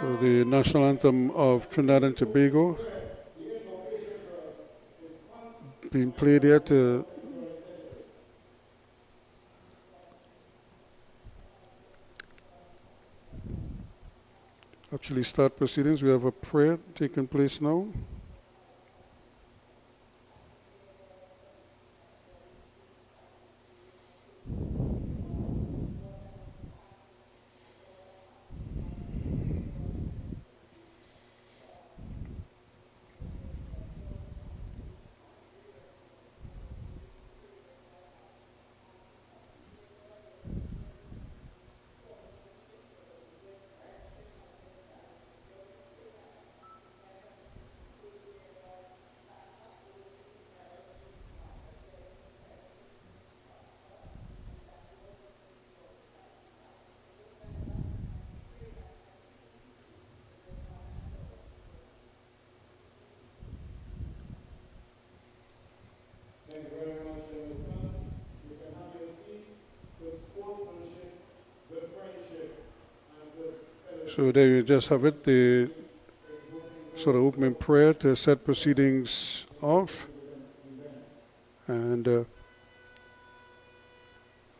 So the national anthem of Trinidad and Tobago being played here to actually start proceedings. We have a prayer taking place now. So there you just have it, the sort of opening prayer to set proceedings off. And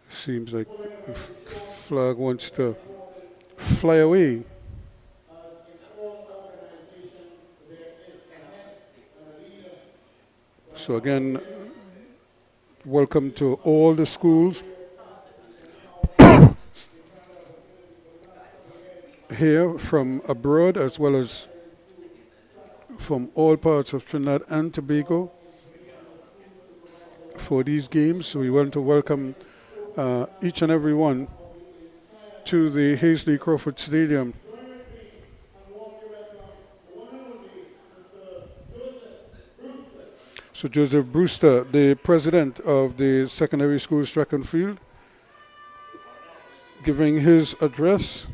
seems like the flag wants to fly away. So again, welcome to all the schools here from abroad as well as from all parts of Trinidad and Tobago for these games. So we want to welcome each and every one to the Hazley Crawford Stadium. So Joseph Brewster, the president of the secondary schools track and field, giving his address.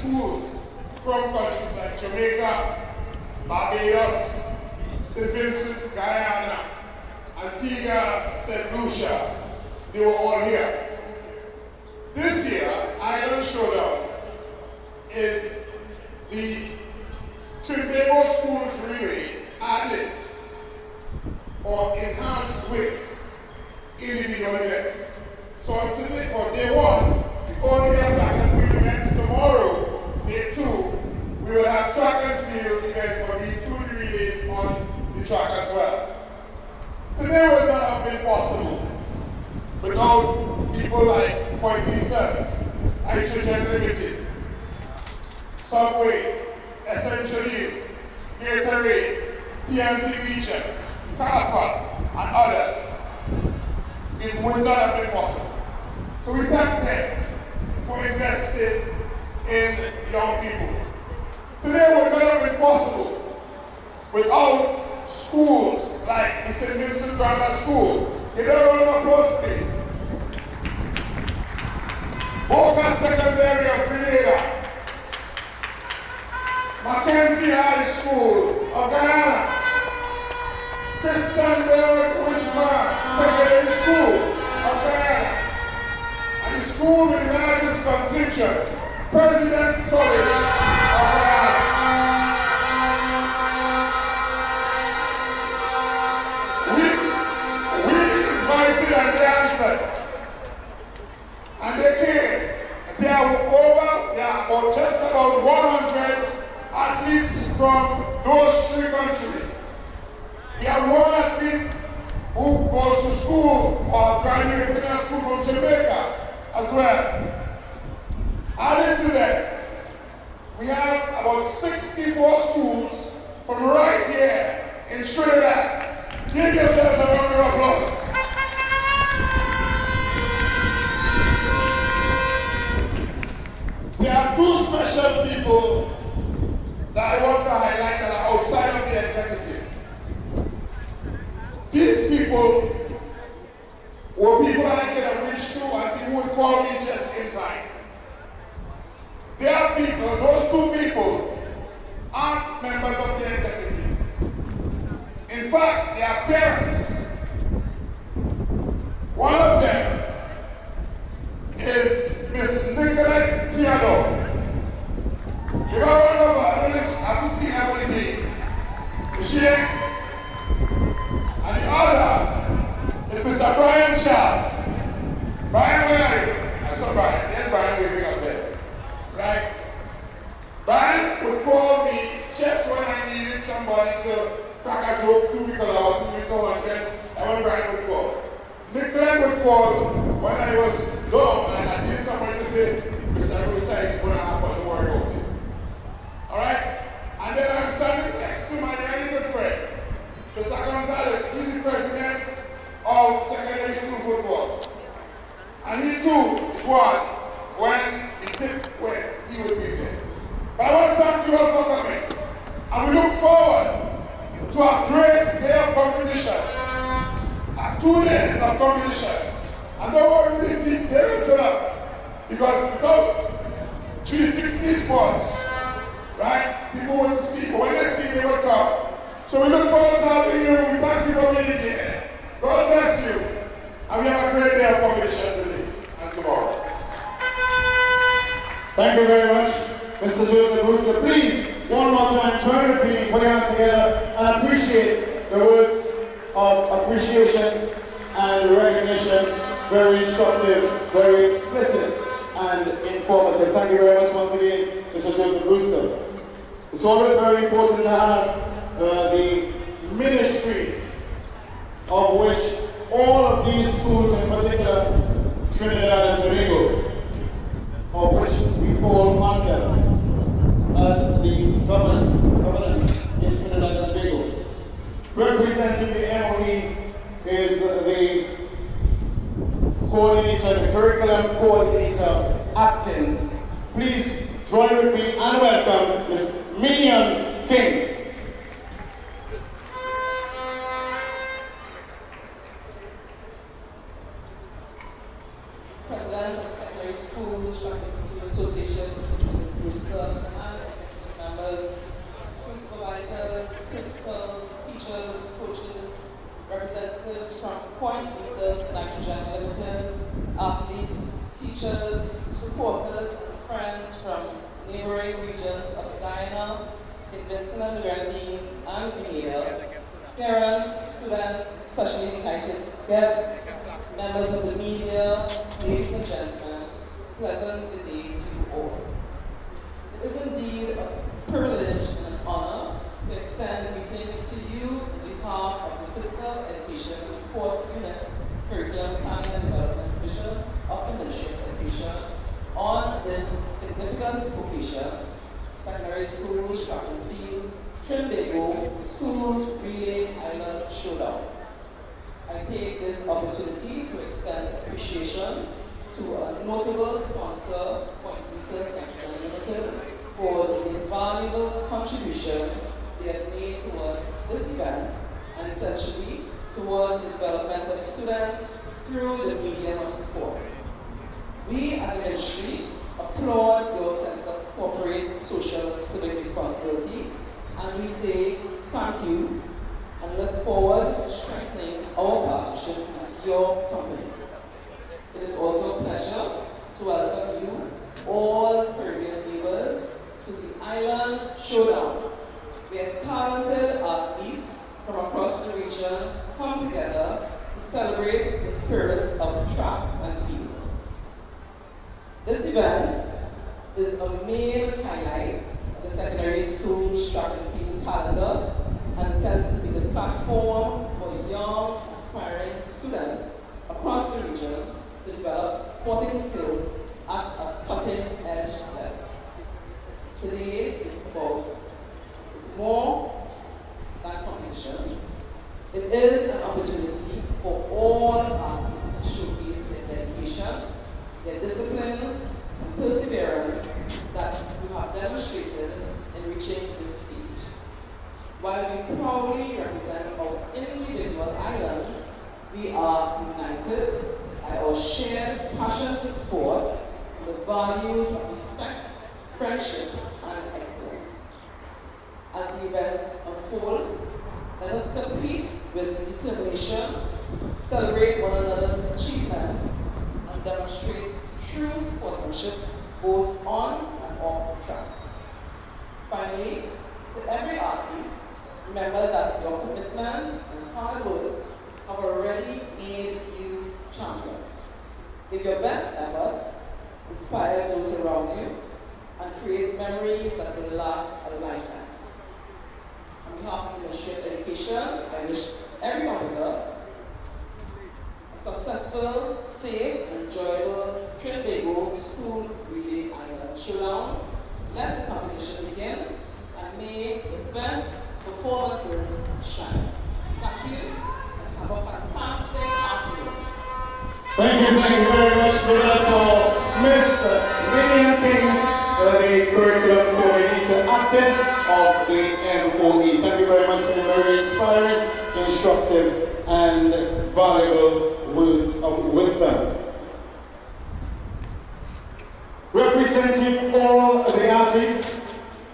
Schools from countries like Jamaica, Barbados, St. Vincent, Guyana, Antigua, St. Lucia, they were all here. This year, Island Showdown is the Trinbago Schools Relay added or enhanced with individual events. So today, for day one, the only track and field events tomorrow, day two, we will have track and field events for the included relays on the track as well. Today would not have been possible without people like Point Research, Hydrogen Limited, Subway, Essentially, Gatorade, TNT Region, CAFA, and others. It would not have been possible. So we thank them for investing in young people. Today would not have been possible without schools like the St. Vincent Grammar School. Give them a round of applause, please. Boca Secondary of Grenada, Mackenzie High School of Guyana, Christian Bell Wishman Secondary School of Guyana, and the school with the largest contingent, President's College of Guyana. We invited and they answered. And they came. There are just about 100 athletes from those three countries. We have one athlete who goes to school or graduated in school from Jamaica as well. Added to that, we have about 64 schools from right here in Trinidad. Give yourselves a round of applause. There are two special people that I want to highlight that are outside of the executive. These people people were people that I could have reached to, and people would call me just in time. There are people, those two people aren't members of the executive. In fact, they are parents. One of them is Miss Nicolette Theodore. You know, I haven't seen her every day. Is she here? And the other is Mr. Brian Charles. Brian, where are you? I saw Brian. There's Brian waving up there. Right? Brian would call me just when I needed somebody to crack a joke to because I was doing 200, and when Brian would call. Nicolette would call when I was dumb and I needed somebody to say, Mr. Rosa, it's going to happen, don't worry about it. Alright? And then I'm standing next to my really good friend, Mr. Gonzalez. He's the president of secondary school football. And he too is one when he would be there. But I want to thank you all for coming. And we look forward to a great day of competition. 2 days of competition. And don't worry with the seats, they will fill up. Because without 360 spots, right, people won't see, but when they see, they will come. So we look forward to having you. We thank you for being here. God bless you. And we have a great day of competition today and tomorrow. Thank you very much, Mr. Joseph Brewster. Please, one more time, join with me, put your hands together, and appreciate the words of appreciation and recognition. Very instructive, very explicit, and informative. Thank you very much once again, Mr. Joseph Brewster. It's always very important to have the ministry of which all of these schools, in particular Trinidad and Tobago, of which we fall under as the governance in Trinidad and Tobago. Representing the MOE is the coordinator, the curriculum coordinator, acting. Please join with me and welcome Ms. Minion King. President of the Secondary Schools Association, Mr. Joseph Brewster, and executive members, student supervisors, principals, teachers, coaches, representatives from Point Research Nitrogen Limited, athletes, teachers, supporters, and friends from neighboring regions of Guyana, St. Vincent and the Grenadines, and Grenada, parents, students, especially invited guests, members of the media, ladies and gentlemen, pleasant good day to you all. It is indeed a privilege and an honor to extend greetings to you on behalf of the Physical Education and Sport Unit, Curriculum Planning and Development Division of the Ministry of Education on this significant occasion, Secondary Schools Track and Field, Trinbago Schools Relay Island Showdown. I take this opportunity to extend appreciation to a notable sponsor, Point Research Nitrogen Limited, for the invaluable contribution they have made towards this event and essentially towards the development of students through the medium of sport. We at the Ministry applaud your sense of corporate, social, and civic responsibility, and we say thank you and look forward to strengthening our partnership with your company. It is also a pleasure to welcome you, all Caribbean neighbors, to the Island Showdown, where talented athletes from across the region come together to celebrate the spirit of track and field. This event is a main highlight of the secondary school's track and field calendar and intends to be the platform for young, aspiring students across the region to develop sporting skills at a cutting-edge level. Today is about, it's more than competition. It is an opportunity for all athletes to showcase their dedication, their discipline, and perseverance that you have demonstrated in reaching this stage. While we proudly represent our individual islands, We are united by our shared passion for sport and the values of respect, friendship, and excellence. As the events unfold, let us compete with determination, celebrate one another's achievements, and demonstrate true sportsmanship both on and off the track. Finally, to every athlete, remember that your commitment and hard work have already made you champions. Give your best effort, inspire those around you, and create memories that will last a lifetime. On behalf of the Ministry of Education, I wish every competitor a successful, safe, and enjoyable Trinbago School Relay Island Showdown. Let the competition begin, and may the best performances shine. Thank you, and have a fantastic afternoon. Thank you very much. Give it up for Miss Lillian King, the curriculum coordinator acting of the MOE. Thank you very much for your very inspiring, instructive, and valuable words of wisdom. Representing all the athletes,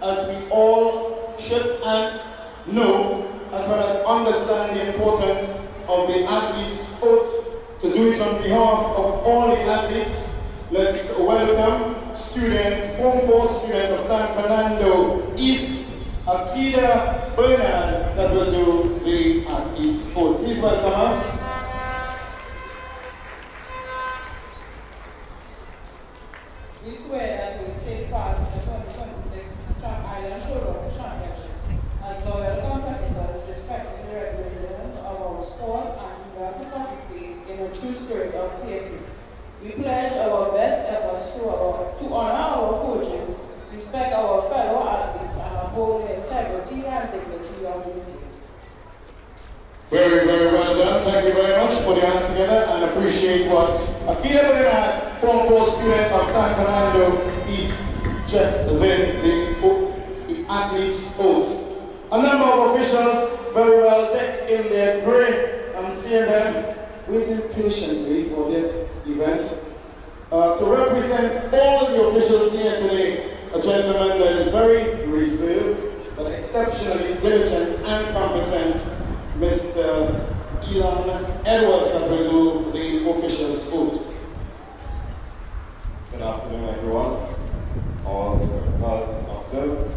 as we all should and know, as well as understand the importance of the athlete's oath, to do it on behalf of all the athletes, let's welcome Form 4 student of San Fernando East, Akida Bernard, that will do the athlete's oath. Please welcome her. We swear that we will take part in the 2026 Island Showdown Championships as loyal competitors, respecting the regulations of our sport and eager to participate in a true spirit of fair play. We pledge our best efforts to honor our coaches, respect our fellow athletes, and uphold the integrity and dignity of these games. Very, very well done. Thank you very much. Put your hands together and appreciate what Akida Bernard, Form 4 student of San Fernando East, just did the athlete's oath. A number of officials, very well decked in their gray. I'm seeing them waiting patiently for their event. To represent all the officials here today, a gentleman that is very reserved, but exceptionally diligent and competent, Mr. Elon Edwards, that will do the officials' oath. Good afternoon, everyone. All protocols observed.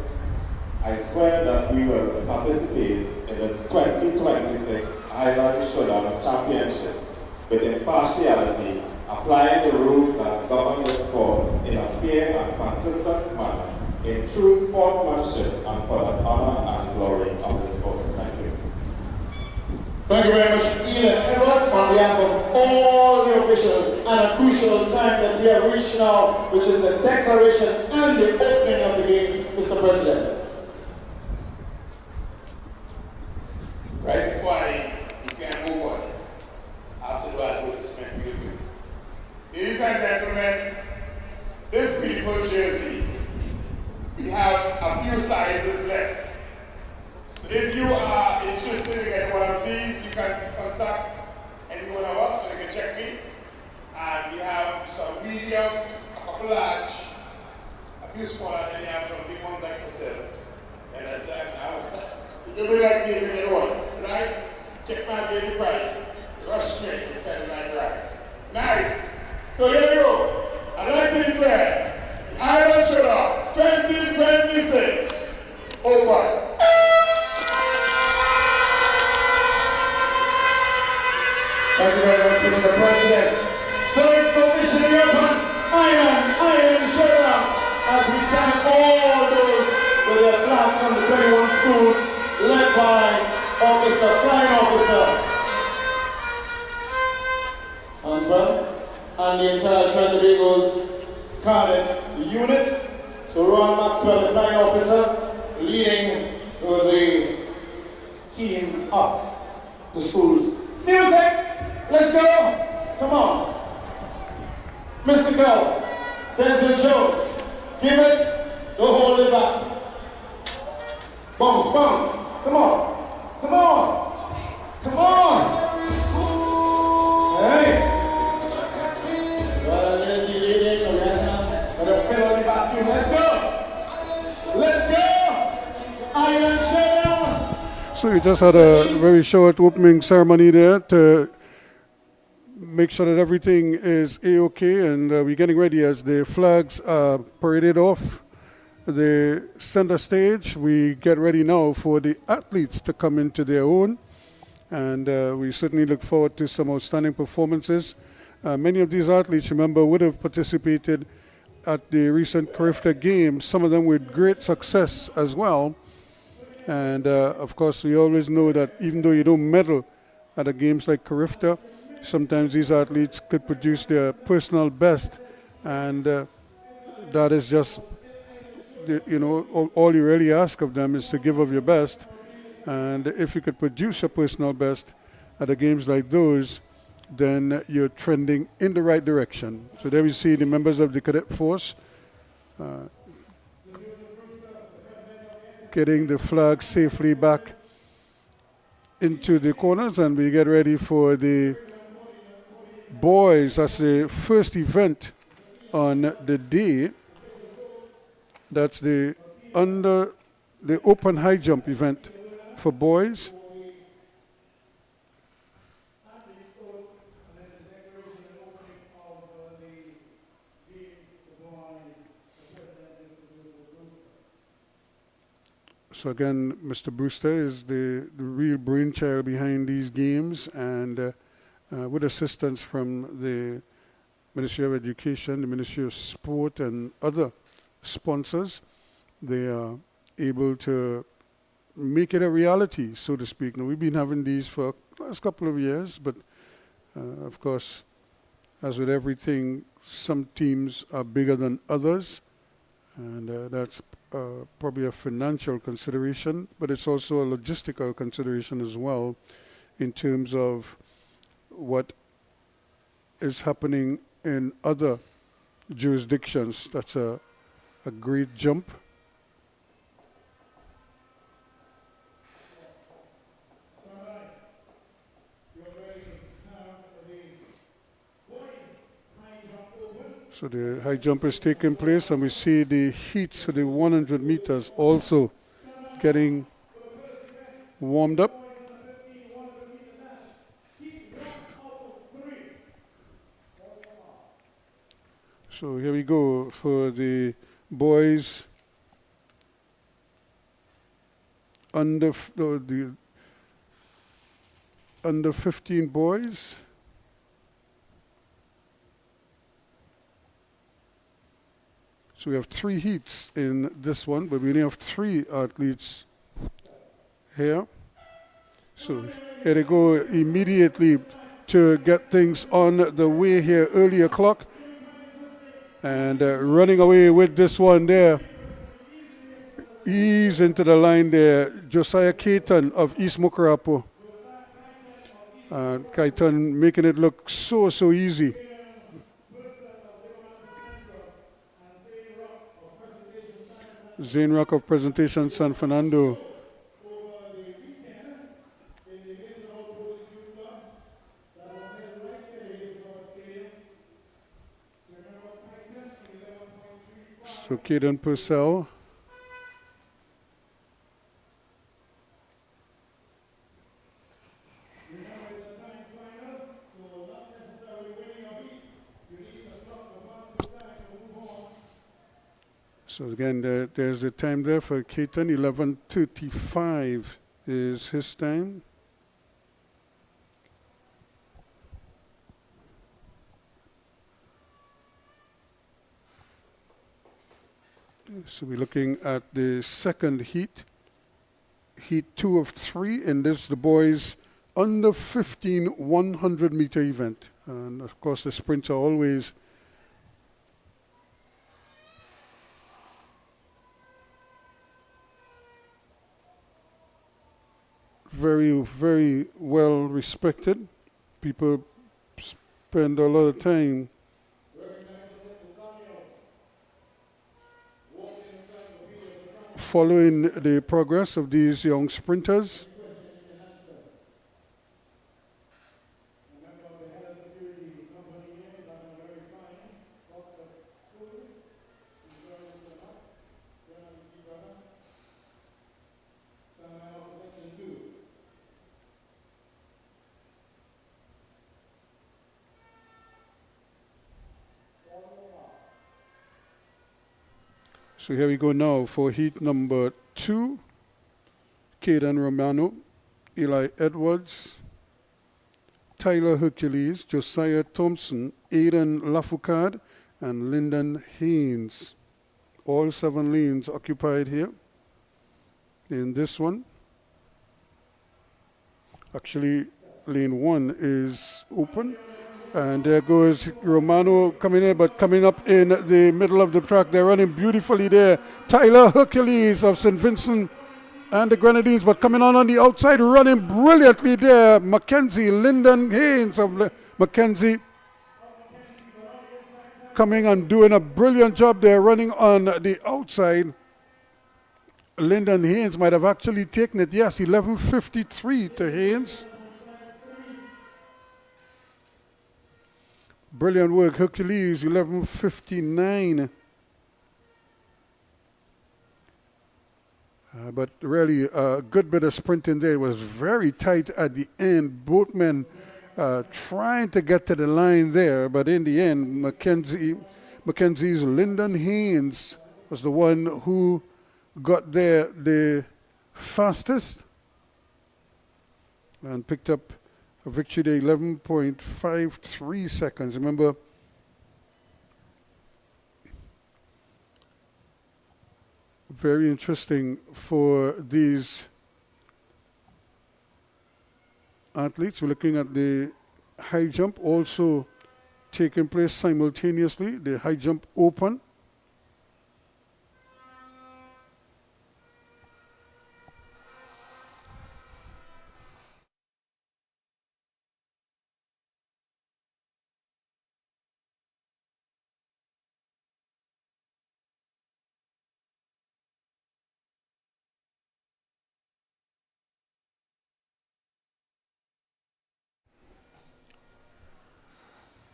I swear that we will participate in the 2026 Island Showdown Championship with impartiality, applying the rules that govern the sport in a fair and consistent manner, in true sportsmanship and for the honor and glory of the sport. Thank you. Thank you very much, Elon Edwards, on behalf of all the officials, and a crucial time that we have reached now, which is the declaration and the opening of the games, Mr. President. Right before you can move on, after the advertisement we'll do. Ladies and gentlemen, this beautiful jersey, we have a few sizes left. So if you are interested in getting one of these, you can contact any one of us, so you can check me. And we have some medium, a couple large, a few smaller, and then you have some big ones like myself. And I said, you'll be like me if you get one, right? Check my daily price. Rush straight inside the light rice. Nice. So here we go. I'd like to declare the Island Showdown 2026 open. Thank you very much, Mr. President. So it's officially open, Island Showdown, as we thank all those with their flags from the 21 schools, led by Flying Officer Answell, and the entire Trinbago's cadet unit. So Ron Maxwell, the Flying Officer, leading the team up the schools. Music! Let's go! Come on. Mr. Go, Denzel Jones, give it, don't hold it back. Bounce, bounce, come on, come on, come on. vacuum. Let's go. Let's go. Iron Showdown. So we just had a very short opening ceremony there to make sure that everything is A-OK, and we're getting ready as the flags are paraded off the center stage. We get ready now for the athletes to come into their own, and we certainly look forward to some outstanding performances. Many of these athletes, remember, would have participated at the recent Carifta Games, some of them with great success as well. And of course, we always know that even though you don't medal at the games like Carifta, sometimes these athletes could produce their personal best, and that is just, all you really ask of them is to give of your best. And if you could produce your personal best at the games like those, then you're trending in the right direction. So there we see the members of the cadet force getting the flag safely back into the corners, and we get ready for the boys. That's the first event on the day. That's the open high jump event for boys. So again, Mr. Brewster is the real brainchild behind these games, and with assistance from the Ministry of Education, the Ministry of Sport, and other sponsors, they are able to make it a reality, so to speak. Now, we've been having these for the last couple of years, but of course, as with everything, some teams are bigger than others, and that's probably a financial consideration, but it's also a logistical consideration as well in terms of what is happening in other jurisdictions. That's a great jump. So the high jump is taking place, and we see the heats for the 100 meters also getting warmed up. So here we go for the boys under 15 boys. So we have 3 heats in this one, but we only have 3 athletes here. So here they go immediately to get things on the way here, early o'clock. And running away with this one there. Ease into the line there. Josiah Kaiton of East Mukarapo. Kaiton making it look so easy. Zane Rock of Presentation San Fernando. So Caden Purcell. So again, there's the time there for Caton. 11:35 is his time. So we're looking at the second heat, heat 2 of 3, and this is the boys under 15 100-meter event. And of course, the sprints are always very well respected. People spend a lot of time following the progress of these young sprinters. So here we go now for heat number 2. Caden Romano, Eli Edwards, Tyler Hercules, Josiah Thompson, Aidan Lafoucade, and Lyndon Haynes. All 7 lanes occupied here in this one. Actually, lane 1 is open. And there goes Romano coming in, but coming up in the middle of the track. They're running beautifully there. Tyler Hercules of St. Vincent and the Grenadines, but coming on the outside, running brilliantly there. Mackenzie, Lyndon Haynes of Mackenzie, coming and doing a brilliant job there, running on the outside. Lyndon Haynes might have actually taken it. Yes, 11:53 to Haynes. Brilliant work, Hercules, 11:59. But really, a good bit of sprinting there. It was very tight at the end. Both men trying to get to the line there, but in the end, Mackenzie's Lyndon Haynes was the one who got there the fastest and picked up a victory there, 11.53 seconds. Remember, very interesting for these athletes. We're looking at the high jump also taking place simultaneously, the high jump open.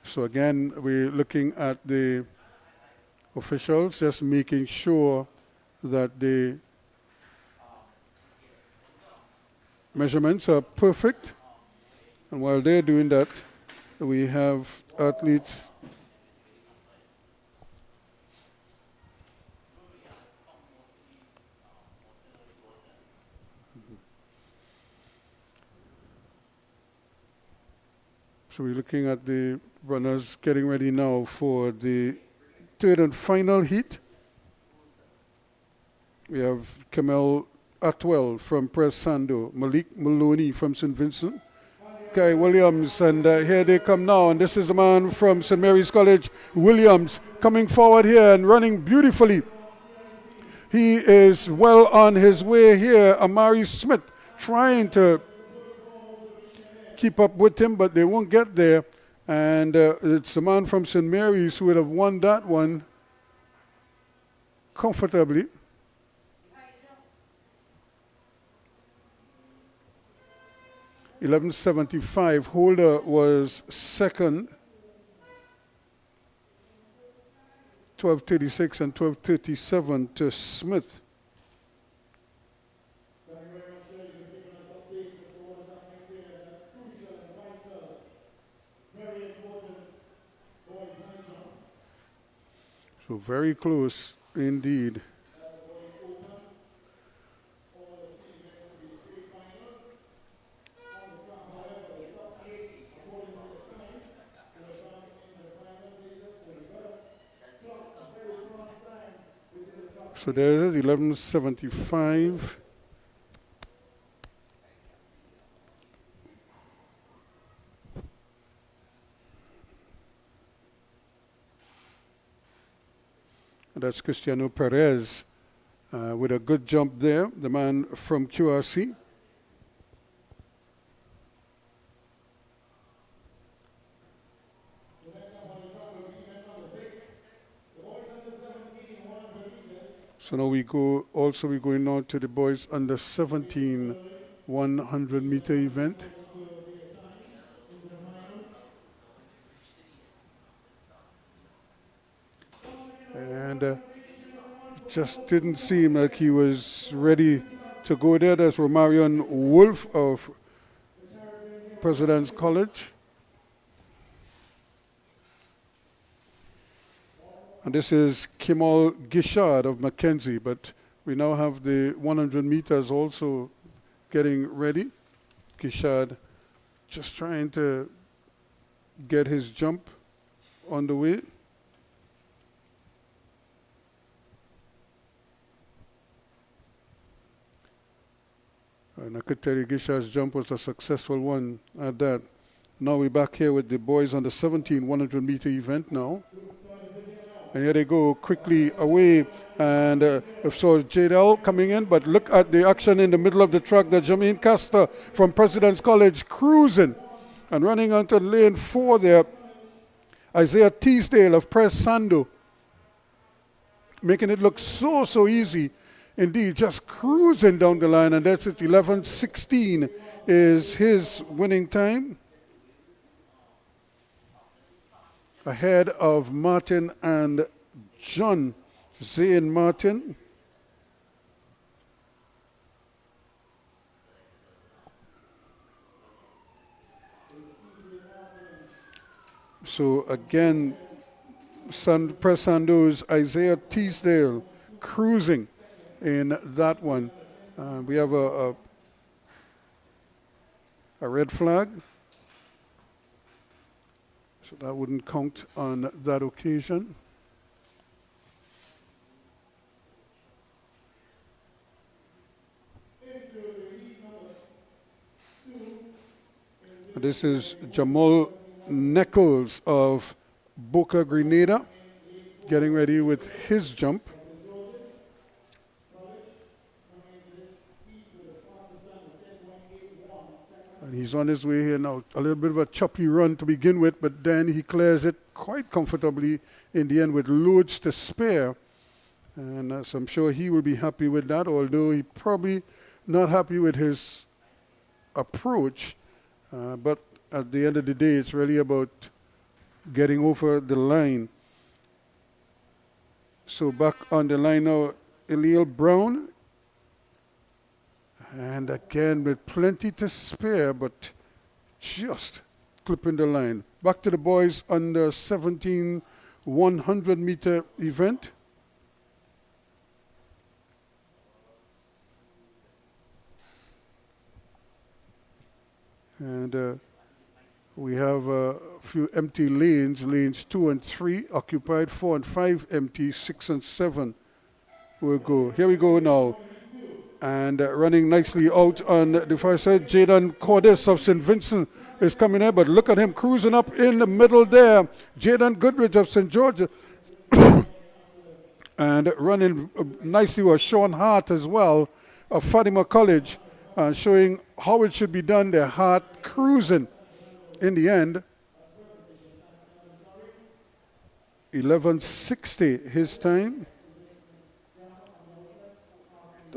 So again, we're looking at the officials, just making sure that the measurements are perfect. And while they're doing that, we have athletes so we're looking at the runners getting ready now for the 3rd and final heat. We have Kamel Atwell from Press Sando, Malik Maloney from St. Vincent, Guy Williams, and here they come now. And this is the man from St. Mary's College, Williams, coming forward here and running beautifully. He is well on his way here. Amari Smith trying to keep up with him, but they won't get there. And it's the man from St. Mary's who would have won that one comfortably. $11.75. Holder was second. 12.36 and 12.37 to Smith. So very close indeed. So there's 11.75. That's Cristiano Perez with a good jump there, the man from QRC. So now we're going on to the boys under 17 100-meter event. And it just didn't seem like he was ready to go there. That's Romarion Wolf of President's College. And this is Kimal Gishard of Mackenzie, but we now have the 100 meters also getting ready. Gishard just trying to get his jump on the way. And I could tell you Gishard's jump was a successful one at that. Now we're back here with the boys on the 17 100 meter event now. And here they go quickly away. And so Jadel coming in, but look at the action in the middle of the track. The Jermaine Castor from President's College cruising and running onto lane 4 there. Isaiah Teasdale of Press Sando making it look so easy. Indeed, just cruising down the line, and that's it. 11:16 is his winning time. Ahead of Martin and John. Zane Martin. So again, Press Sando's Isaiah Teasdale cruising in that one. We have a red flag. So that wouldn't count on that occasion. This is Jamal Nichols of Boca Grenada getting ready with his jump. And he's on his way here now. A little bit of a choppy run to begin with, but then he clears it quite comfortably in the end with loads to spare. And so I'm sure he will be happy with that, although he probably not happy with his approach. But at the end of the day, it's really about getting over the line. So back on the line now, Eliel Brown. And again, with plenty to spare, but just clipping the line. Back to the boys on the 17 100 meter event. And we have a few empty lanes, lanes 2 and 3 occupied, 4 and 5 empty, 6 and 7 will go. Here we go now. And running nicely out on the far side, Jaden Cordes of St. Vincent is coming in, but look at him cruising up in the middle there. Jaden Goodrich of St. George and running nicely with Sean Hart as well of Fatima College, showing how it should be done there. Hart cruising in the end. 11:60 his time,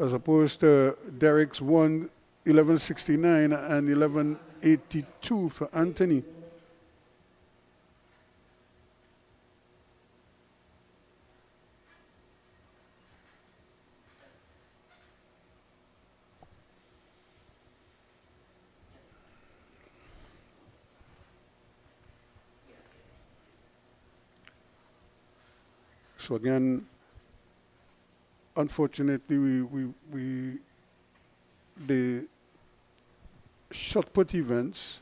as opposed to Derek's 11:69 and 11:82 for Anthony. So again, unfortunately, the shot put events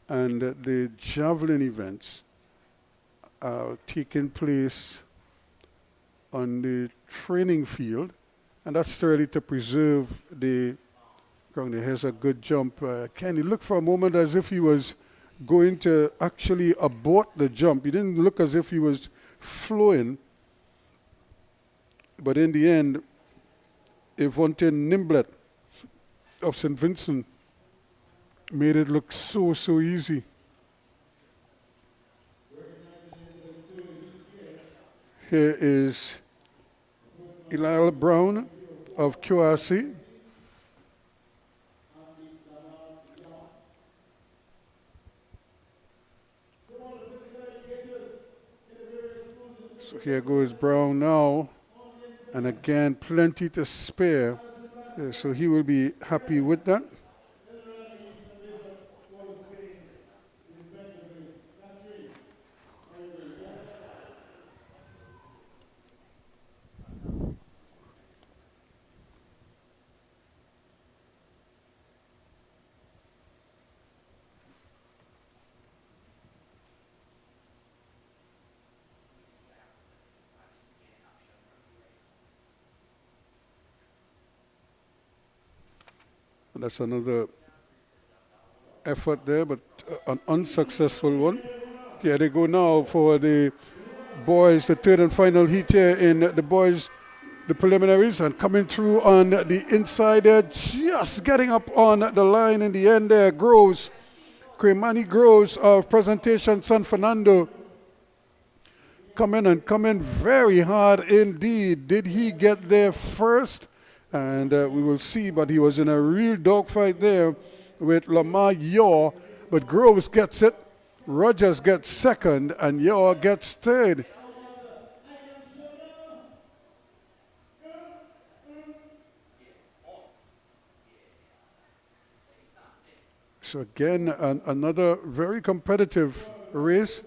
and the javelin events are taking place on the training field, and that's really to preserve the ground. Here's a good jump. Kenny looked for a moment as if he was going to actually abort the jump. He didn't look as if he was flowing. But in the end, Evonte Nimblet of St. Vincent made it look so easy. Here is Eliel Brown of QRC. So here goes Brown now. And again, plenty to spare. So he will be happy with that. That's another effort there, but an unsuccessful one. Here they go now for the boys, the third and final heat here in the boys, the preliminaries, and coming through on the inside there, just getting up on the line in the end there, Groves, Cremani Groves of Presentation San Fernando. Come in very hard indeed. Did he get there first? And we will see, but he was in a real dogfight there with Lamar Yaw, but Groves gets it. Rogers gets second, and Yaw gets third. So again, another very competitive race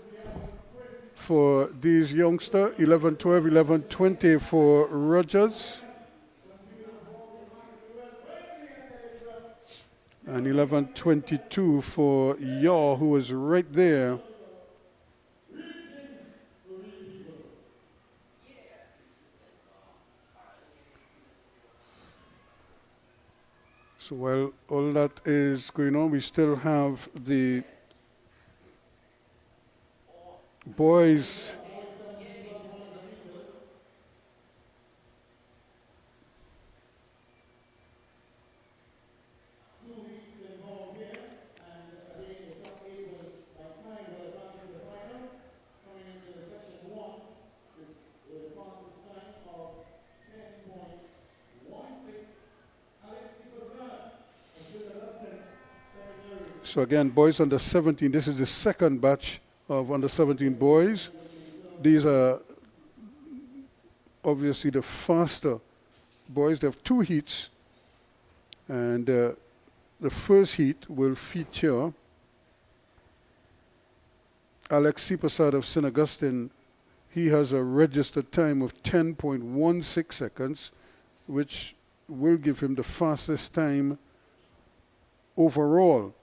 for these youngsters. 11-12, 11-20 for Rogers. And 11-22 for Yaw, who was right there. So while all that is going on, we still have the boys So again, boys under 17, this is the second batch of under 17 boys. These are obviously the faster boys. They have two heats, and the first heat will feature Alex Sipasad of St. Augustine. He has a registered time of 10.16 seconds, which will give him the fastest time overall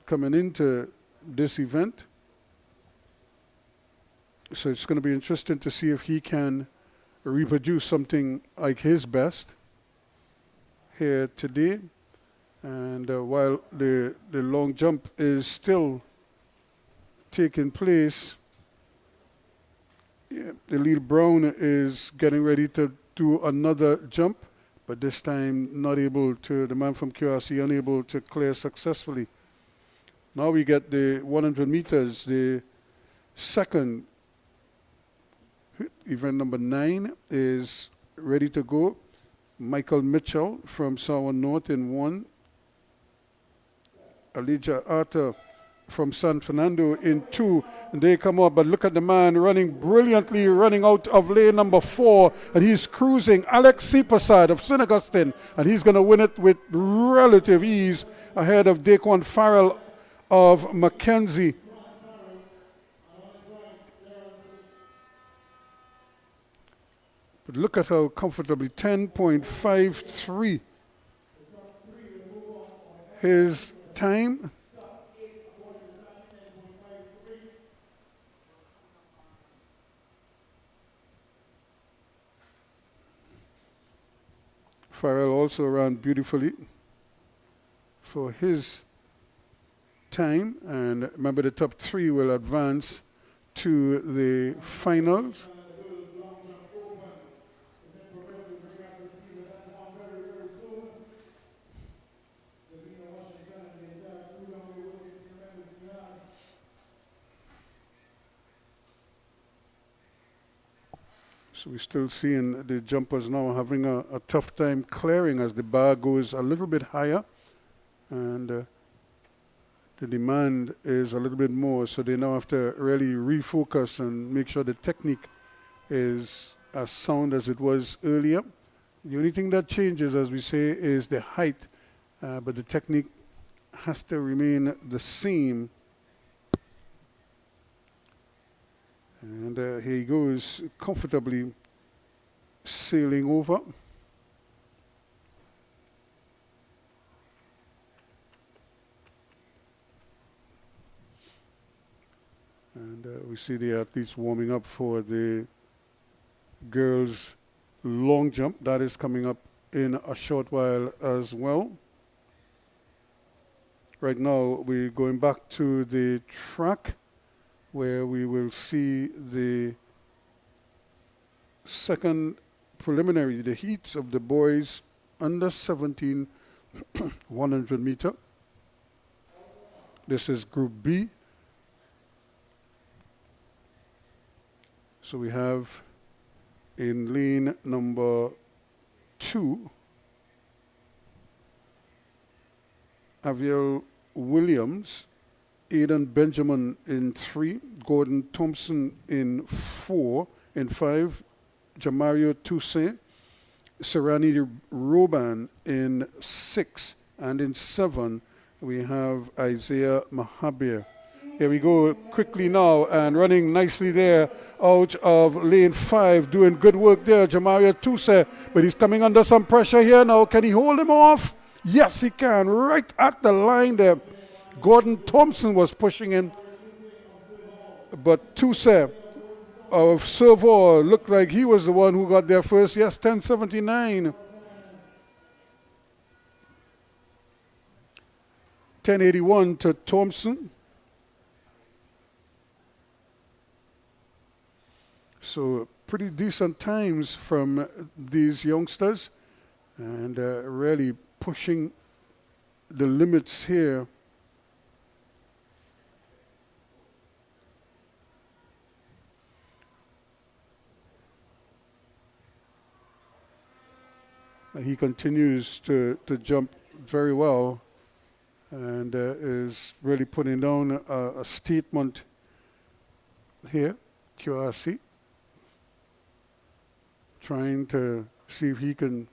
coming into this event. So it's going to be interesting to see if he can reproduce something like his best here today. And while the long jump is still taking place, Elil Brown is getting ready to do another jump, but this time not able to, the man from QRC unable to clear successfully. Now we get the 100 meters, the second event number 9 is ready to go. Michael Mitchell from Sawan North in 1. Elijah Arthur from San Fernando in 2. And they come up, but look at the man running brilliantly, running out of lane number 4, and he's cruising. Alex Sipasad of St. Augustine, and he's going to win it with relative ease ahead of Daquan Farrell of Mackenzie. But look at how comfortably, 10.53 his time. Farrell also ran beautifully for his time, and remember the top 3 will advance to the finals. So we're still seeing the jumpers now having a tough time clearing as the bar goes a little bit higher, and the demand is a little bit more, so they now have to really refocus and make sure the technique is as sound as it was earlier. The only thing that changes, as we say, is the height, but the technique has to remain the same. And here he goes, comfortably sailing over. And we see the athletes warming up for the girls' long jump. That is coming up in a short while as well. right now we're going back to the track where we will see the second preliminary, the heats of the boys under 17 100 meter. This is Group B. So we have in lane number 2, Aviel Williams, Aidan Benjamin in 3, Gordon Thompson in 4, in 5, Jamario Toussaint, Serrani Roban in 6, and in 7 we have Isaiah Mahabir. Here we go quickly now and running nicely there out of lane 5, doing good work there, Jamario Toussaint, but he's coming under some pressure here now. Can he hold him off? Yes, he can, right at the line there. Gordon Thompson was pushing him, but Toussaint of Servor looked like he was the one who got there first. Yes, 10:79. 10:81 to Thompson. So pretty decent times from these youngsters, and really pushing the limits here. He continues to jump very well and is really putting down a statement here, QRC, trying to see if he can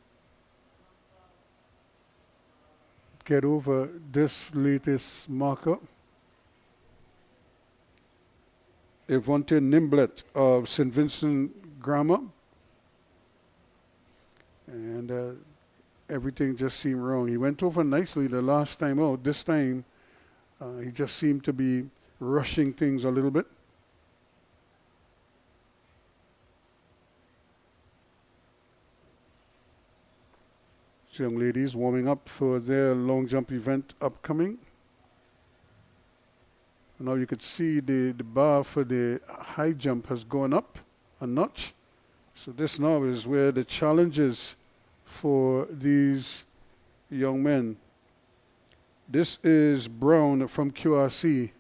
get over this latest marker. Evonte Nimblet of St. Vincent Grammar. And everything just seemed wrong. He went over nicely the last time out. This time, he just seemed to be rushing things a little bit. So young ladies warming up for their long jump event upcoming. Now you could see the bar for the high jump has gone up a notch. So this now is where the challenge is for these young men. This is Brown from QRC.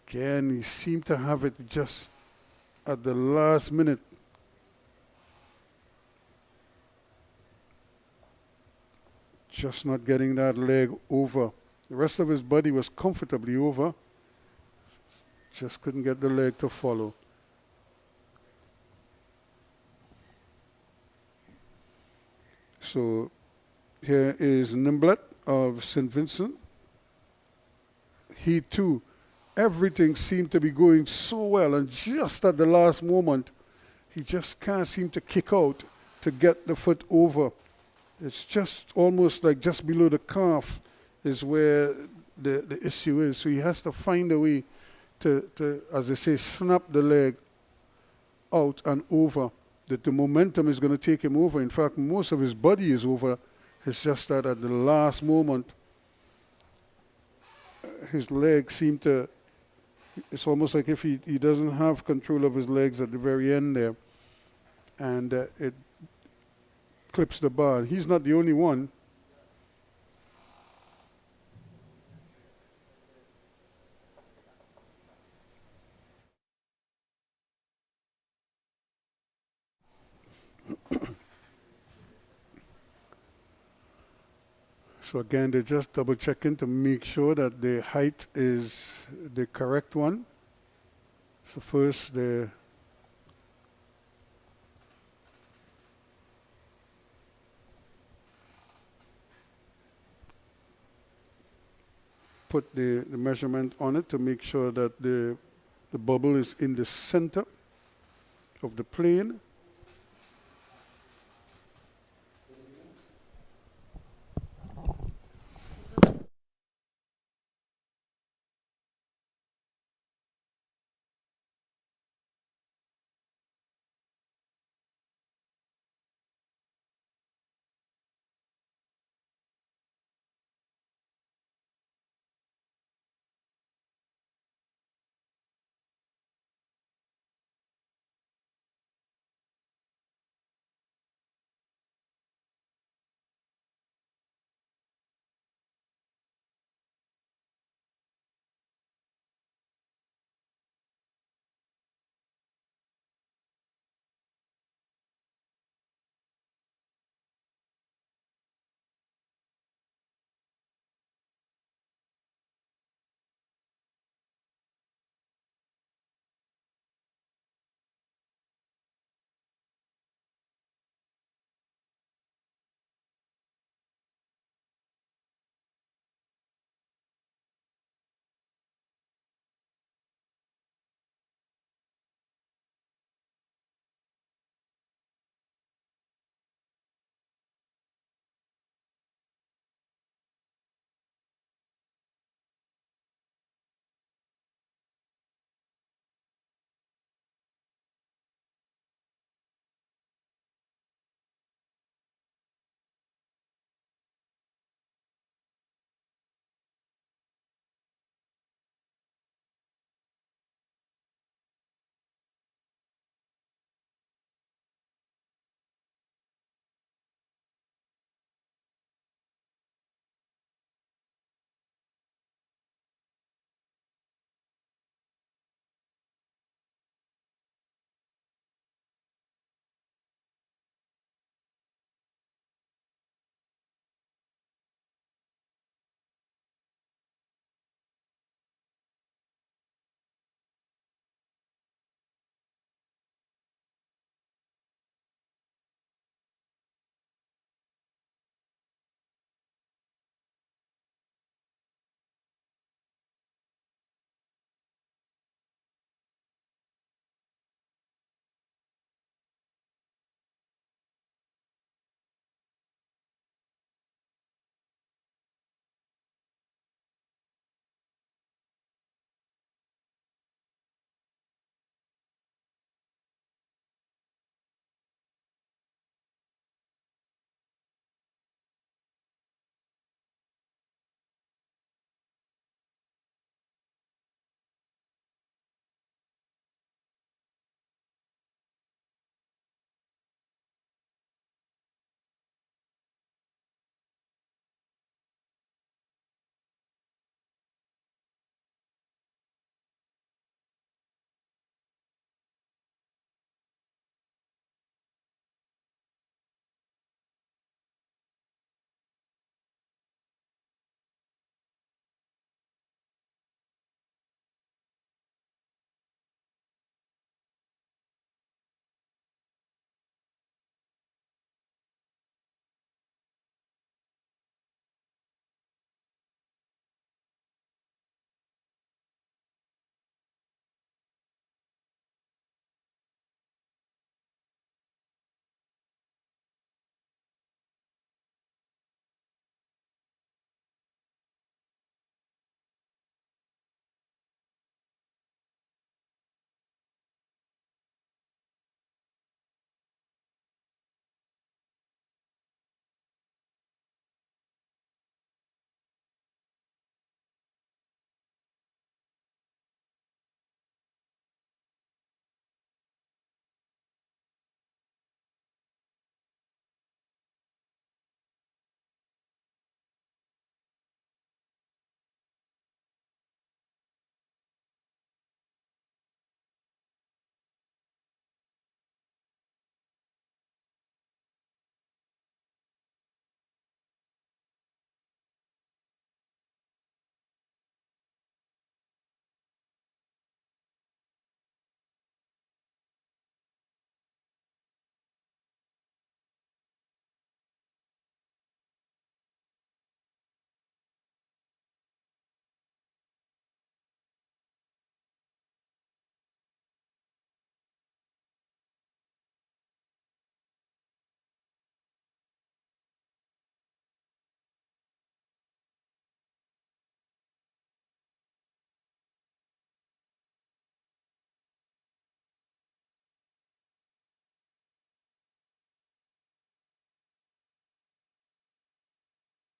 Again, he seemed to have it just at the last minute. Just not getting that leg over. The rest of his body was comfortably over. Just couldn't get the leg to follow. So here is Nimblet of St. Vincent. He too, everything seemed to be going so well, and just at the last moment, he just can't seem to kick out to get the foot over. It's just almost like just below the calf is where the issue is. So he has to find a way to, as they say, snap the leg out and over. That the momentum is going to take him over. In fact, most of his body is over. It's just that at the last moment, his legs seem to, it's almost like if he doesn't have control of his legs at the very end there. And it clips the bar. He's not the only one. So again, they're just double checking to make sure that the height is the correct one. So first they put the measurement on it to make sure that the bubble is in the center of the plane.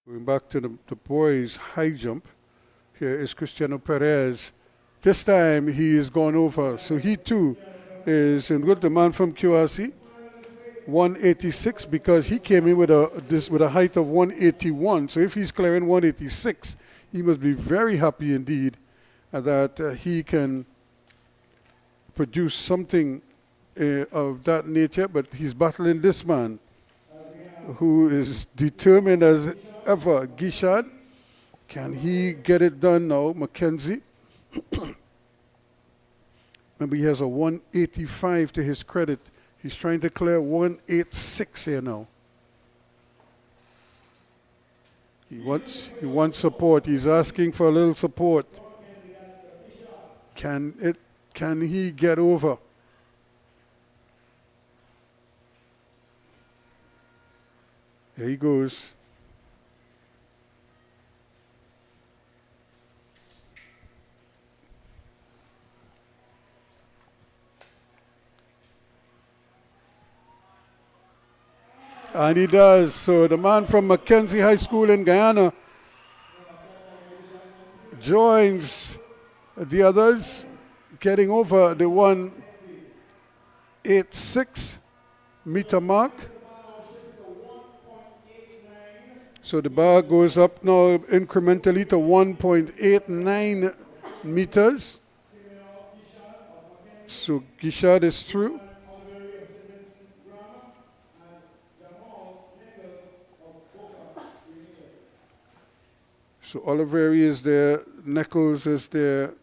Going back to the boys' high jump, here is Cristiano Perez. This time he is gone over, so he too is in good. The man from QRC, 186, because he came in with a height of 181. So if he's clearing 186, he must be very happy indeed that he can produce something of that nature. But he's battling this man who is determined as ever, Gishad. Can he get it done now, Mackenzie? Remember, he has a 185 to his credit. He's trying to clear 186 here now. He wants support. He's asking for a little support. Can he get over? There he goes. And he does. So the man from Mackenzie High School in Guyana joins the others, getting over the 186 meter mark. So the bar goes up now incrementally to 1.89 meters. So Gishad is through. So Oliveri is there, Nichols is there,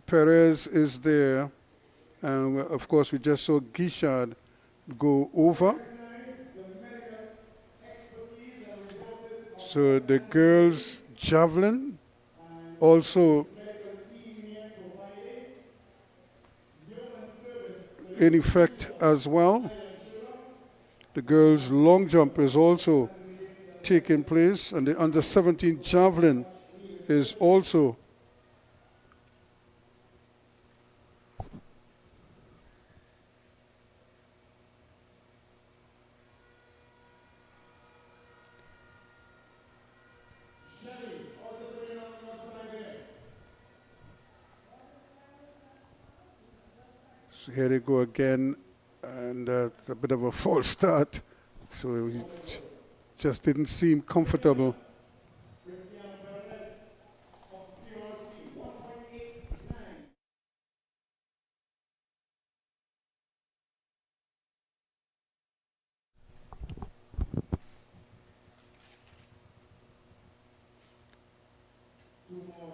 Perez is there, and of course we just saw Gishad go over. So the girls' javelin also in effect as well. The girls' long jump is also taking place, and the under 17 javelin is also so here they go again, and a bit of a false start, so he just didn't seem comfortable.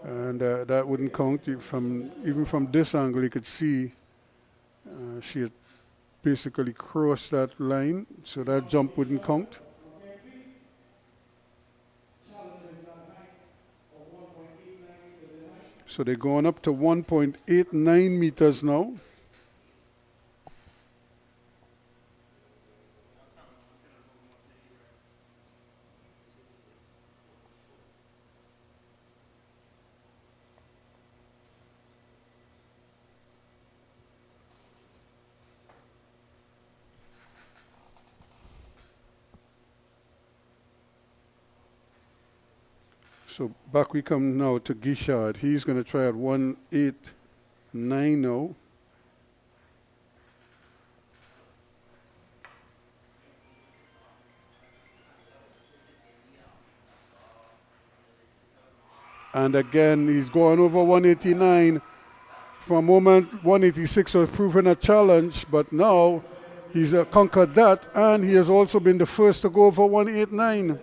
And that wouldn't count. Even from this angle, you could see she had basically crossed that line, so that jump wouldn't count. So they're going up to 1.89 meters now. So back we come now to Gishad. He's going to try at 1.89 now. And again, he's going over 189. For a moment, 186 was proven a challenge, but now he's conquered that, and he has also been the first to go over 189.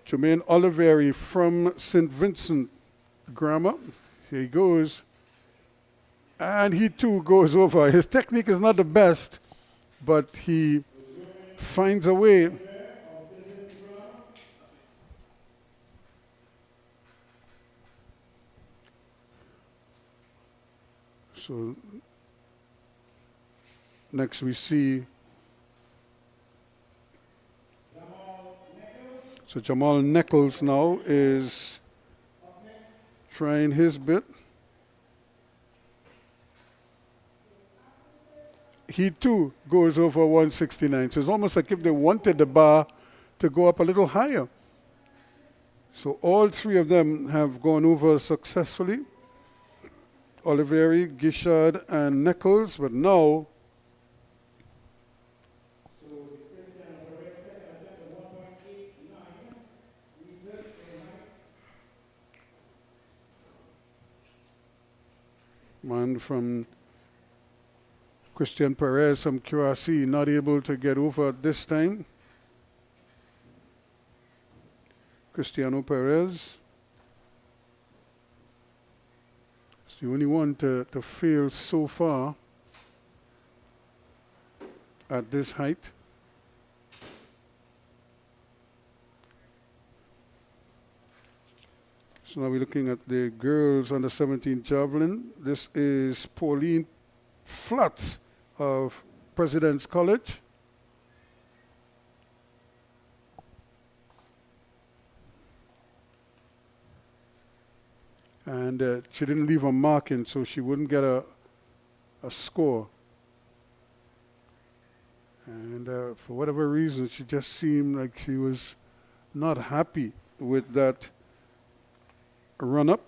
Jermaine Oliveri from St. Vincent Grammar. Here he goes. And he too goes over. His technique is not the best, but he finds a way. So next we see So Jamal Nichols now is trying his bit. He too goes over 169. So it's almost like if they wanted the bar to go up a little higher. So all three of them have gone over successfully. Oliveri, Gishard, and Nichols, but now man from Christian Perez from QRC not able to get over this time. Cristiano Perez. It's the only one to fail so far at this height. So now we're looking at the girls under 17 javelin. This is Pauline Flutz of President's College. And she didn't leave a marking, so she wouldn't get a score. And for whatever reason, she just seemed like she was not happy with that run-up.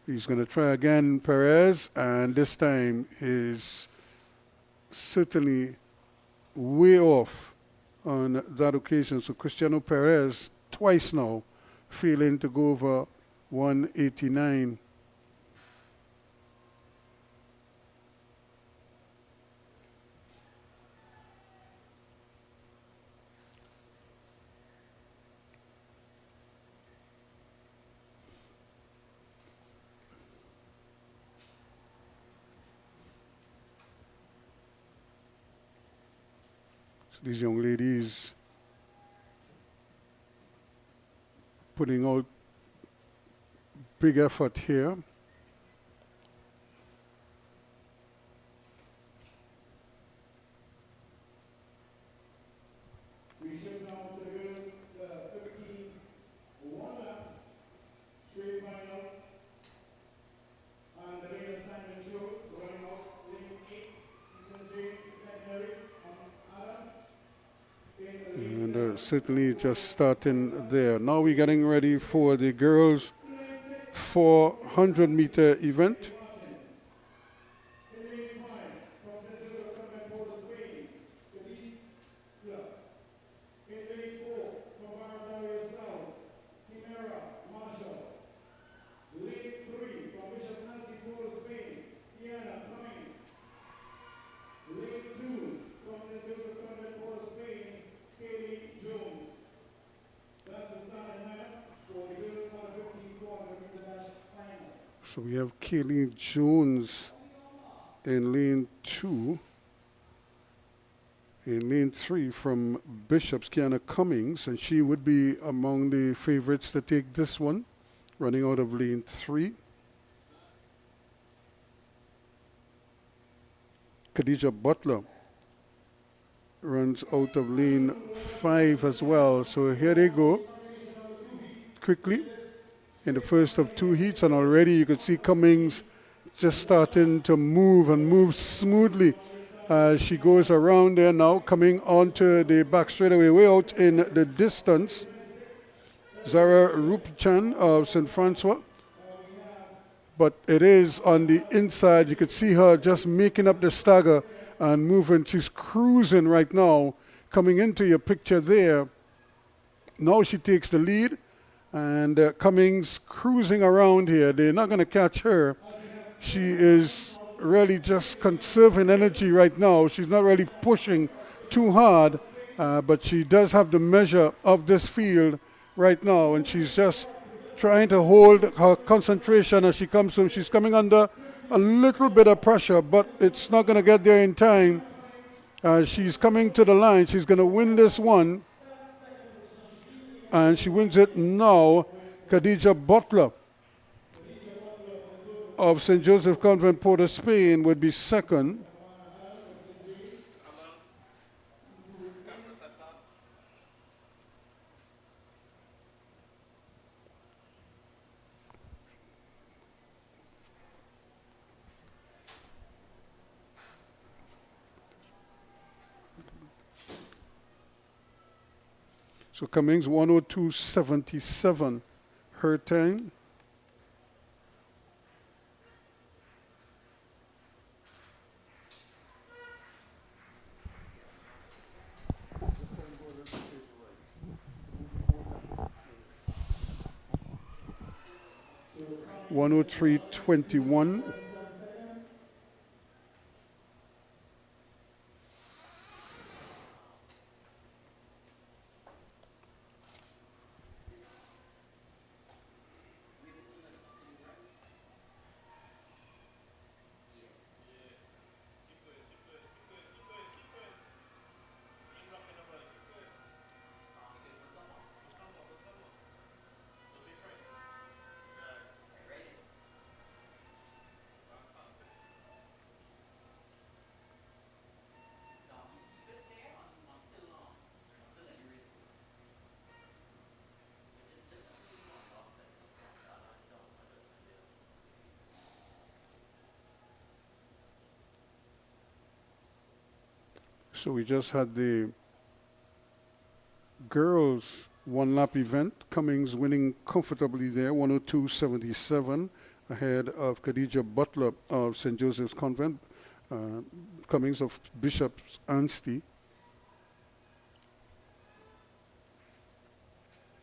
He's going to try again, Perez, and this time is certainly way off on that occasion. So Cristiano Perez, twice now, failing to go over 189. So these young ladies putting out big effort here. We shift now to the girls, the 15 one lap, straight final. And the latest time in shows, running out, lane 8, St. James, secondary, Adams. And certainly just starting there. Now we're getting ready for the girls' 400-meter event. So we have Kaylee Jones in lane 2. In lane 3 from Bishop's, Kiana Cummings, and she would be among the favorites to take this one, running out of lane 3. Khadija Butler runs out of lane 5 as well. So here they go, quickly. In the first of 2 heats, and already you could see Cummings just starting to move and move smoothly as she goes around there now, coming onto the back straightaway, way out in the distance. Zara Rupchan of St. Francois, but it is on the inside. You could see her just making up the stagger and moving. She's cruising right now, coming into your picture there. Now she takes the lead. And Cummings cruising around here. They're not going to catch her. She is really just conserving energy right now. She's not really pushing too hard, but she does have the measure of this field right now, and she's just trying to hold her concentration as she comes through. She's coming under a little bit of pressure, but it's not going to get there in time. She's coming to the line. She's going to win this one. And she wins it now. Khadija Butler of St. Joseph Convent, Port of Spain, would be second. So Cummings 102.77 her time. So 103.21. So we just had the girls one lap event. Cummings winning comfortably there, 102.77, ahead of Khadija Butler of St. Joseph's Convent, Cummings of Bishop's Anstey.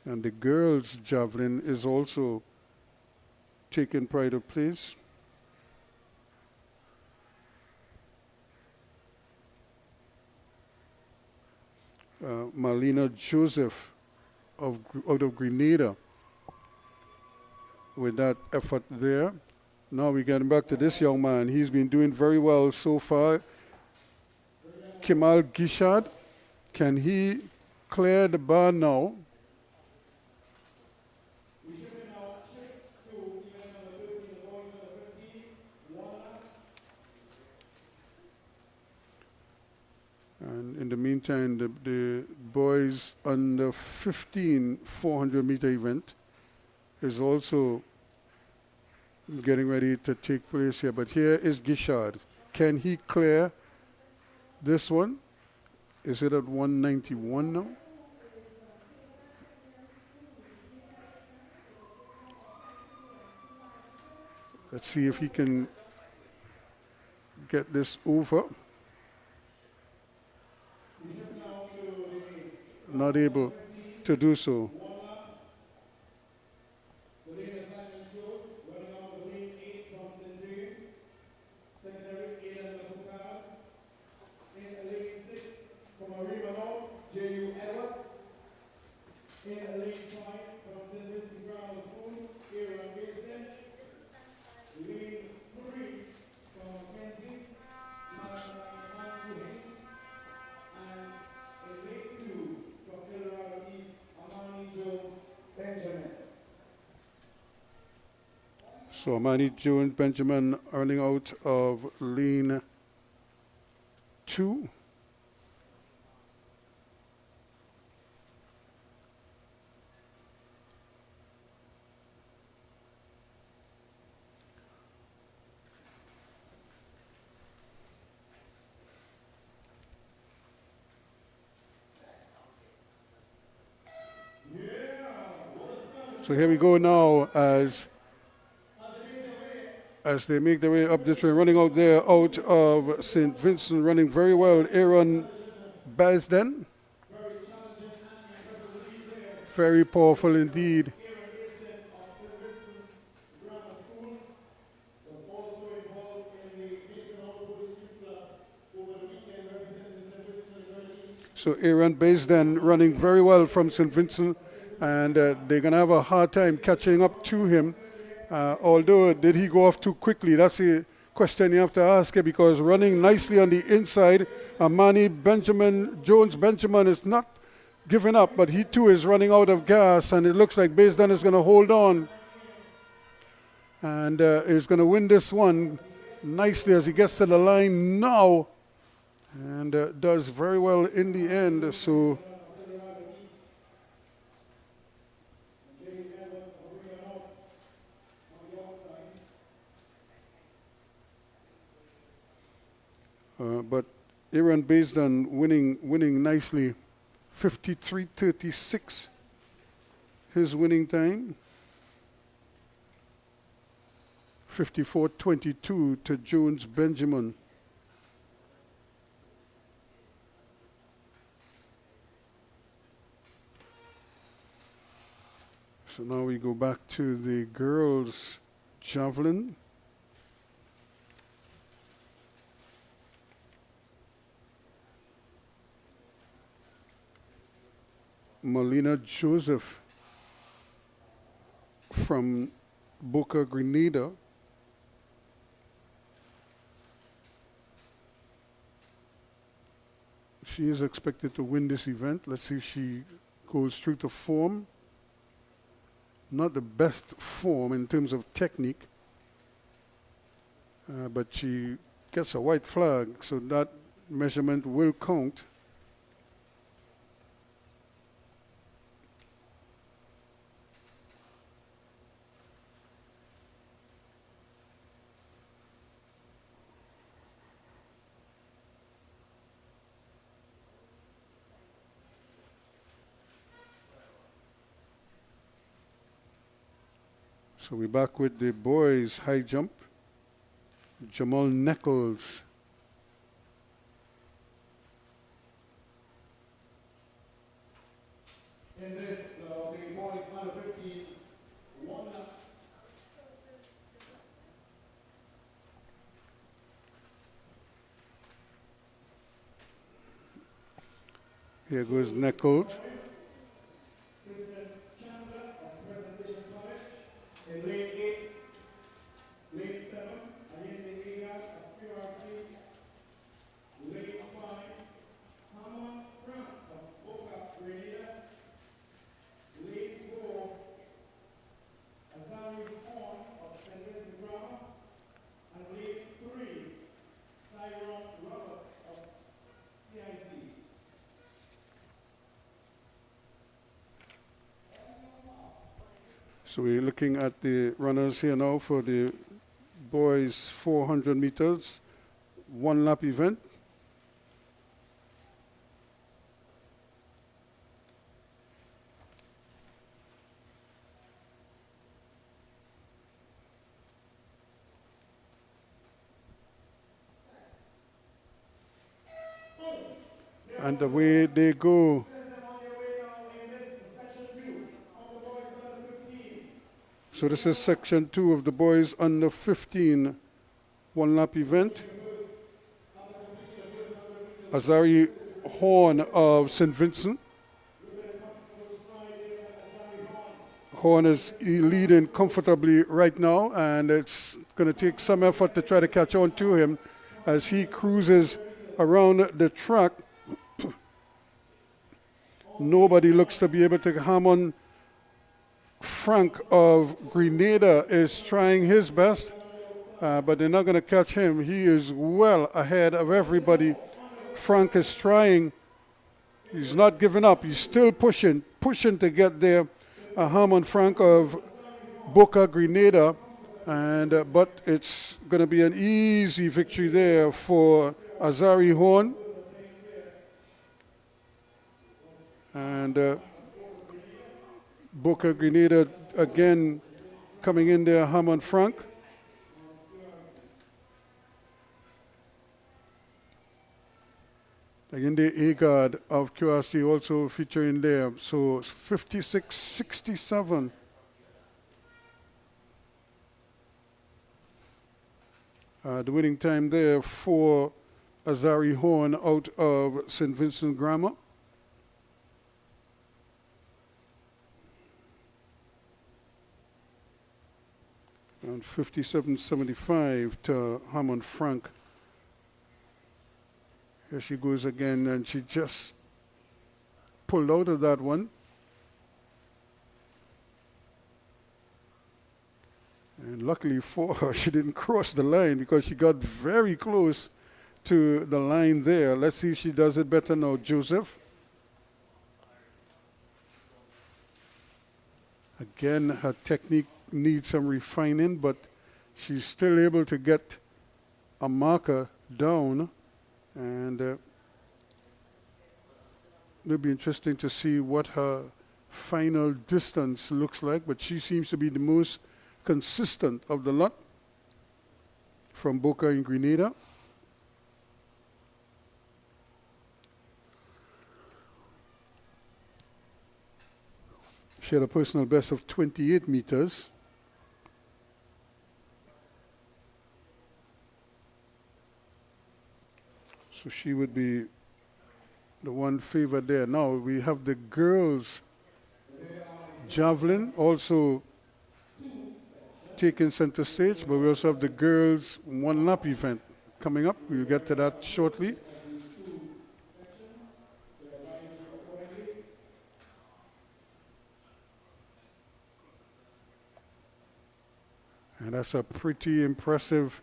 And the girls' javelin is also taking pride of place. Marlena Joseph out of Grenada with that effort there. Now we're getting back to this young man. He's been doing very well so far. Kemal Gishad, can he clear the bar now? And in the meantime, the boys under 15 400-meter event is also getting ready to take place here. But here is Gishard. Can he clear this one? Is it at 191 now? Let's see if he can get this over. Not able to do so. So Amani Jones Benjamin earning out of lane 2. So here we go now as they make their way up this way, running out there out of St. Vincent, running very well. Aaron Basden. Very powerful indeed. So Aaron Basden running very well from St. Vincent, and they're going to have a hard time catching up to him. Although, did he go off too quickly? That's the question you have to ask here, because running nicely on the inside, Amani Jones Benjamin is not giving up, but he too is running out of gas, and it looks like Basden is going to hold on and is going to win this one nicely as he gets to the line now, and does very well in the end. So but Aaron Basden winning nicely 53:36, his winning time. 54:22 to Jones Benjamin. So now we go back to the girls' javelin. Molina Joseph from Boca Grenada. She is expected to win this event. Let's see if she goes through to form. Not the best form in terms of technique, but she gets a white flag, so that measurement will count. So we're back with the boys' high jump. Jamal Nichols. In this, the boys under 50, one up. Here goes Nichols. In lane 8, lane 7, again the Eagle of QRC, lane 5, Hammer Frank of Boca Grenada, lane 4, Azari Horn of St. Vincent Grammar, and lane 3, Cyron Roberts of CIC. So we're looking at the runners here now for the boys 400 meters, one lap event. And away they go. So this is section 2 of the boys under 15 one lap event. Azari Horn of St. Vincent. Horn is leading comfortably right now, and it's going to take some effort to try to catch on to him as he cruises around the track. Nobody looks to be able to ham on. Frank of Grenada is trying his best, but they're not going to catch him. He is well ahead of everybody. Frank is trying. He's not giving up. He's still pushing to get there. Harmon Frank of Boca Grenada, and but it's going to be an easy victory there for Azari Horn. And Boca Grenada again coming in there, Hammond Frank. Again, the A-Guard of QRC also featuring there. So 56.67. The winning time there for Azari Horn out of St. Vincent Grammar. And 57.75 to Hammond Frank. Here she goes again, and she just pulled out of that one. And luckily for her, she didn't cross the line because she got very close to the line there. Let's see if she does it better now, Joseph. Again, her technique needs some refining, but she's still able to get a marker down. And it'll be interesting to see what her final distance looks like, but she seems to be the most consistent of the lot from Boca and Grenada. She had a personal best of 28 meters. So she would be the one favored there. Now we have the girls javelin also taking center stage, but we also have the girls one lap event coming up. We'll get to that shortly. And that's a pretty impressive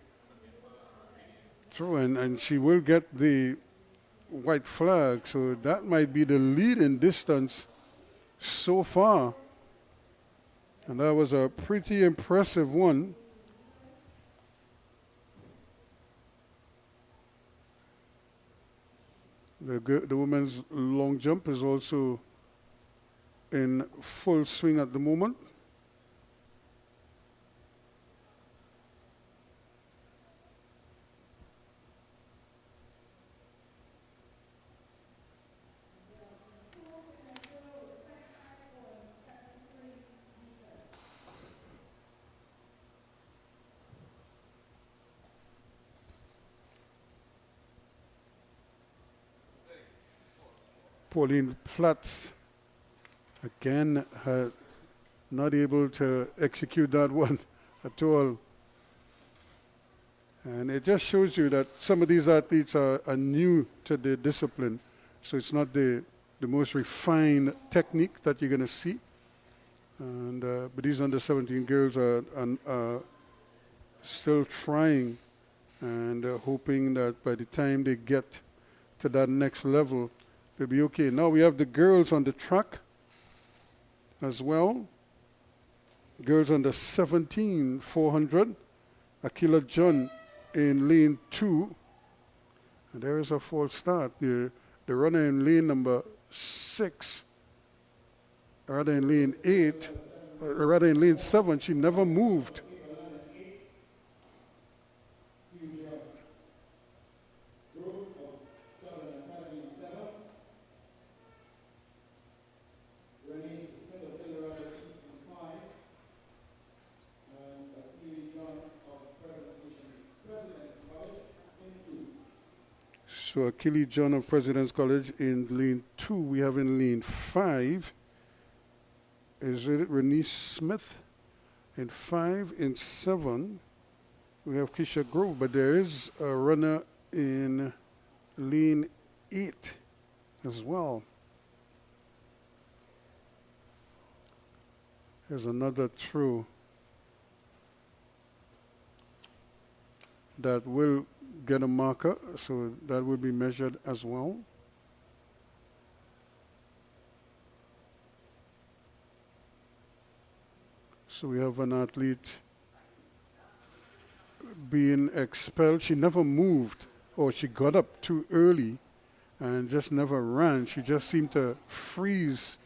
throw, and she will get the white flag, so that might be the lead in distance so far. And that was a pretty impressive one. The women's long jump is also in full swing at the moment. Pauline Flats, again, not able to execute that one at all. And it just shows you that some of these athletes are new to the discipline. So it's not the most refined technique that you're going to see. And but these under 17 girls are still trying and hoping that by the time they get to that next level, they'll be okay. Now we have the girls on the track as well. Girls under 17, 400. Akila John in lane 2. And there is a false start. The runner in lane number 6, rather in lane 8, rather in lane 7, she never moved. So Achilles John of President's College in lane 2. We have in lane 5. Is it Renee Smith? In 5. In 7, we have Keisha Grove. But there is a runner in lane 8 as well. There's another throw that will get a marker, so that will be measured as well. So we have an athlete being expelled. She never moved, or she got up too early and just never ran. She just seemed to freeze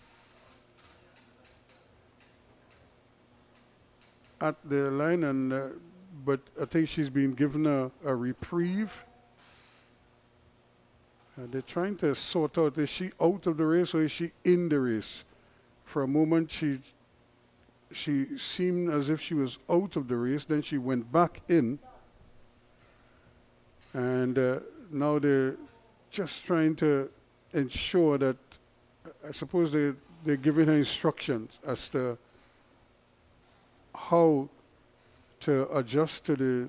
at the line, and but I think she's been given a reprieve. They're trying to sort out, is she out of the race or is she in the race? For a moment, she seemed as if she was out of the race. Then she went back in. And now they're just trying to ensure that, I suppose they're giving her instructions as to how to adjust to the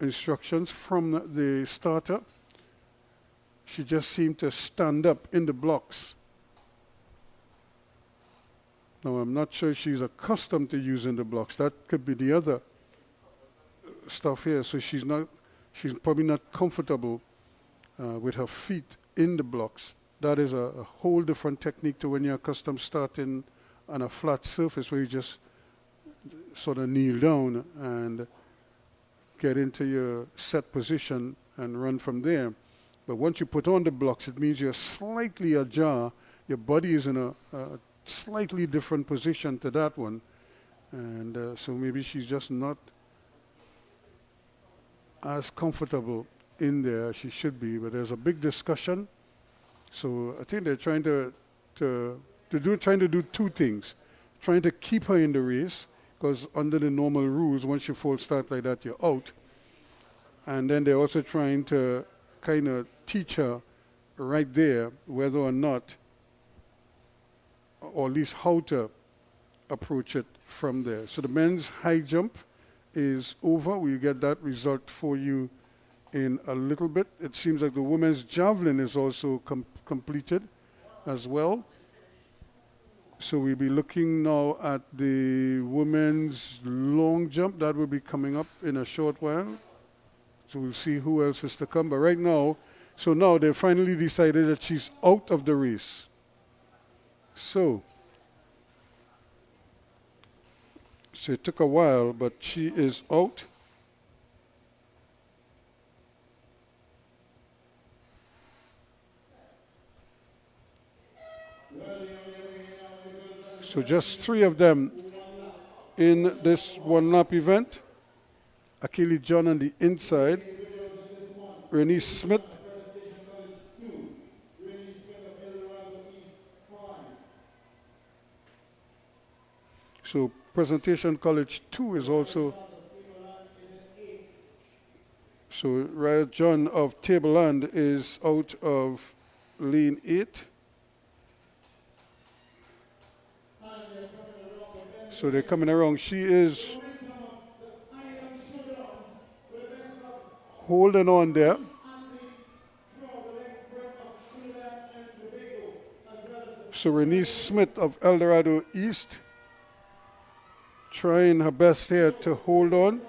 instructions from the starter. She just seemed to stand up in the blocks. Now, I'm not sure she's accustomed to using the blocks. That could be the other stuff here. So she's probably not comfortable with her feet in the blocks. That is a whole different technique to when you're accustomed starting on a flat surface where you just sort of kneel down and get into your set position and run from there. But once you put on the blocks, it means you're slightly ajar. Your body is in a slightly different position to that one. And so maybe she's just not as comfortable in there as she should be. But there's a big discussion. So I think they're trying to do two things. Trying to keep her in the race, because under the normal rules, once you false start like that, you're out. And then they're also trying to kind of teach her right there whether or not, or at least how to approach it from there. So the men's high jump is over. We'll get that result for you in a little bit. It seems like the women's javelin is also completed as well. So we'll be looking now at the women's long jump. That will be coming up in a short while. So we'll see who else is to come. But right now, so now they finally decided that she's out of the race. So it took a while, but she is out. So just 3 of them in this one-lap event. Achilles John on the inside. Renee Smith. So Presentation College 2 is also. So Riot John of Tableland is out of lane 8. So they're coming around. She is holding on there. So Renee Smith of El Dorado East trying her best here to hold on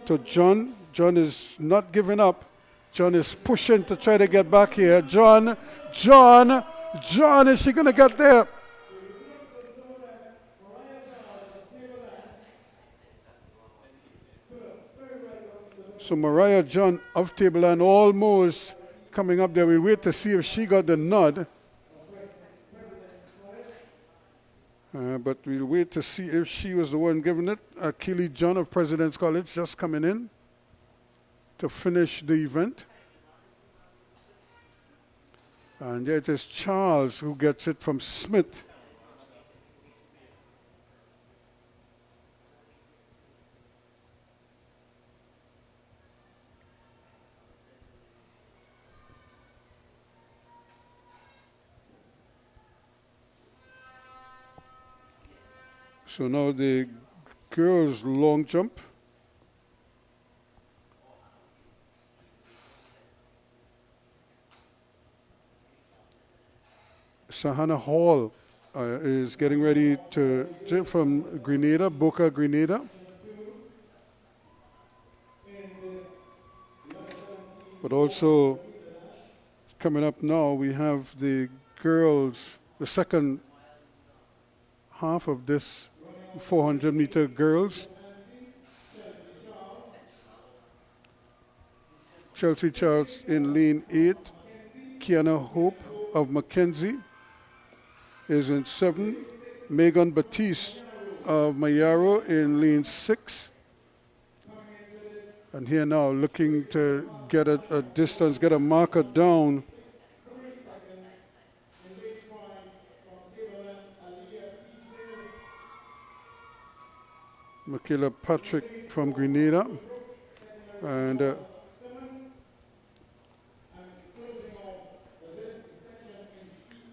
to John. John is not giving up. John is pushing to try to get back here. John, is she going to get there? So Mariah John of Tableland almost coming up there. We wait to see if she got the nod. But we'll wait to see if she was the one giving it. Keely John of President's College just coming in to finish the event. And there it is Charles who gets it from Smith. So now the girls' long jump. Sahana Hall is getting ready to jump from Grenada, Boca Grenada. But also coming up now, we have the girls, the second half of this 400-meter girls. Chelsea Charles in lane 8. Kiana Hope of Mackenzie is in 7. Megan Batiste of Mayaro in lane 6. And here now looking to get a distance, get a marker down. Michaela Patrick from Grenada. And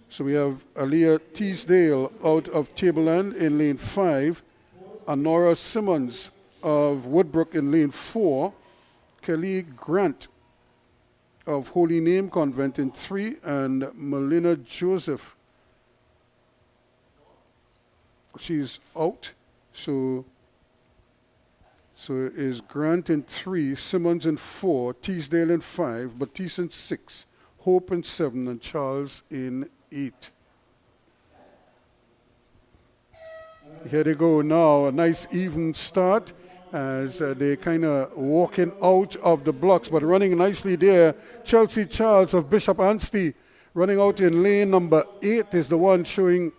so we have Aliyah Teasdale out of Tableland in lane 5. Honora Simmons of Woodbrook in lane 4. Kelly Grant of Holy Name Convent in 3. And Melina Joseph. She's out. So is Grant in 3, Simmons in 4, Teasdale in 5, Batiste in 6, Hope in 7, and Charles in 8. Here they go now, a nice even start. as they kind of walking out of the blocks, but running nicely there. Chelsea Charles of Bishop Anstey running out in lane number 8 is the one showing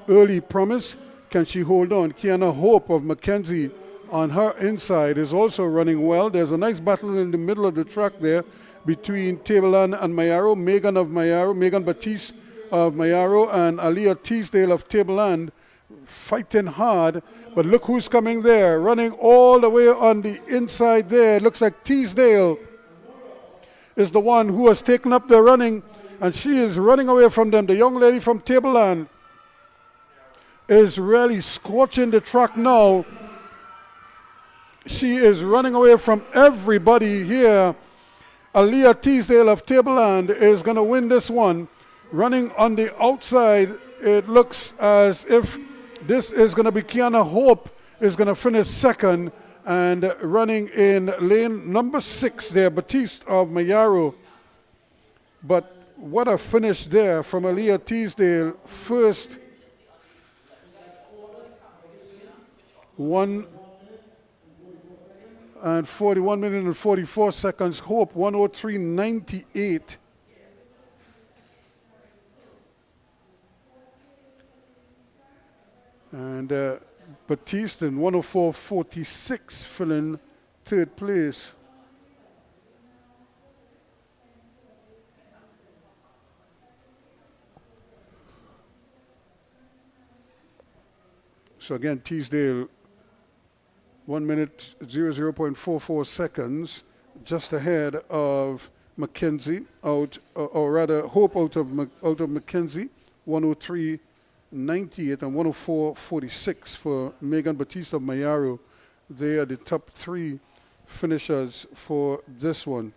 early promise. Can she hold on? Kiana Hope of Mackenzie on her inside is also running well. There's a nice battle in the middle of the track there between Tableland and Mayaro. Megan Batiste of Mayaro and Aliyah Teasdale of Tableland fighting hard. But look who's coming there, running all the way on the inside there. It looks like Teasdale is the one who has taken up the running, and she is running away from them. The young lady from Tableland is really scorching the track now. She is running away from everybody here. Aliyah Teasdale of Tableland is going to win this one. Running on the outside, it looks as if this is going to be Kiana Hope is going to finish second, and running in lane number 6 there, Batiste of Mayaro. But what a finish there from Aliyah Teasdale. First 1 and 41 minutes and 44 seconds. Hope 103.98. And Batiste in 104.46 filling third place. So again, Teasdale 1 minute 00.44 seconds, just ahead of Mackenzie out, or rather Hope out of Mackenzie, 103.98 and 104.46 for Megan Batiste of Mayaro. They are the top 3 finishers for this one.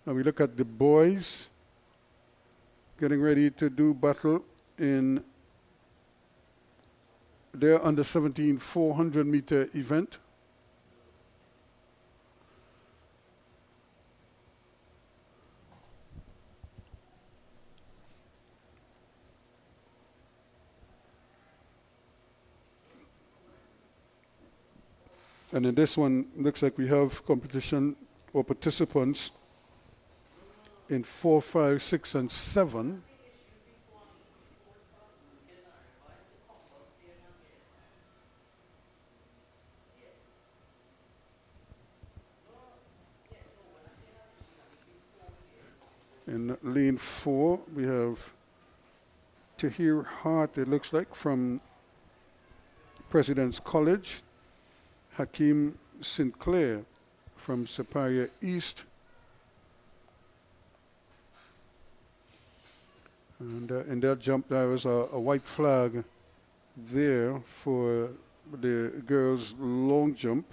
Now we look at the boys getting ready to do battle in their under 17 400 meter event. And in this one, looks like we have competition or participants in 4, 5, 6, and 7. In lane 4, we have Tahir Hart, it looks like, from President's College. Hakeem Sinclair from Superior East. And in that jump, there was a white flag there for the girls' long jump.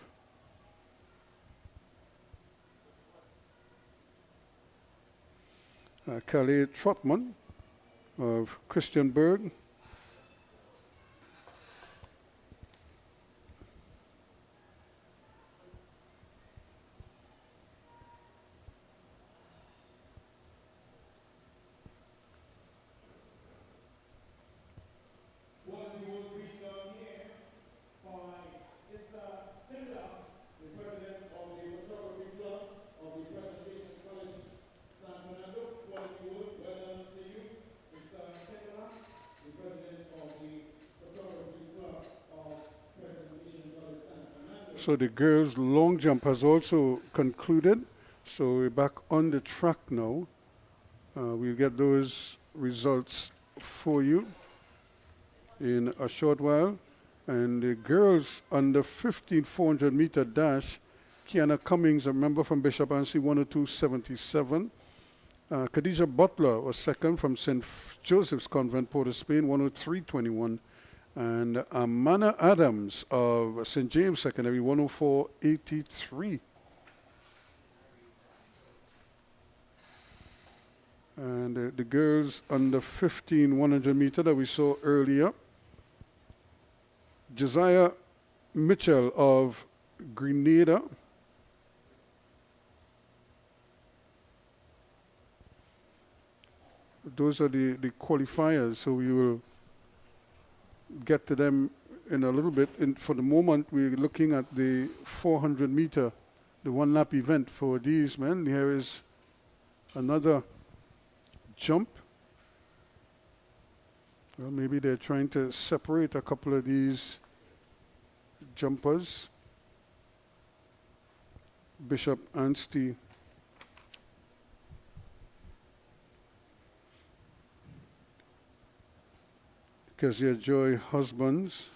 Calais Trotman of Christianburg. So the girls' long jump has also concluded. So we're back on the track now. We'll get those results for you in a short while. And the girls under 15 400 meter dash, Kiana Cummings, a member from Bishop Anstey, 102.77. Khadija Butler was second from St. Joseph's Convent, Port of Spain, 103.21. And Amana Adams of St. James Secondary, 104.83. And the girls under 15 100 meter that we saw earlier, Josiah Mitchell of Grenada, those are the qualifiers, so we will get to them in a little bit. And for the moment, we're looking at the 400 meter, the one lap event for these men. Here is another jump. Well, maybe they're trying to separate a couple of these jumpers. Bishop Anstey. Kezia Joy Husbands.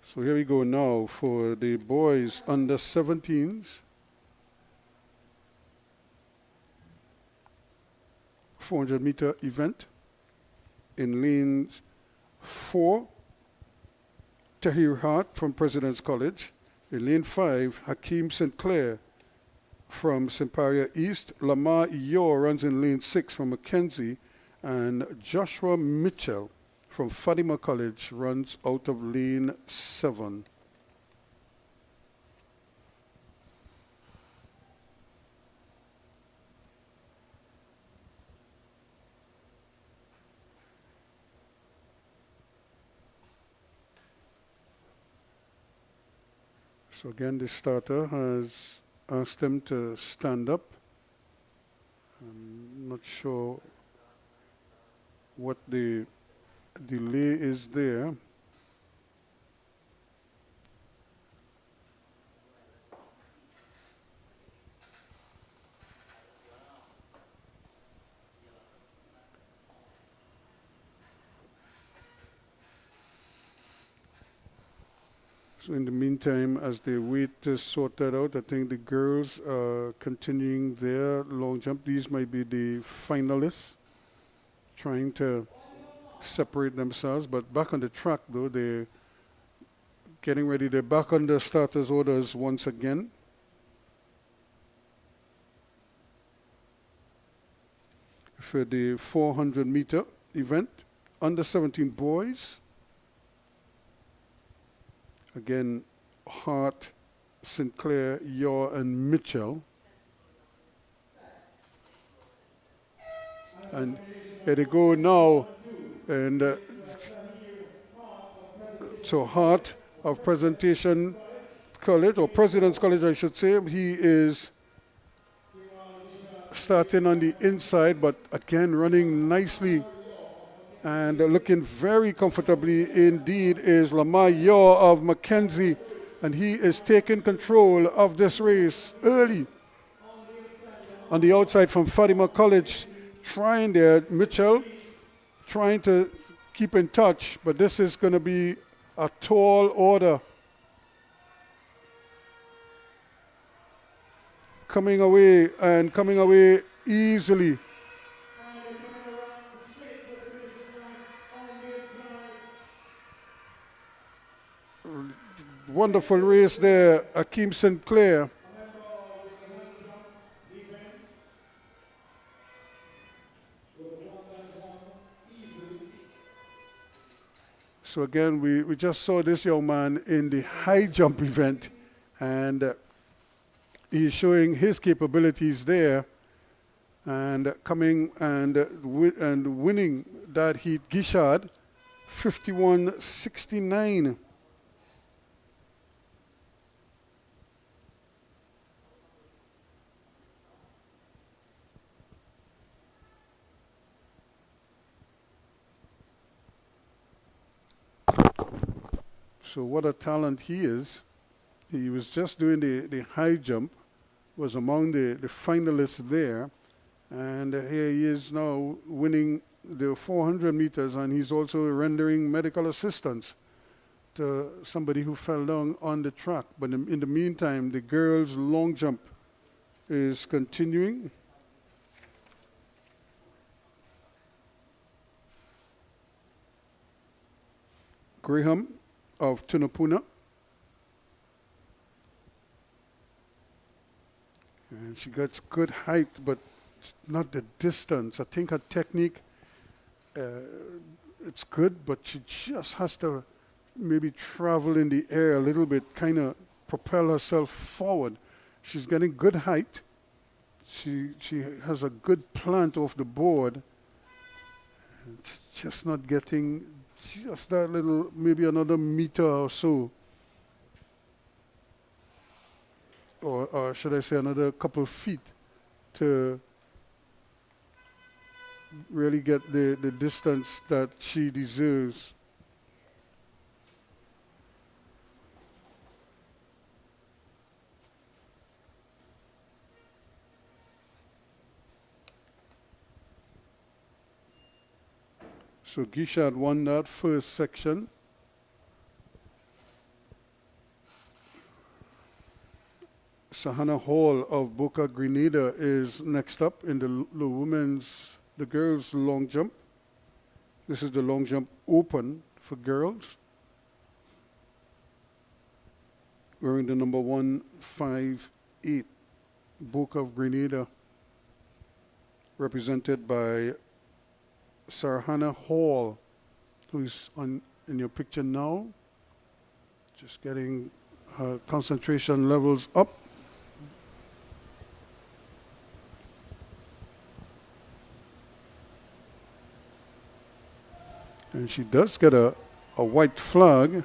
So here we go now for the boys under 17s. 400 meter event. In lane 4, Tahir Hart from President's College. In lane 5, Hakeem St. Clair from Simparia East. Lamar Yor runs in lane 6 from Mackenzie. And Joshua Mitchell from Fatima College runs out of lane 7. So again, the starter has asked them to stand up. I'm not sure what the delay is there. So in the meantime, as they wait to sort that out, I think the girls are continuing their long jump. These might be the finalists trying to separate themselves. But back on the track, though, they're getting ready. They're back on the starters' orders once again. For the 400 meter event, under 17 boys. Again, Hart, Sinclair, Yor, and Mitchell. And here they go now. And so Hart of Presentation College, or President's College, I should say, he is starting on the inside, but again, running nicely. And looking very comfortably indeed is Lamar Yor of Mackenzie. And he is taking control of this race early. On the outside from Fatima College, trying there, Mitchell, trying to keep in touch. But this is going to be a tall order. Coming away easily. Wonderful race there, Hakeem St. Clair. So again, we just saw this young man in the high jump event, and he's showing his capabilities there, and coming and winning that heat. Gishad, 51.69. So what a talent he is. He was just doing the high jump, was among the finalists there, and here he is now winning the 400 meters, and he's also rendering medical assistance to somebody who fell down on the track. But in the meantime, the girls' long jump is continuing. Graham of Tunapuna. And she gets good height, but not the distance. I think her technique it's good, but she just has to maybe travel in the air a little bit, kind of propel herself forward. She's getting good height. She has a good plant off the board. It's just not getting just that little, maybe another meter or so. Or should I say another couple feet to really get the distance that she deserves. So Gisha won that first section. Sahana Hall of Boca Grenada is next up in the girls' long jump. This is the long jump open for girls. Wearing the number 158, Boca of Grenada, represented by Sarhana Hall, who's in your picture now. Just getting her concentration levels up. And she does get a white flag.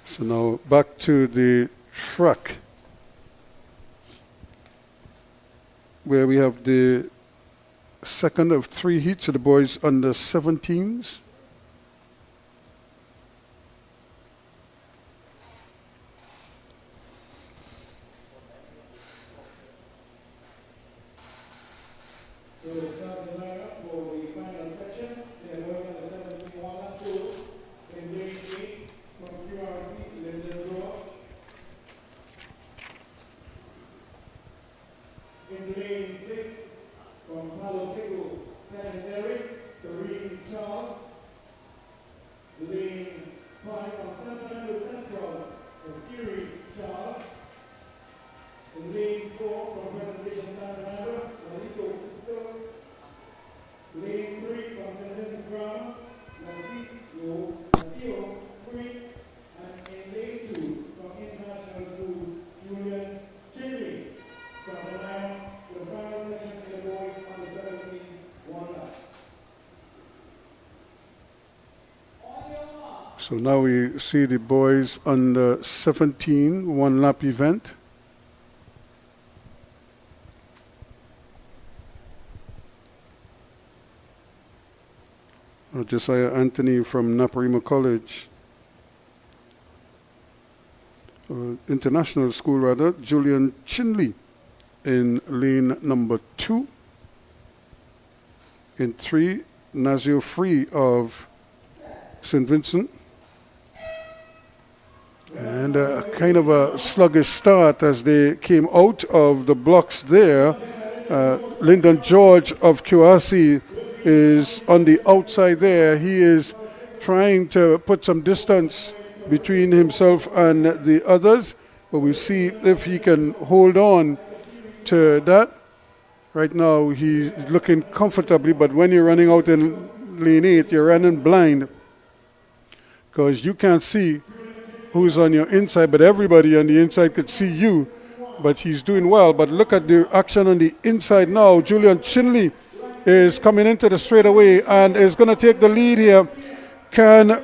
So now back to the track, where we have the second of 3 heats of the boys under 17s. So now we see the boys under 17 one-lap event. Josiah Anthony from Naparima College, International School rather, Julian Chinley in lane number 2. In 3, Nazio Free of St. Vincent. And kind of a sluggish start as they came out of the blocks there. Lyndon George of QRC is on the outside there. He is trying to put some distance between himself and the others, but we'll see if he can hold on to that. Right now he's looking comfortably, but when you're running out in lane 8, you're running blind because you can't see who's on your inside, but everybody on the inside could see you. But he's doing well. But look at the action on the inside now. Julian Chinley is coming into the straightaway and is going to take the lead here. Can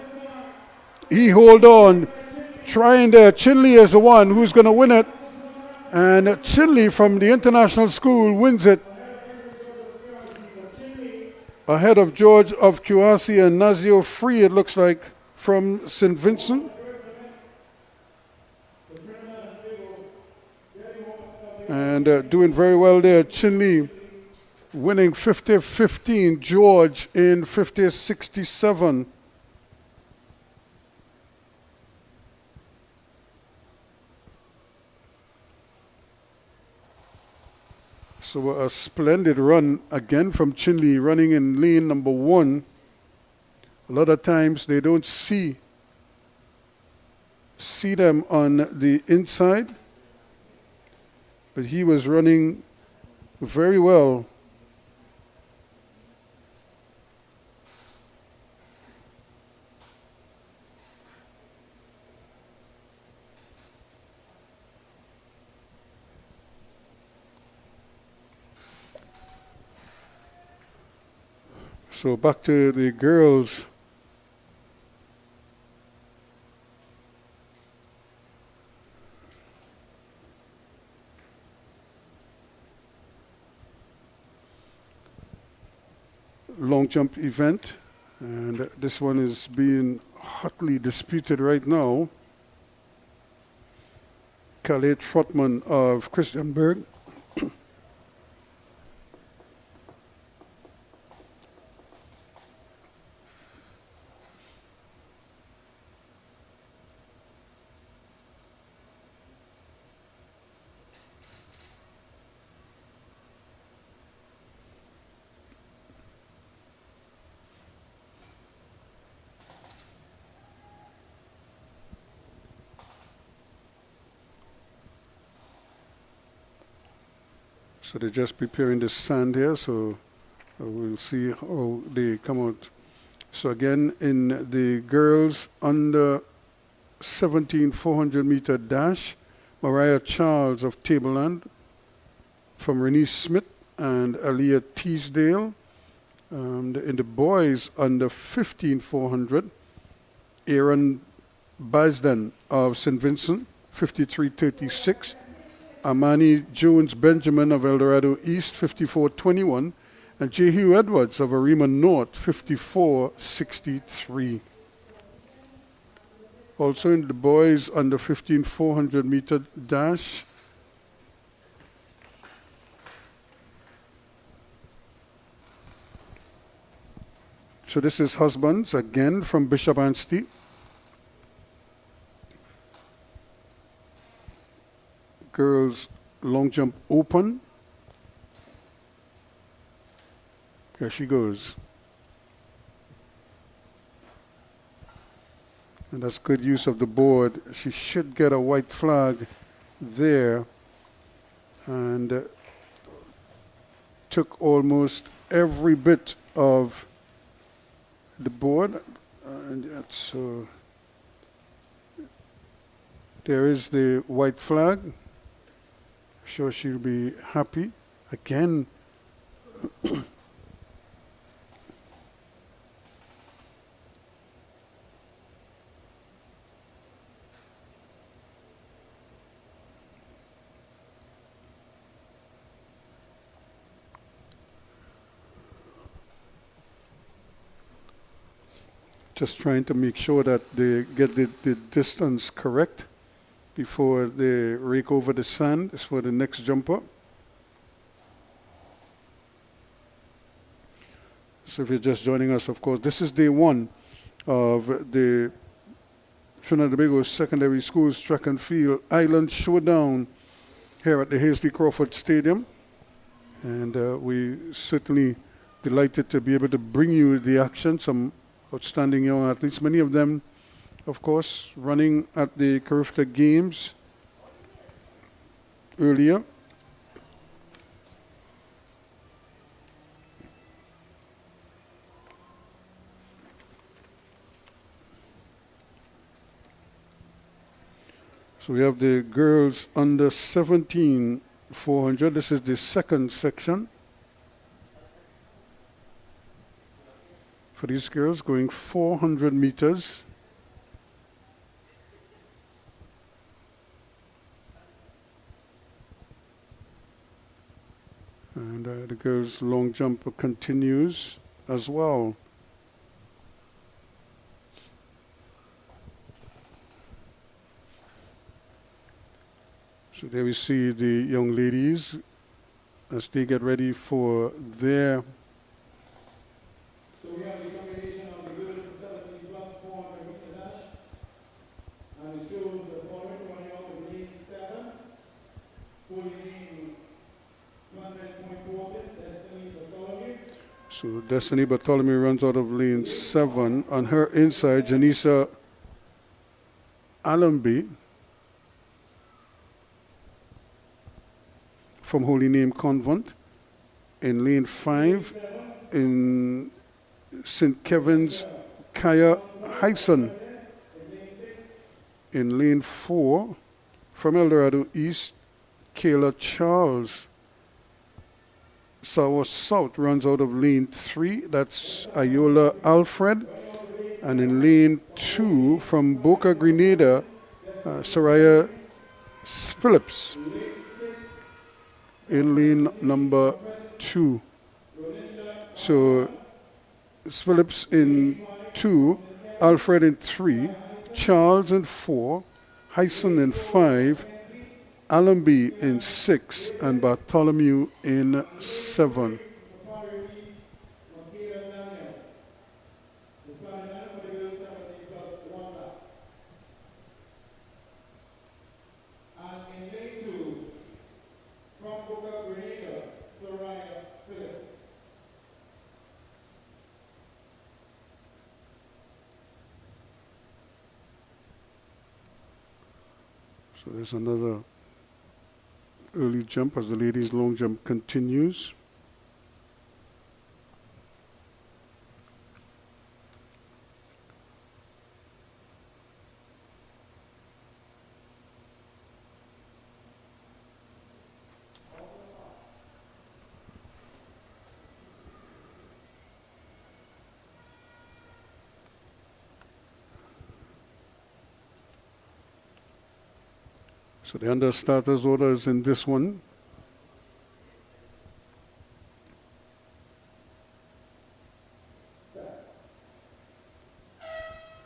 he hold on? Trying there. Chinley is the one who's going to win it. And Chinley from the international school wins it. Ahead of George of QRC and Nazio Free, it looks like, from St. Vincent. And doing very well there. Chinley winning 50-15. George in 50-67. So a splendid run again from Chinley, running in lane number 1. A lot of times they don't see them on the inside, but he was running very well. So back to the girls. Long jump event, and this one is being hotly disputed right now. Calais Trotman of Christiansburg So they're just preparing the sand here, so we'll see how they come out. So again, in the girls under 17 400-meter dash, Mariah Charles of Tableland from Renee Smith and Aliyah Teasdale. And in the boys under 15 400, Aaron Basden of St. Vincent, 53.36. Amani Jones Benjamin of El Dorado East, 54.21, and Jehu Edwards of Arima North, 54.63. Also in the boys under 15 400-meter dash, so this is husbands again from Bishop Anstey. Girls long jump open. There she goes. And that's good use of the board. She should get a white flag there. And took almost every bit of the board. And that's, there is the white flag. Sure she'll be happy. Again, just trying to make sure that they get the distance correct before they rake over the sand. Is for the next jumper. So if you're just joining us, of course, this is day 1 of the Trinidad and Tobago Secondary Schools Track and Field Island Showdown here at the Hazley Crawford Stadium. And we certainly delighted to be able to bring you the action, some outstanding young athletes, many of them of course, running at the Carifta Games earlier. So we have the girls under 17 400. This is the second section. For these girls going 400 meters. And the girls' long jump continues as well. So there we see the young ladies as they get ready for their. So we have the combination of the girls 17 plus 400 meter dash. And it shows the following running out of lane 7, pulling in 100.5. So Destiny Bartholomew runs out of lane 7. On her inside, Janisa Allenby from Holy Name Convent. In lane 5, in St. Kevin's, Kaya Hyson. In lane 4, from El Dorado East, Kayla Charles. South runs out of lane 3. That's Ayola Alfred. And in lane 2, from Boca Grenada, Soraya Phillips. In lane number 2. So Phillips in 2, Alfred in 3, Charles in 4, Hyson in 5, Allenby in 6, and Bartholomew in 7. So there's another early jump as the ladies' long jump continues. So the under starters order is in this one.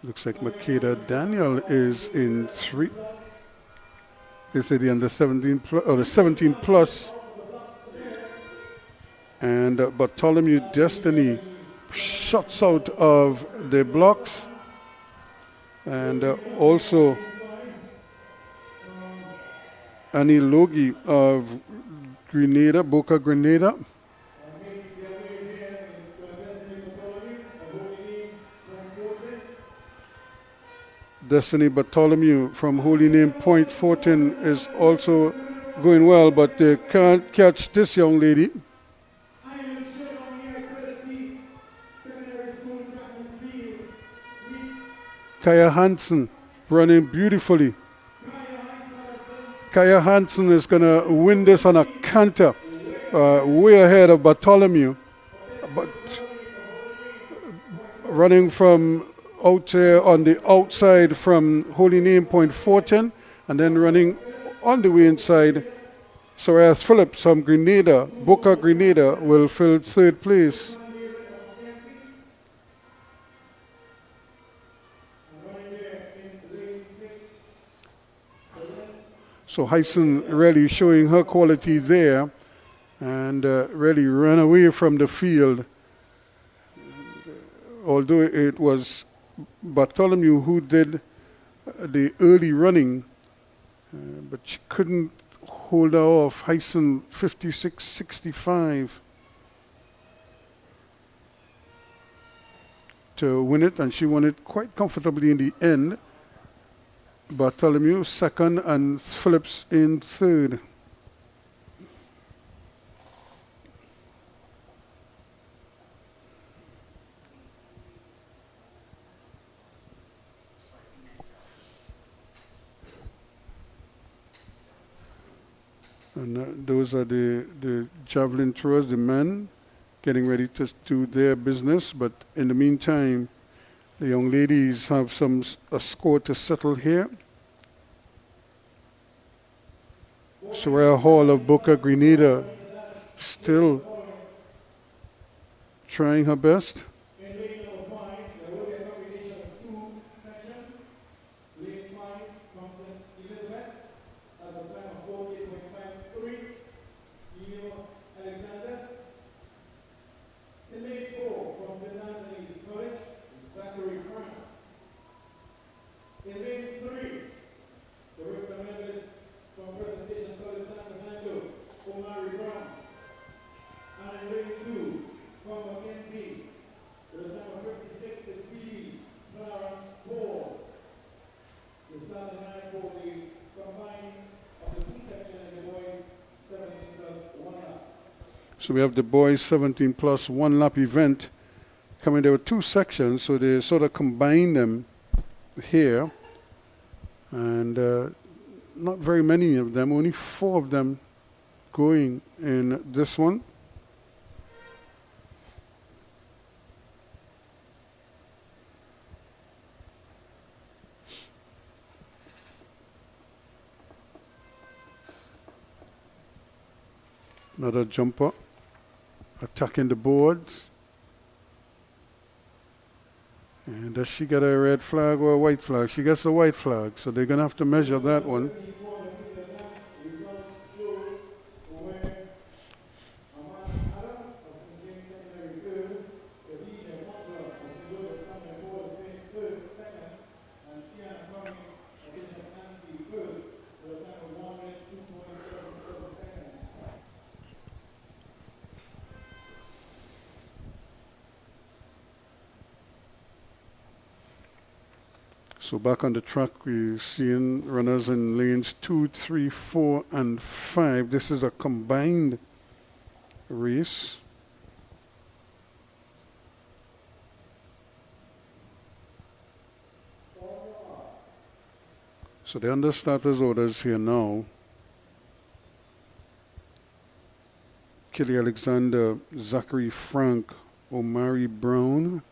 Looks like Makeda Daniel is in 3. They say the under 17 plus, or the 17 plus. And Bartholomew Destiny shuts out of the blocks. And also Annie Logie of Grenada, Boca Grenada. Destiny Bartholomew from Holy Name Point Fortin is also going well, but they can't catch this young lady. Kaya Hansen running beautifully. Kaya Hansen is going to win this on a canter, way ahead of Bartholomew. But running from out there on the outside from Holy Name Point Fortin, and then running on the way inside, Soraya Phillips from Grenada, Boca Grenada, will fill 3rd place. So Hyson really showing her quality there and really ran away from the field. Although it was Bartholomew who did the early running, but she couldn't hold her off. Hyson 56.65 to win it, and she won it quite comfortably in the end. Bartholomew 2nd and Phillips in 3rd. And those are the javelin throwers, the men getting ready to do their business. But in the meantime, the young ladies have a score to settle here. Soraya Hall of Boca Grenada still trying her best. From again So we have the boys 17 plus one lap event coming. There were two sections, so they sort of combined them here. And not very many of them, only 4 of them going in this one. Another jumper attacking the boards. And does she get a red flag or a white flag? She gets a white flag, so they're going to have to measure that one. So back on the track, we're seeing runners in lanes 2, 3, 4, and 5. This is a combined race. So they're under starters orders here now. Kelly Alexander, Zachary Frank, Omari Brown.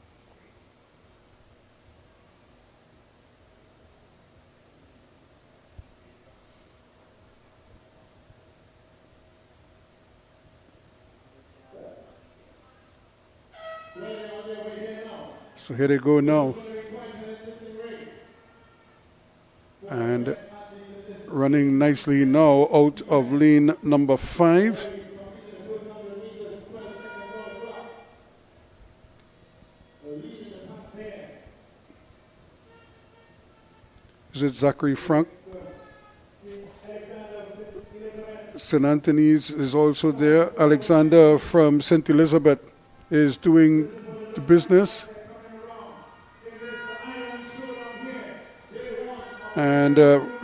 So here they go now. And running nicely now out of lane number 5. Is it Zachary Frank? St. Anthony's is also there. Alexander from St. Elizabeth is doing the business. And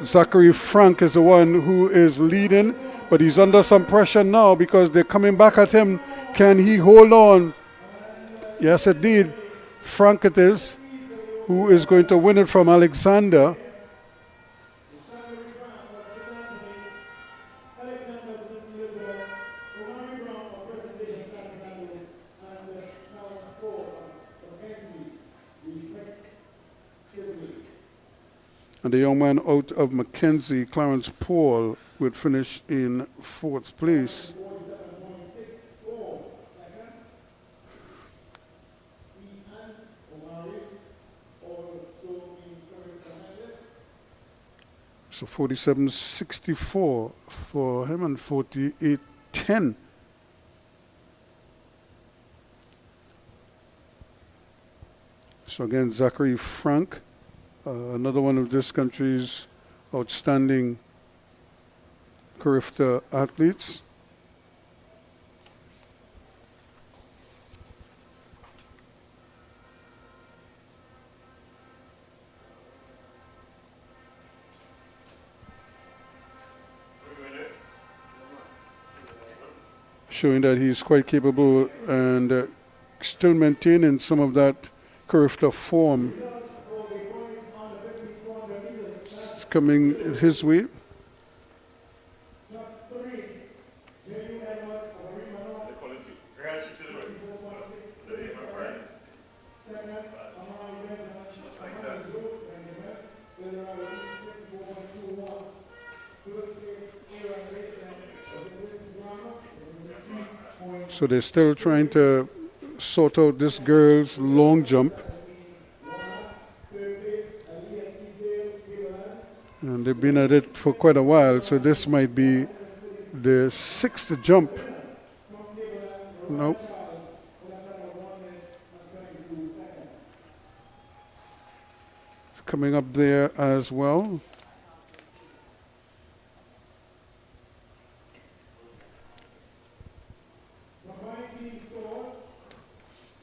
Zachary Frank is the one who is leading, but he's under some pressure now because they're coming back at him. Can he hold on? Yes, indeed. Frank it is, who is going to win it from Alexander. And the young man out of Mackenzie, Clarence Paul, would finish in 4th place. So 47.64 for him and 48.10. So again, Zachary Frank. Another one of this country's outstanding Carifta athletes. Showing that he's quite capable and still maintaining some of that Carifta form. Coming his way. So they're still trying to sort out this girl's long jump. And they've been at it for quite a while, so this might be the 6th jump. No. Coming up there as well.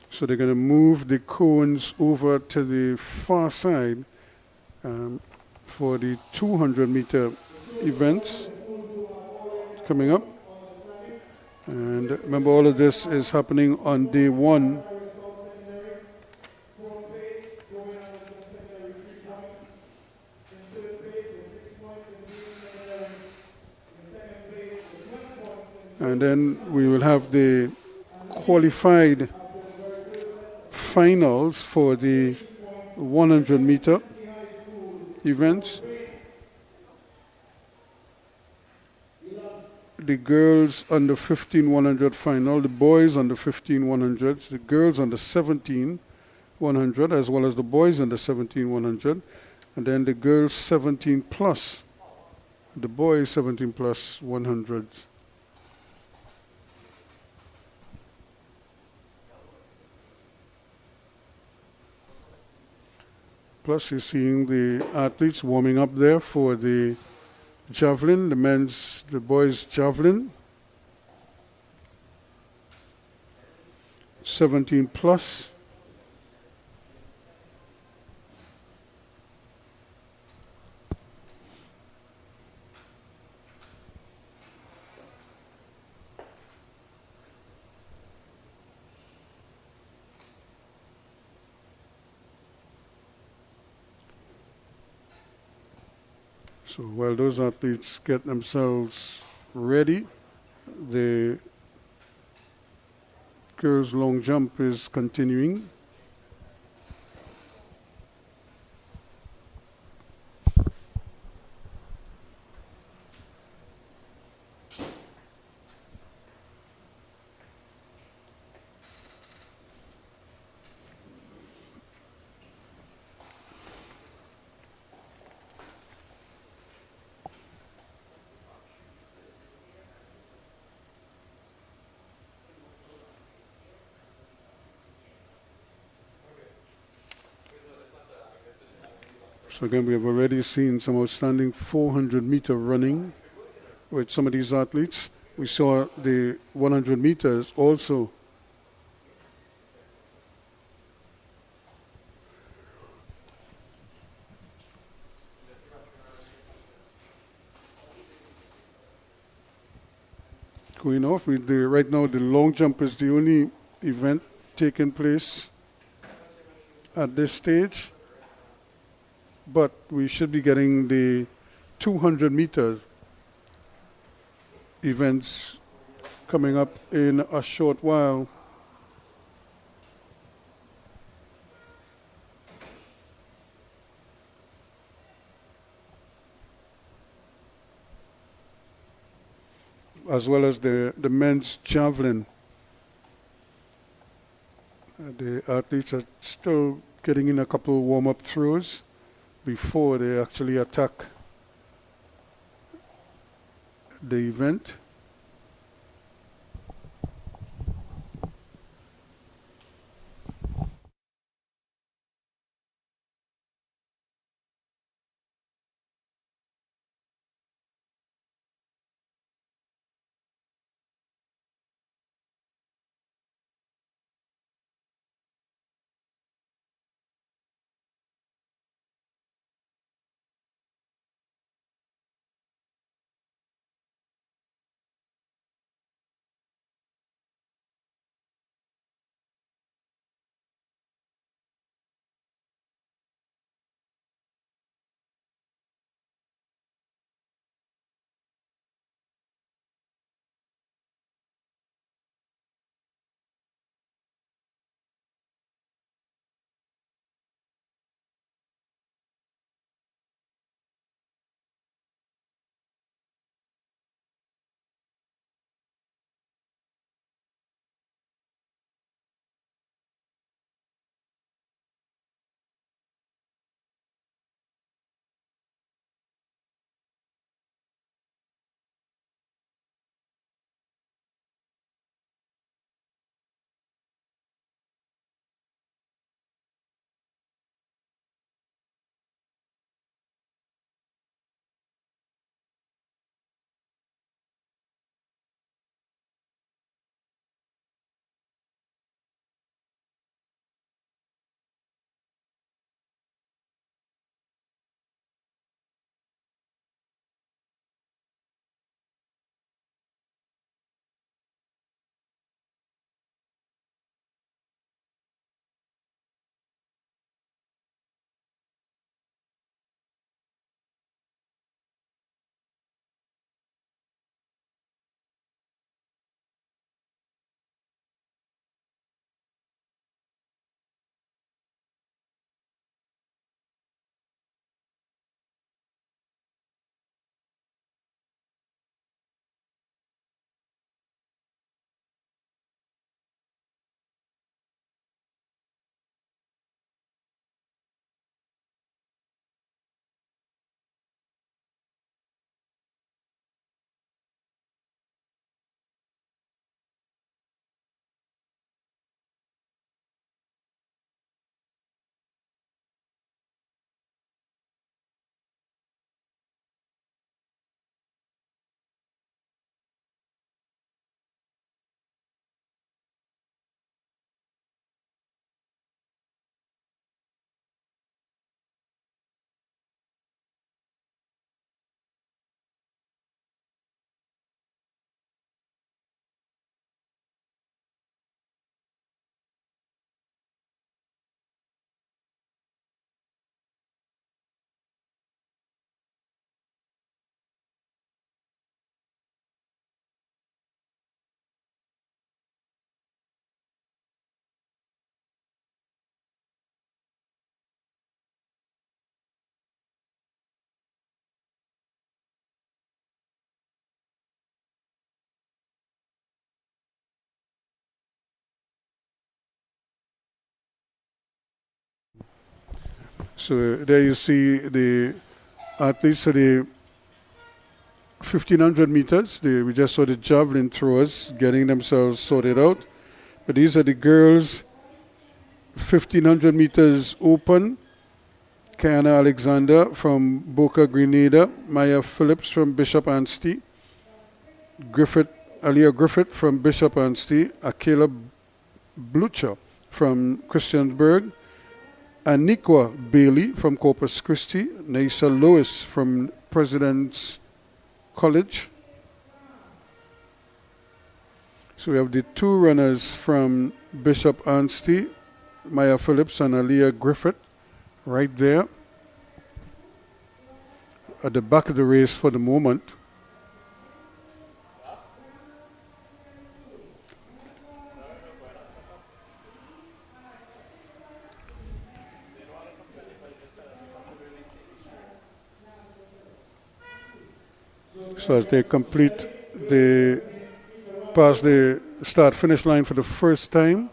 So they're going to move the cones over to the far side. For the 200-meter events coming up. And remember, all of this is happening on day one. And then we will have the qualified finals for the 100-meter events. The girls under 15 100 final, the boys under 15 100s, the girls under 17 100, as well as the boys under 17 100, and then the girls 17 plus, the boys 17 plus 100. Plus, you're seeing the athletes warming up there for the javelin, the boys javelin, 17 plus. So while those athletes get themselves ready, the girls' long jump is continuing. So again, we have already seen some outstanding 400-meter running with some of these athletes. We saw the 100 meters also. Going off with right now, the long jump is the only event taking place at this stage. But we should be getting the 200-meter events coming up in a short while. As well as the men's javelin. The athletes are still getting in a couple warm-up throws before they actually attack the event. So there you see the athletes for the 1500 meters. We just saw the javelin throwers getting themselves sorted out. But these are the girls' 1500 meters open. Kiana Alexander from Boca Grenada, Maya Phillips from Bishop Anstey, Aliyah Griffith from Bishop Anstey, Akela Blucher from Christiansburg, Aniqua Bailey from Corpus Christi, Naisa Lewis from President's College. So we have the two runners from Bishop Anstey, Maya Phillips and Aliyah Griffith, right there at the back of the race for the moment. So as they complete pass the start-finish line for the first time,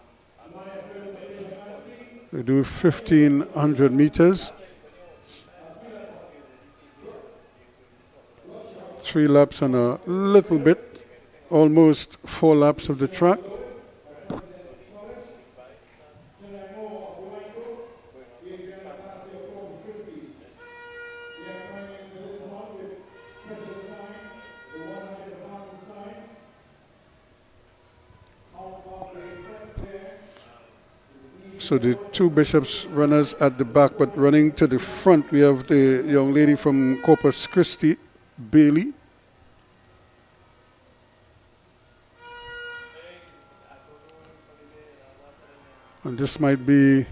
they do 1500 meters, 3 laps and a little bit, almost 4 laps of the track. So the two Bishops runners at the back, but running to the front, we have the young lady from Corpus Christi, Bailey. And this might be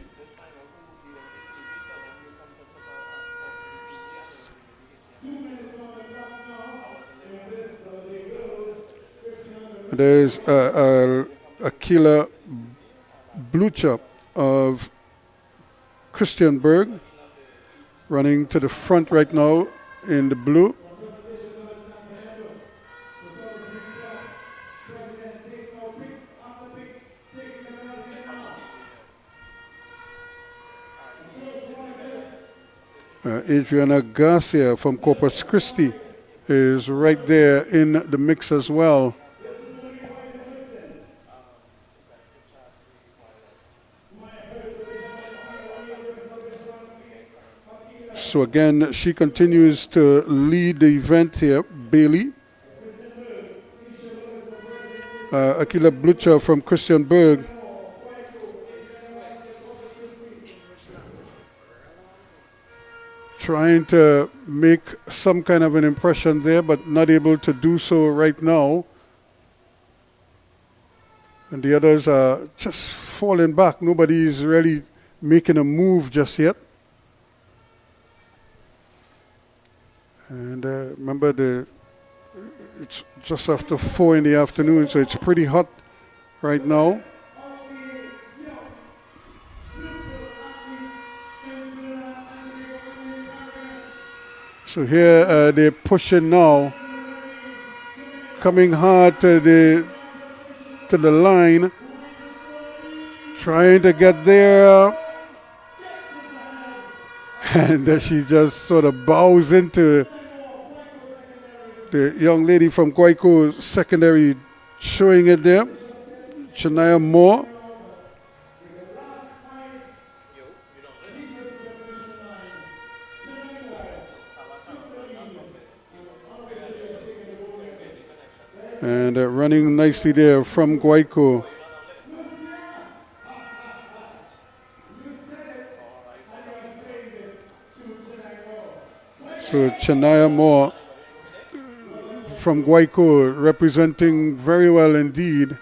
there's Akila Blucher of Christiansburg running to the front right now in the blue. Adriana Garcia from Corpus Christi is right there in the mix as well. So again, she continues to lead the event here, Bailey. Akila Blucher from Christiansburg trying to make some kind of an impression there, but not able to do so right now. And the others are just falling back. Nobody's really making a move just yet. And remember, it's just after 4 in the afternoon, so it's pretty hot right now. So here they're pushing now, coming hard to the line, trying to get there. And she just sort of bows into the young lady from Guayco Secondary, showing it there, Shania Moore. And running nicely there from Guayco. So Shania Moore from Guayco representing very well indeed.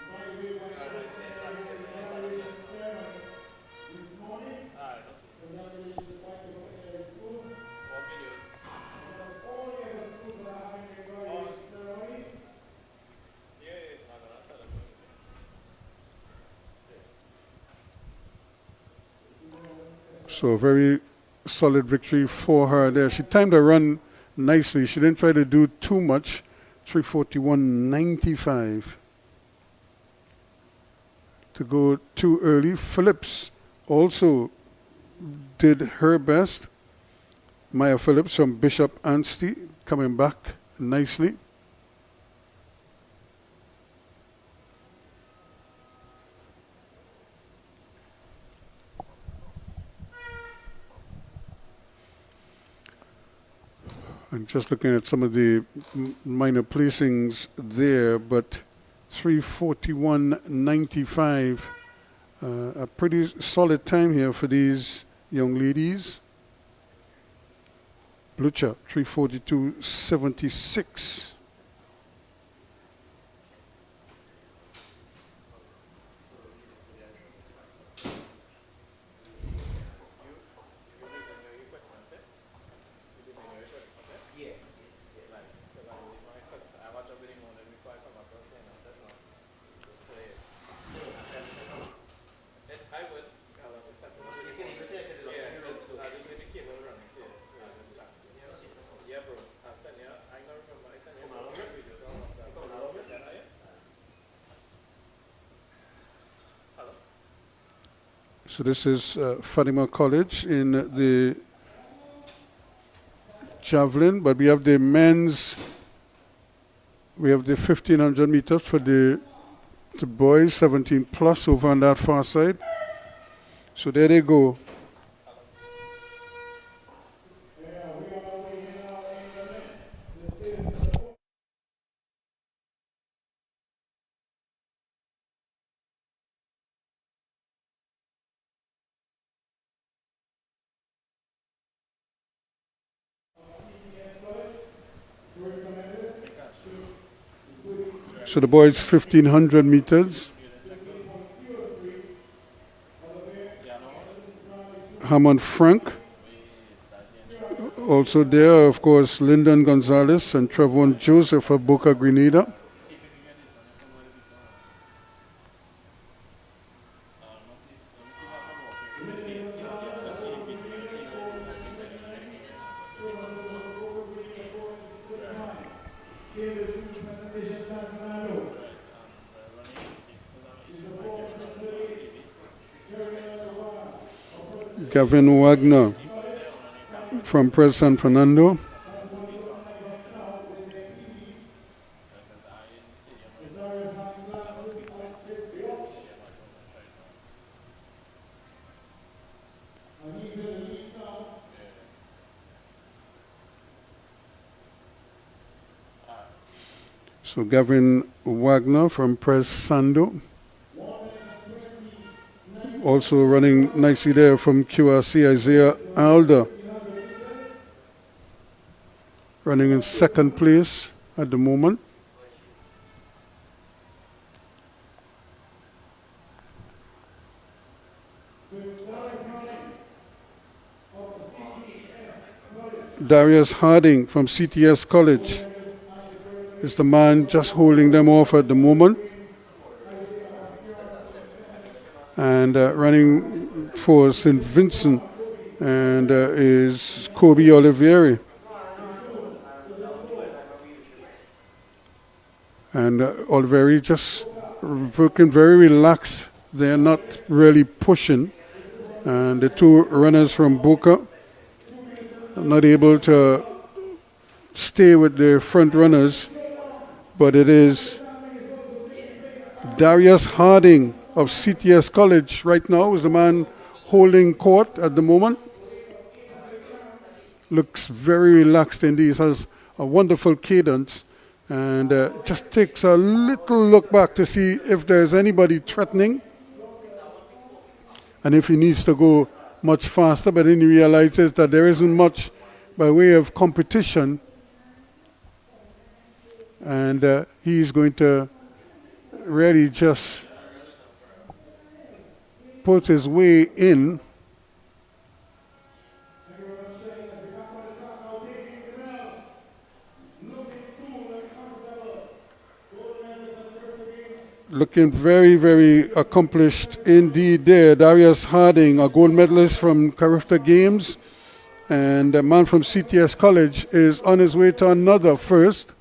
So a very solid victory for her there. She timed her run nicely. She didn't try to do too much. 3:41.95. To go too early. Phillips also did her best. Maya Phillips from Bishop Anstey coming back nicely. I'm just looking at some of the minor placings there, but 3:41.95, a pretty solid time here for these young ladies. Blucher, 3:42.76. So this is Fatima College in the javelin, but we have the men's, we have the 1500 meters for the boys, 17 plus over on that far side. So there they go. So the boys 1500 meters. Hammond Frank. Also there, of course, Lyndon Gonzalez and Trevon Joseph of Boca Grenada. Gavin Wagner from Pres San Fernando. So Gavin Wagner from Pres Sando. Also running nicely there from QRC, Isaiah Alder. Running in second place at the moment. Darius Harding from CTS College is the man just holding them off at the moment. And running for St. Vincent and is Kobe Olivieri. And Olivieri just working very relaxed. They're not really pushing. And the two runners from Boca are not able to stay with the front runners. But it is Darius Harding of CTS College right now is the man holding court at the moment. Looks very relaxed indeed. Has a wonderful cadence and just takes a little look back to see if there's anybody threatening and if he needs to go much faster, but then he realizes that there isn't much by way of competition and he's going to really just put his way in. Looking very, very accomplished indeed there. Darius Harding, a gold medalist from Carifta Games, and a man from CTS College is on his way to another first.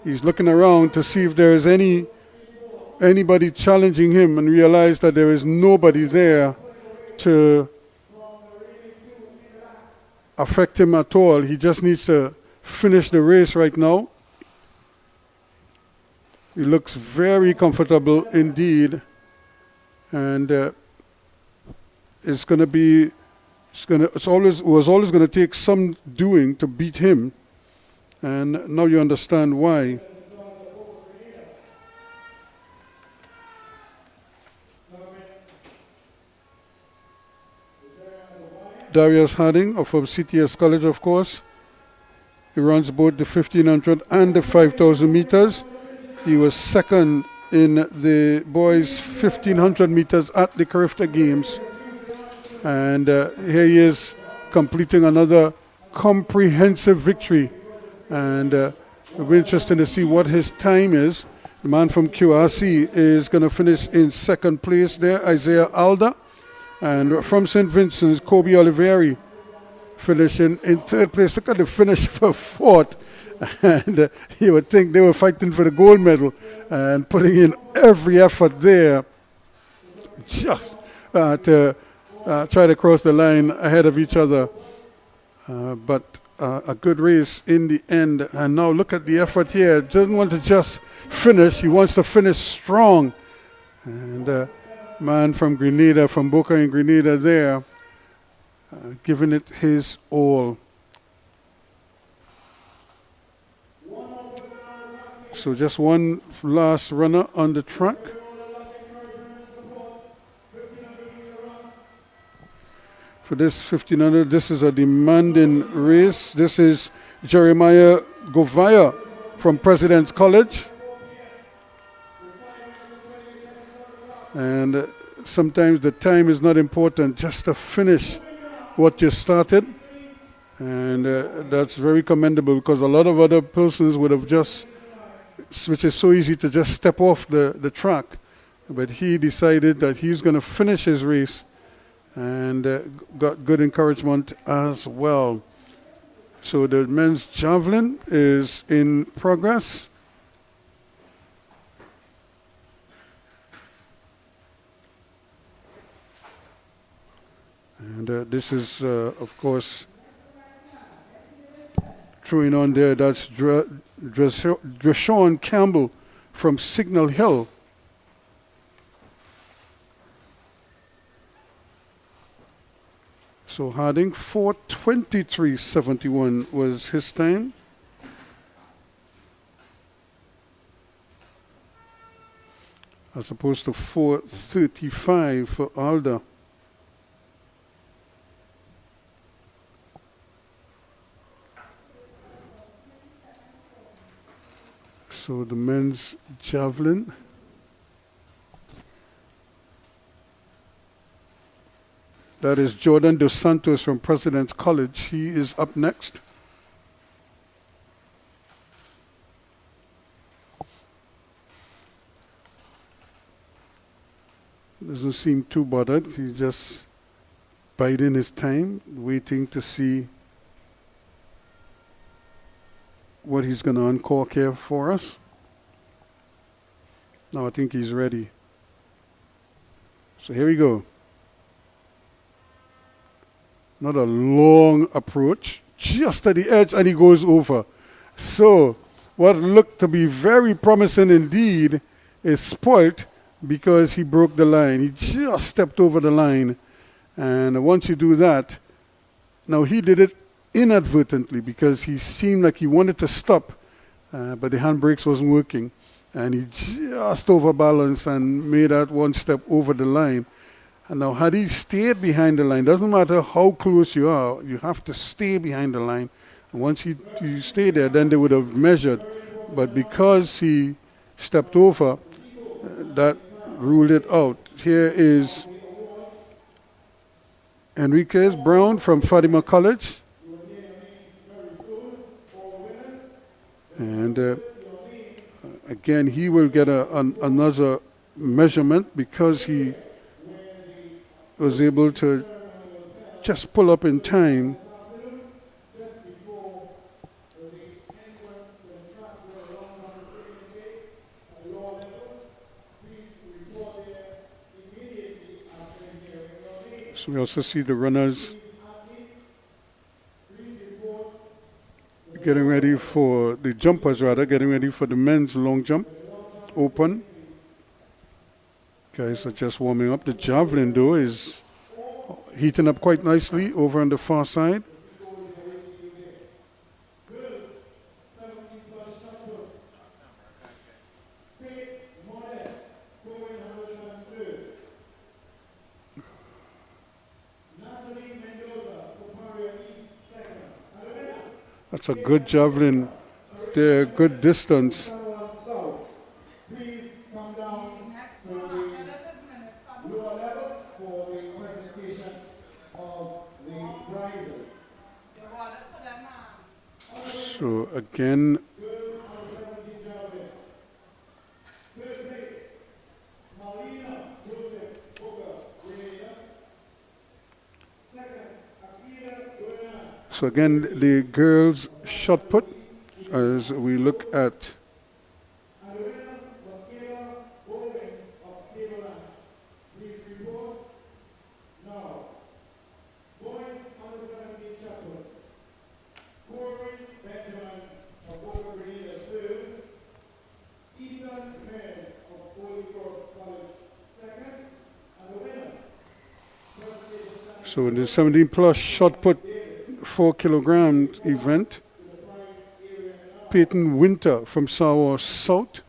He's looking around to see if there is anybody challenging him and realize that there is nobody there to affect him at all. He just needs to finish the race right now. He looks very comfortable indeed, and it's going to be. It was always going to take some doing to beat him, and now you understand why. Darius Harding from CTS College, of course. He runs both the 1500 and the 5,000 meters. He was second in the boys' 1500 meters at the Carifta Games. And here he is completing another comprehensive victory. And it'll be interesting to see what his time is. The man from QRC is going to finish in second place there, Isaiah Alda. And from St. Vincent's, Kobe Oliveri finishing in third place. Look at the finish for fourth. And you would think they were fighting for the gold medal and putting in every effort there just to try to cross the line ahead of each other. But a good race in the end. And now look at the effort here. Doesn't want to just finish. He wants to finish strong. And man from Grenada, from Boca and Grenada there, giving it his all. So just one last runner on the track. For this 1500, this is a demanding race. This is Jeremiah Govaya from President's College. And sometimes the time is not important, just to finish what you started. And that's very commendable, because a lot of other persons would have just, which is so easy to just step off the track. But he decided that he's going to finish his race, and got good encouragement as well. So the men's javelin is in progress. And this is, of course, throwing on there, that's Dreshawn Campbell from Signal Hill. So Harding, 4:23.71 was his time. As opposed to 4:35 for Alda. So the men's javelin. That is Jordan Dos Santos from President's College. He is up next. Doesn't seem too bothered. He's just biding his time, waiting to see what he's going to uncork here for us. Now I think he's ready. So here we go. Not a long approach, just at the edge, and he goes over. So what looked to be very promising indeed is spoilt because he broke the line. He just stepped over the line. And once you do that, now he did it inadvertently because he seemed like he wanted to stop, but the handbrakes wasn't working. And he just overbalanced and made that one step over the line. And now had he stayed behind the line, doesn't matter how close you are, you have to stay behind the line. And once you stay there, then they would have measured. But because he stepped over, that ruled it out. Here is Enriquez Brown from Fatima College. And again, he will get another measurement because he was able to just pull up in time. So we also see the runners getting ready for the jumpers, rather, getting ready for the men's long jump, open. Guys are just warming up. The javelin, though, is heating up quite nicely over on the far side. That's a good javelin. They're good distance. Please come down to the lower level for the presentation of the prizes. So again, the girls' shot put, as we look at so in the 17 plus shot put 4 kilogram event, Peyton Winter from Sawa South,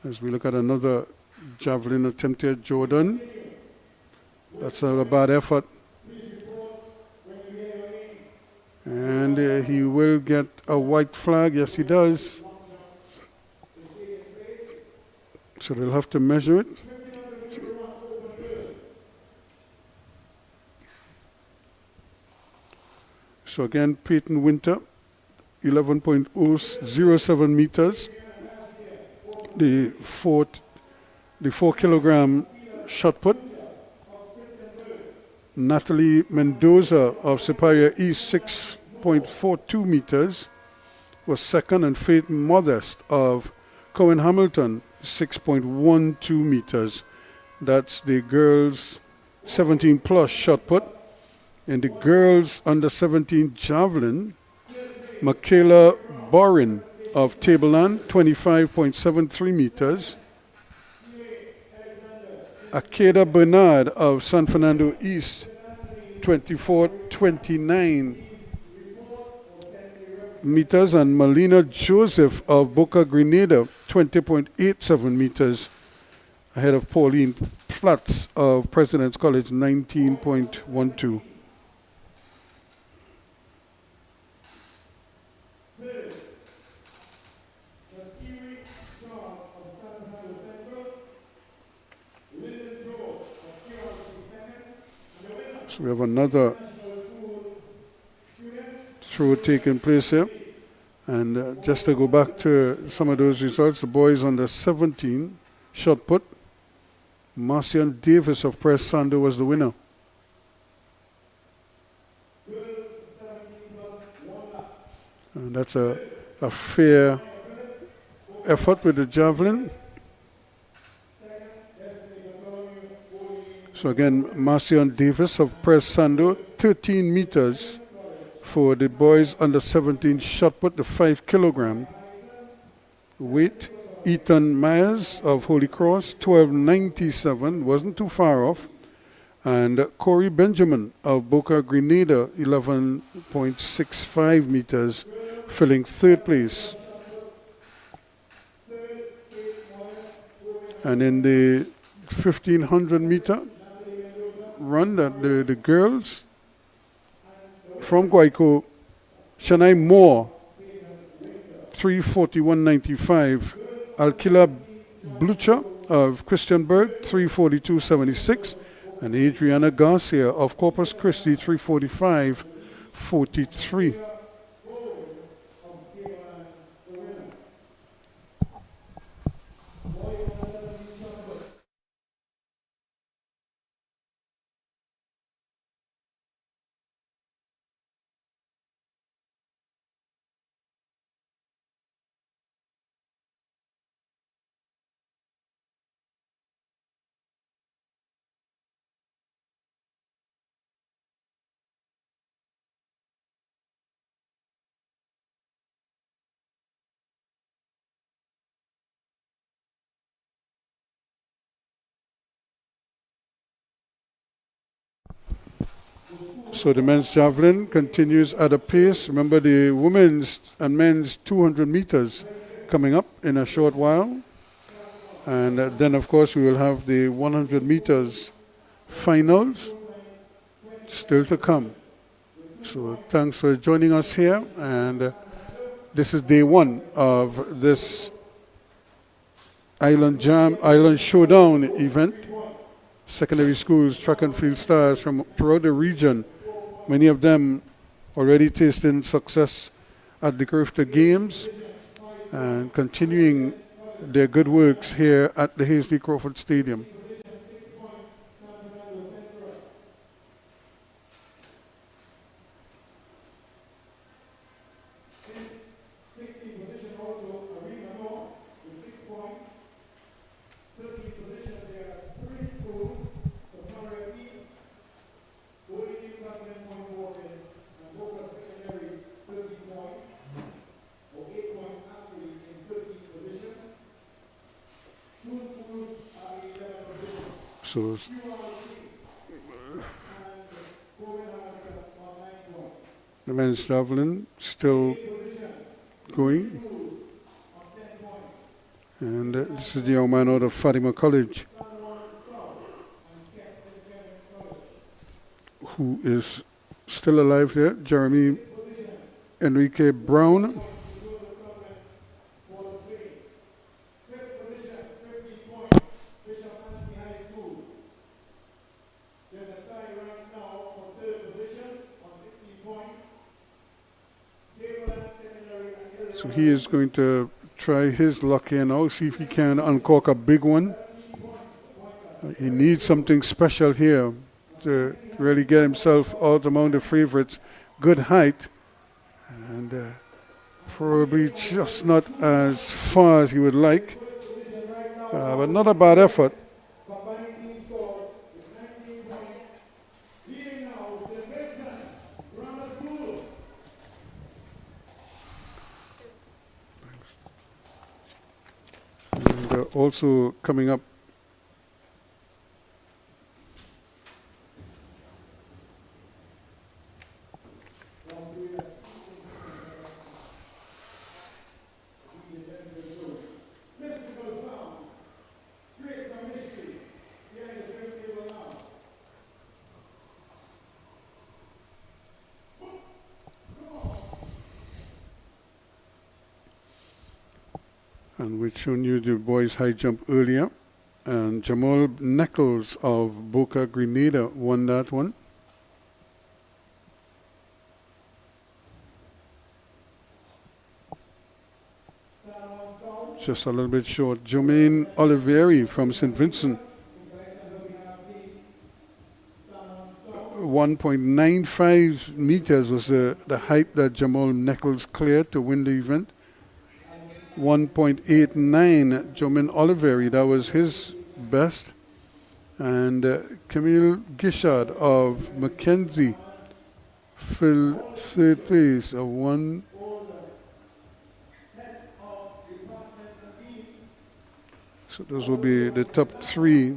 as we look at another javelin attempt here, Jordan. That's not a bad effort. And he will get a white flag. Yes, he does. So they'll have to measure it. So again, Peyton Winter, 11.007 meters. The 4 kilogram shot put. Natalie Mendoza of Superior East, 6.42 meters, was second, and Faith Modest of Cohen Hamilton, 6.12 meters. That's the girls' 17 plus shot put. In the girls under 17 javelin, Michaela Borin of Tableland, 25.73 meters. Akeda Bernard of San Fernando East, 24.29 meters, and Melina Joseph of Boca Grenada, 20.87 meters, ahead of Pauline Platts of President's College, 19.12. So we have another throw taking place here. And just to go back to some of those results, the boys under 17 shot put, Marcian Davis of Press Sando was the winner. And that's a fair effort with the javelin. So again, Marcian Davis of Press Sando, 13 meters for the boys under 17 shot put, the 5 kilogram weight. Ethan Myers of Holy Cross, 12.97, wasn't too far off. And Corey Benjamin of Boca Grenada, 11.65 meters, filling third place. And in the 1500 meter run, that the girls from Guayco, Shania Moore, 341.95. Alkila Blucher of Christianburg, 342.76. And Adriana Garcia of Corpus Christi, 345.43. So the men's javelin continues at a pace. Remember the women's and men's 200 meters coming up in a short while. And then, of course, we will have the 100 meters finals still to come. So thanks for joining us here. And this is day one of this Island Showdown event. Secondary schools, track and field stars from throughout the region, many of them already tasting success at the Crifter Games and continuing their good works here at the Hasty Crawford Stadium. So the men's javelin still going. And this is the young man out of Fatima College who is still alive there, Jeremy Enrique Brown. So he is going to try his luck here now, see if he can uncork a big one. He needs something special here to really get himself out among the favorites. Good height, and probably just not as far as he would like, but not a bad effort. And also coming up, and we've shown you the boys' high jump earlier. And Jamal Nichols of Boca Grenada won that one. Just a little bit short. Jermaine Oliveri from St. Vincent. 1.95 meters was the height that Jamal Nichols cleared to win the event. 1.89, Jermaine Oliveri, that was his best. And Camille Gishard of Mackenzie filled third place, a one. So those will be the top three.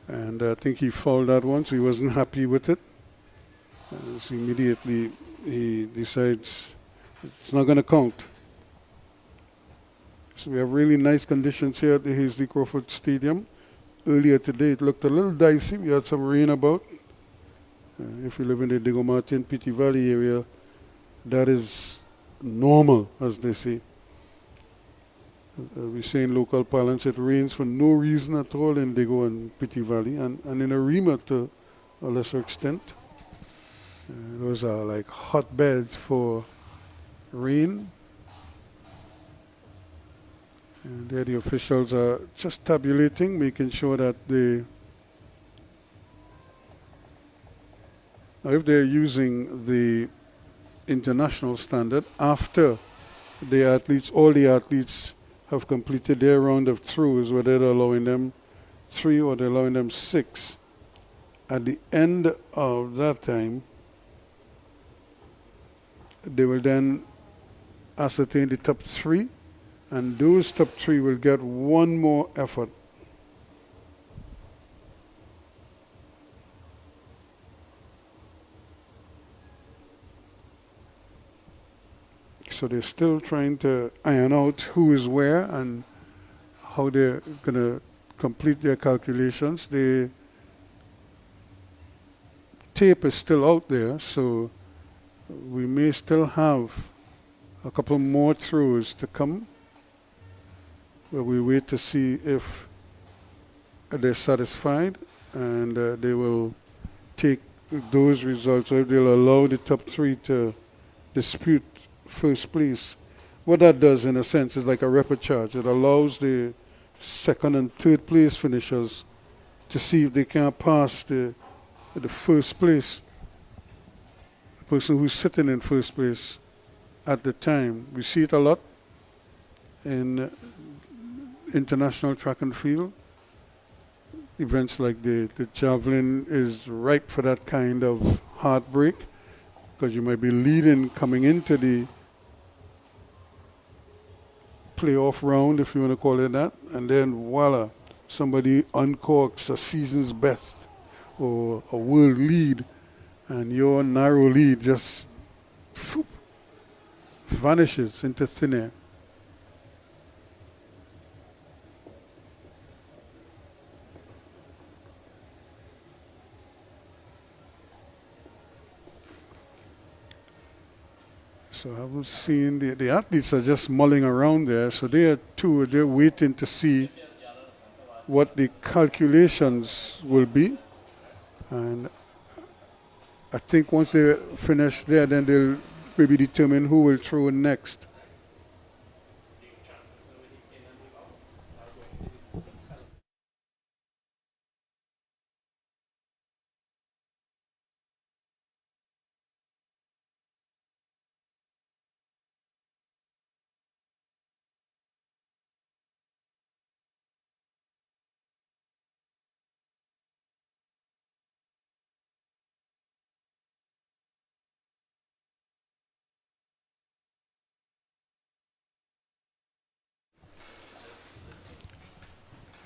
And I think he fouled that one, so he wasn't happy with it. So immediately he decides it's not going to count. So we have really nice conditions here at the Hasty Crawford Stadium. Earlier today it looked a little dicey. We had some rain about. If you live in the Diego Martin, Piti Valley area, that is normal, as they say. We say in local parlance, it rains for no reason at all in Diego and Piti Valley, and in Arima to a lesser extent. Those are like hotbeds for rain. And there the officials are just tabulating, making sure that Now, if they're using the international standard after the athletes, all the athletes have completed their round of throws, whether they're allowing them 3 or they're allowing them 6. At the end of that time, they will then ascertain the top 3, and those top 3 will get one more effort. So they're still trying to iron out who is where and how they're going to complete their calculations. The tape is still out there, so we may still have a couple more throws to come, where we wait to see if they're satisfied, and they will take those results, or they'll allow the top 3 to dispute first place. What that does, in a sense, is like a repechage. It allows the second and third place finishers to see if they can pass the first place, the person who's sitting in first place at the time. We see it a lot in international track and field. Events like the javelin is ripe for that kind of heartbreak, because you might be leading coming into the playoff round, if you want to call it that, and then voila, somebody uncorks a season's best or a world lead, and your narrow lead just vanishes into thin air. So I haven't seen the athletes are just mulling around there. So they're waiting to see what the calculations will be. And I think once they finish there, then they'll maybe determine who will throw next.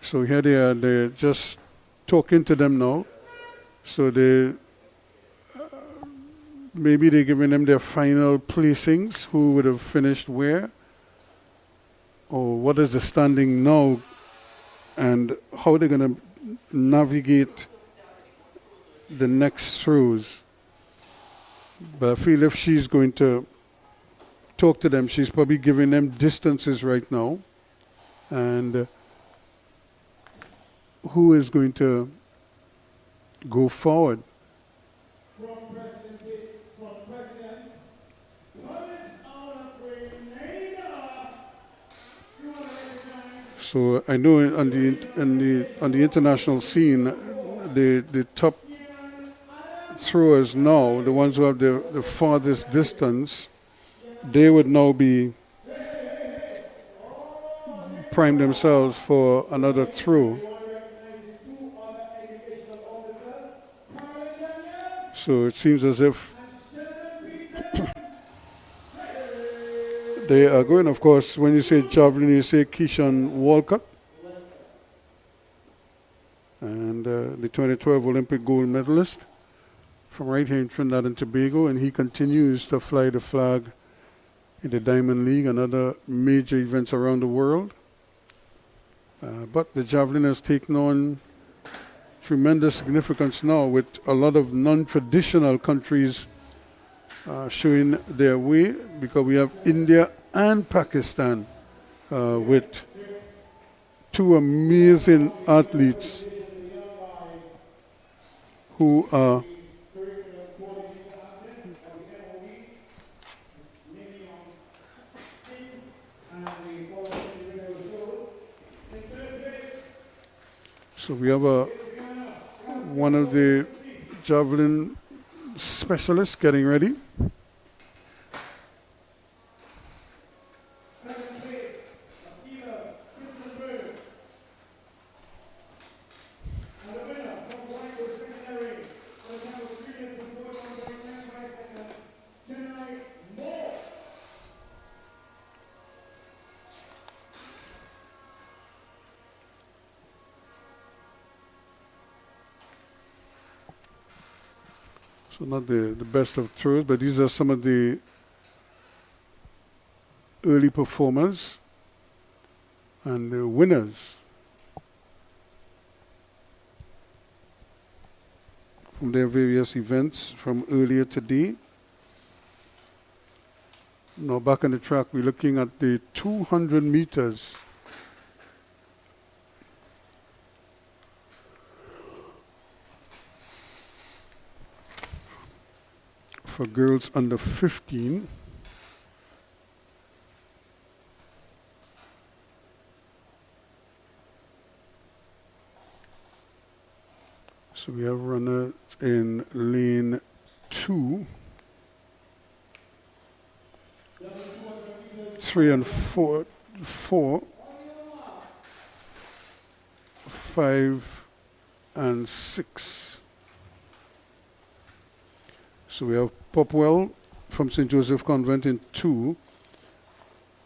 So here they are, they're just talking to them now. So maybe they're giving them their final placings, who would have finished where, or what is the standing now, and how they're going to navigate the next throws. But I feel if she's going to talk to them, she's probably giving them distances right now, and who is going to go forward. So I know on the international scene, the top throwers now, the ones who have the farthest distance, they would now be prime themselves for another throw. So it seems as if they are going. Of course, when you say javelin, you say Keyshawn Walcott, and the 2012 Olympic gold medalist from right here in Trinidad and Tobago, and he continues to fly the flag in the Diamond League and other major events around the world. But the javelin has taken on tremendous significance now, with a lot of non-traditional countries showing their way, because we have India and Pakistan with two amazing athletes who are so we have one of the javelin specialists getting ready. So not the best of throws, but these are some of the early performers and the winners from their various events from earlier today. Now back on the track, we're looking at the 200 meters. For girls under 15. So we have runners in lane 2, 3 and 4, 5 and 6. So we have Popwell from St. Joseph Convent in 2,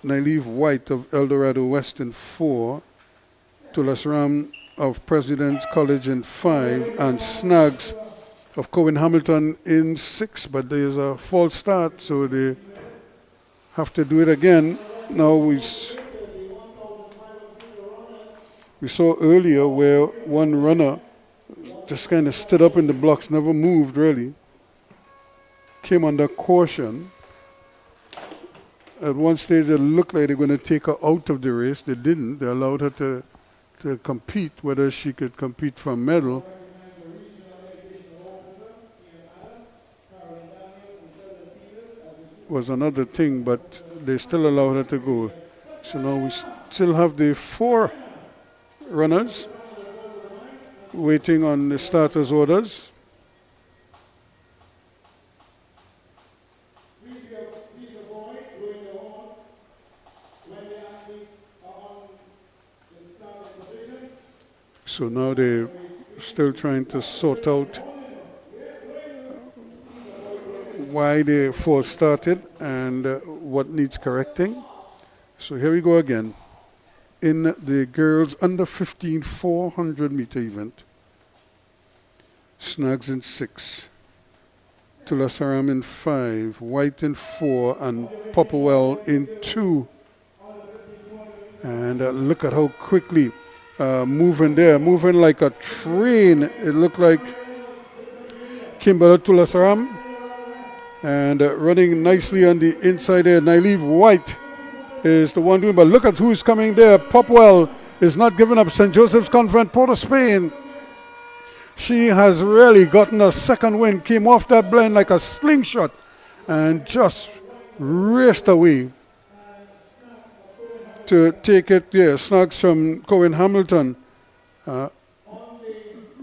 Nyleave White of El Dorado West in 4, Tulasram of President's College in 5, and Snags of Cohen Hamilton in 6. But there's a false start, so they have to do it again. Now we saw earlier where one runner just kind of stood up in the blocks, never moved really. Came under caution. At one stage it looked like they were going to take her out of the race. They didn't. They allowed her to compete, whether she could compete for a medal. Was another thing, but they still allowed her to go. So now we still have the 4 runners waiting on the starters' orders. So now they're still trying to sort out why they false started and what needs correcting. So here we go again in the girls under 15 400 meter event. Snags in 6, Tulasaram in 5, White in 4, and Popwell in 2. And look at how quickly moving there, moving like a train. It looked like Kimberly Tulasaram, and running nicely on the inside there. Nyleave White is the one doing, but look at who's coming there. Popwell is not giving up. St. Joseph's Convent, Port of Spain. She has really gotten a second win, came off that blind like a slingshot and just raced away to take it. Yeah, Snags from Cohen Hamilton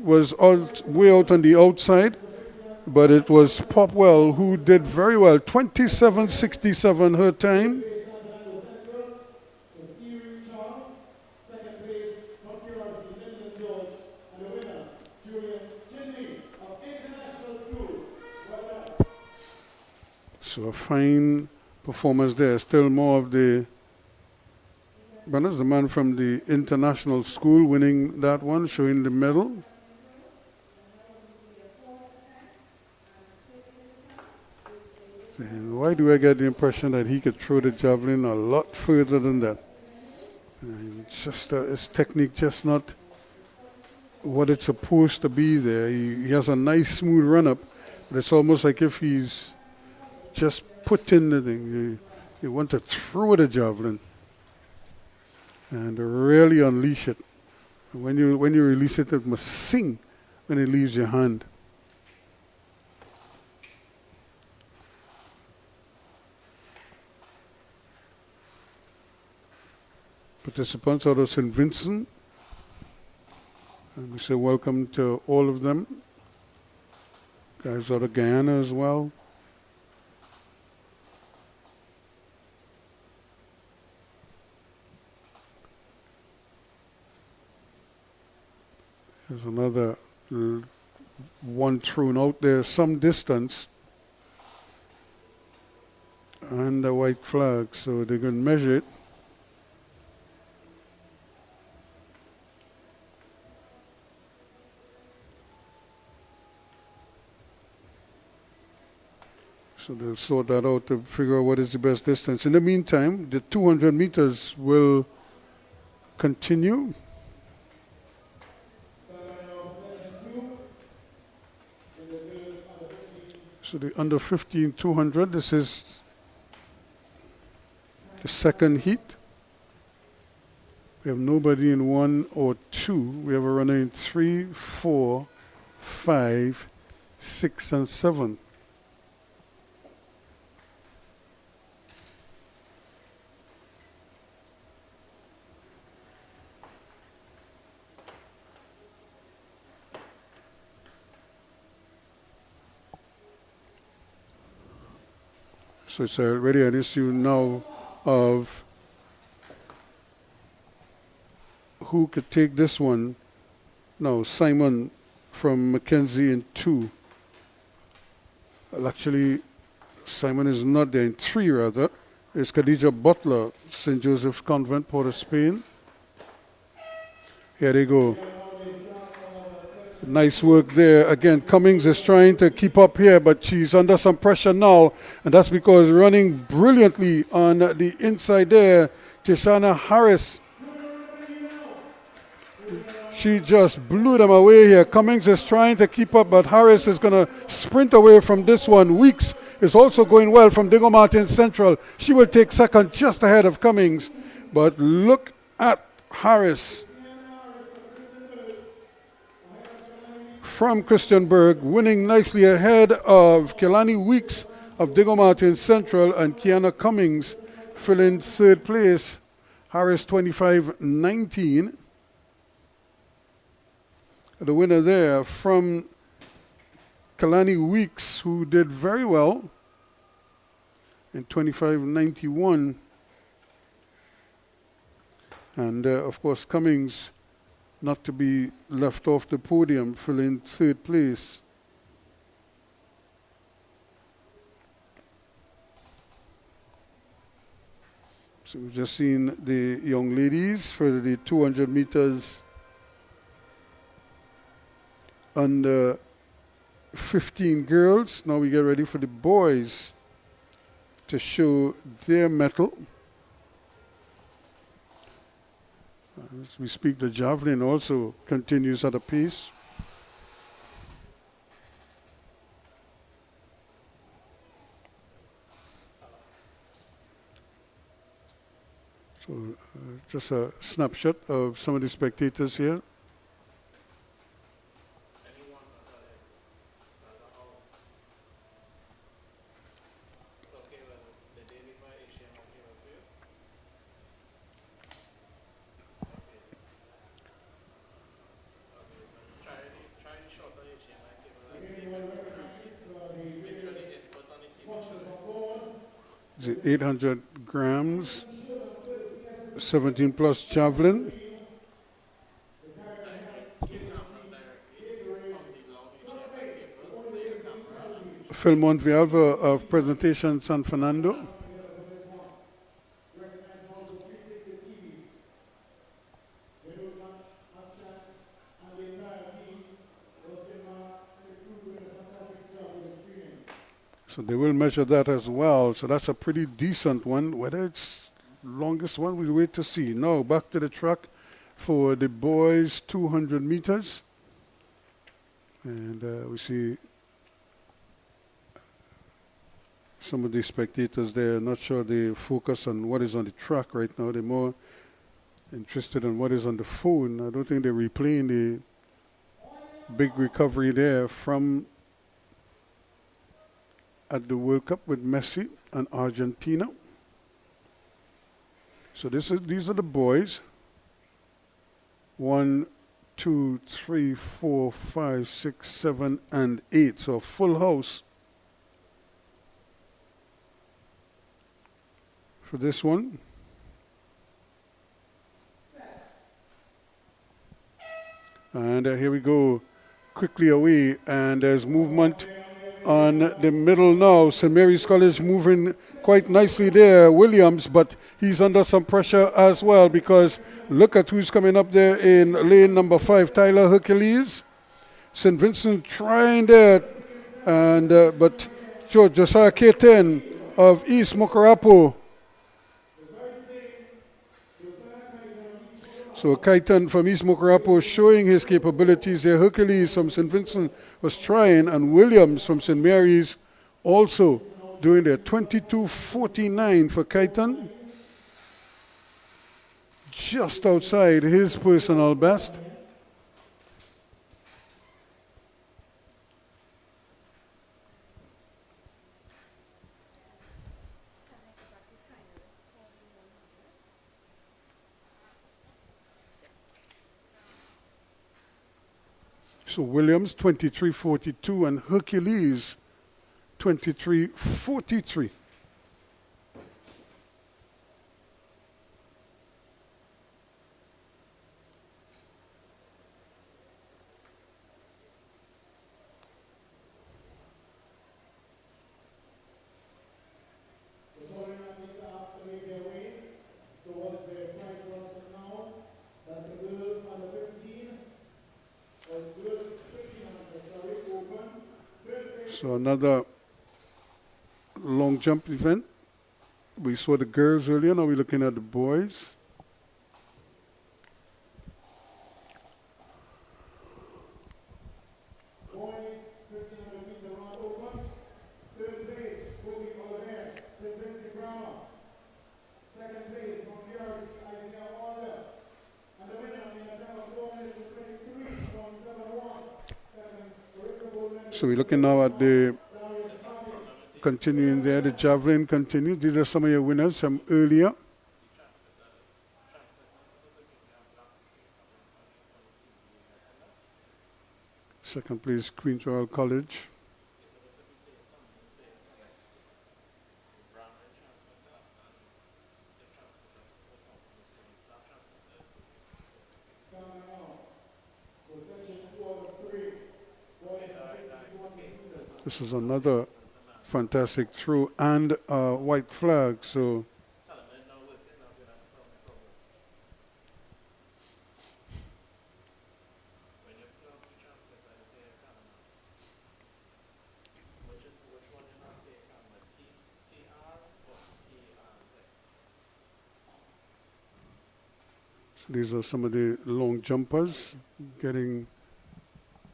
was way out on the outside, but it was Popwell who did very well. 27.67 her time. So a fine performance there. Still more of the runners. The man from the international school winning that one, showing the medal. And why do I get the impression that he could throw the javelin a lot further than that? And just his technique just not what it's supposed to be there. He has a nice smooth run up, but it's almost like if he's just put in the thing. You want to throw the javelin and really unleash it. When you release it, it must sing when it leaves your hand. Participants out of St. Vincent, and we say welcome to all of them Guys out of Guyana as well. There's another one thrown out there some distance. And the white flag, so they're going to measure it. So they'll sort that out to figure out what is the best distance. In the meantime, the 200 meters will continue. So the under 15 200, this is the second heat. We have nobody in 1 or 2. We have a runner in 3, 4, 5, 6, and 7. So it's already an issue now of who could take this one. Now, Simon from Mackenzie in 2. Well, actually, Simon is not there in 3, rather. It's Khadija Butler, St. Joseph's Convent, Port of Spain. Here they go. Nice work there. Again, Cummings is trying to keep up here, but she's under some pressure now, and that's because running brilliantly on the inside there, Tishana Harris. She just blew them away here. Cummings is trying to keep up, but Harris is going to sprint away from this one. Weeks is also going well from Diego Martin Central. She will take second just ahead of Cummings, but look at Harris from Christianberg, winning nicely ahead of Kelani Weeks of Diego Martin Central, and Kiana Cummings filling third place. Harris 25.19. The winner there from Kelani Weeks, who did very well in 25.91. And of course, Cummings, not to be left off the podium, filling third place. So we've just seen the young ladies for the 200 meters under 15 girls. Now we get ready for the boys to show their mettle. As we speak, the javelin also continues at a pace. So just a snapshot of some of the spectators here. The 800 grams, 17 plus javelin. Philmont Vialva of Presentation San Fernando. So they will measure that as well. So that's a pretty decent one. Whether it's longest one, we'll wait to see. Now back to the track for the boys 200 meters. And we see some of the spectators there. Not sure they focus on what is on the track right now. They're more interested in what is on the phone. I don't think they're replaying the big recovery there from at the World Cup with Messi and Argentina. So these are the boys. 1, 2, 3, 4, 5, 6, 7, and 8. So full house for this one. And here we go, quickly away, and there's movement on the middle now. St. Mary's College moving quite nicely there, Williams, but he's under some pressure as well because look at who's coming up there in lane number 5, Tyler Hercules. St. Vincent trying there, and but Josiah K10 of East Mokarapo. So Kaitan from East Mokarapo showing his capabilities there. Hercules from St. Vincent was trying, and Williams from St. Mary's also doing their 22.49 for Kaitan. Just outside his personal best. So Williams 23.42 and Hercules 23.43. So another long jump event. We saw the girls earlier, now we're looking at the boys. So we're looking now at the continuing there, the javelin continues. These are some of your winners from earlier. Second place, Queen's Royal College. This is another fantastic throw and a white flag. So these are some of the long jumpers getting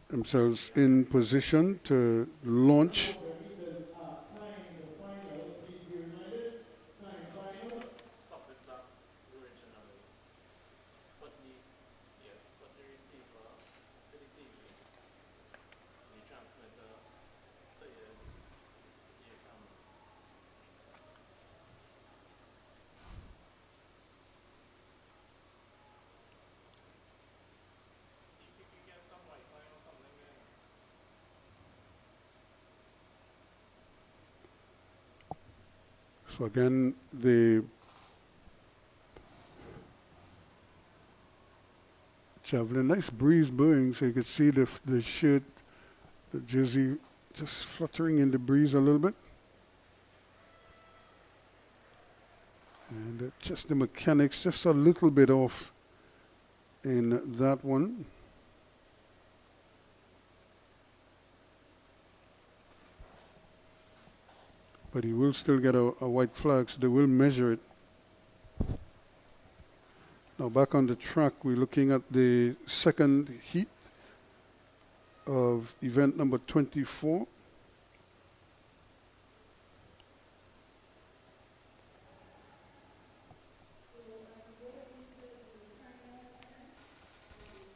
themselves in position to launch. So again, the javelin, nice breeze blowing, so you could see the shirt, the jersey just fluttering in the breeze a little bit. And just the mechanics, just a little bit off in that one. But he will still get a white flag, so they will measure it. Now back on the track, we're looking at the second heat of event number 24.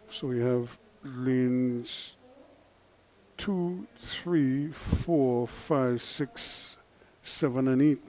So we have lanes 2, 3, 4, 5, 6, 7, and 8.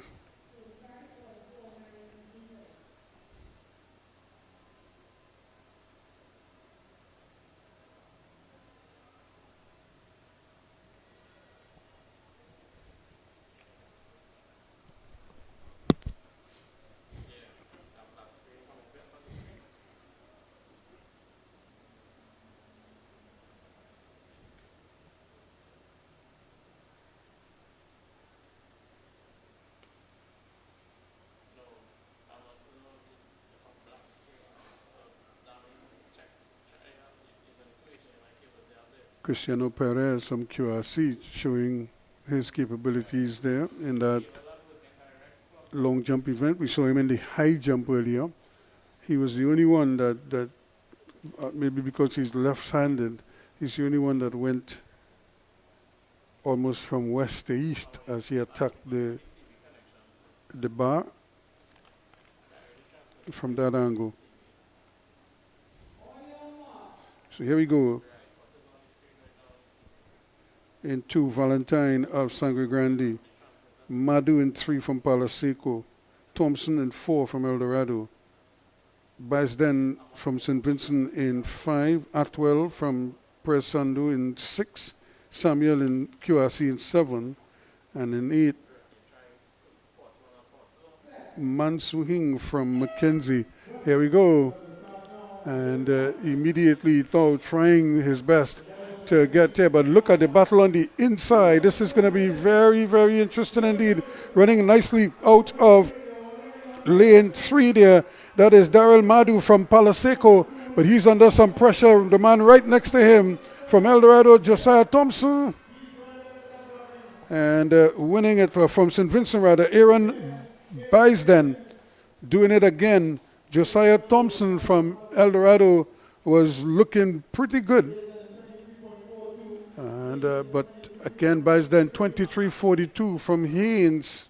Cristiano Perez from QRC showing his capabilities there in that long jump event. We saw him in the high jump earlier. He was the only one that maybe because he's left-handed, he's the only one that went almost from west to east as he attacked the bar from that angle. So here we go. In 2, Valentine of Sangre Grande. Madu in 3 from Palo Seco. Thompson in 4 from El Dorado. Baisden from St. Vincent in 5. Atwell from Presando in 6. Samuel in QRC in 7. And in 8, Mansuhing from Mackenzie. Here we go. And immediately now trying his best to get there. But look at the battle on the inside. This is going to be very, very interesting indeed. Running nicely out of lane 3 there. That is Daryl Madu from Palo Seco. But he's under some pressure. The man right next to him from El Dorado, Josiah Thompson. And winning it from St. Vincent rather, Aaron Baisden doing it again. Josiah Thompson from El Dorado was looking pretty good. And but again, Baisden 23:42 from Haynes.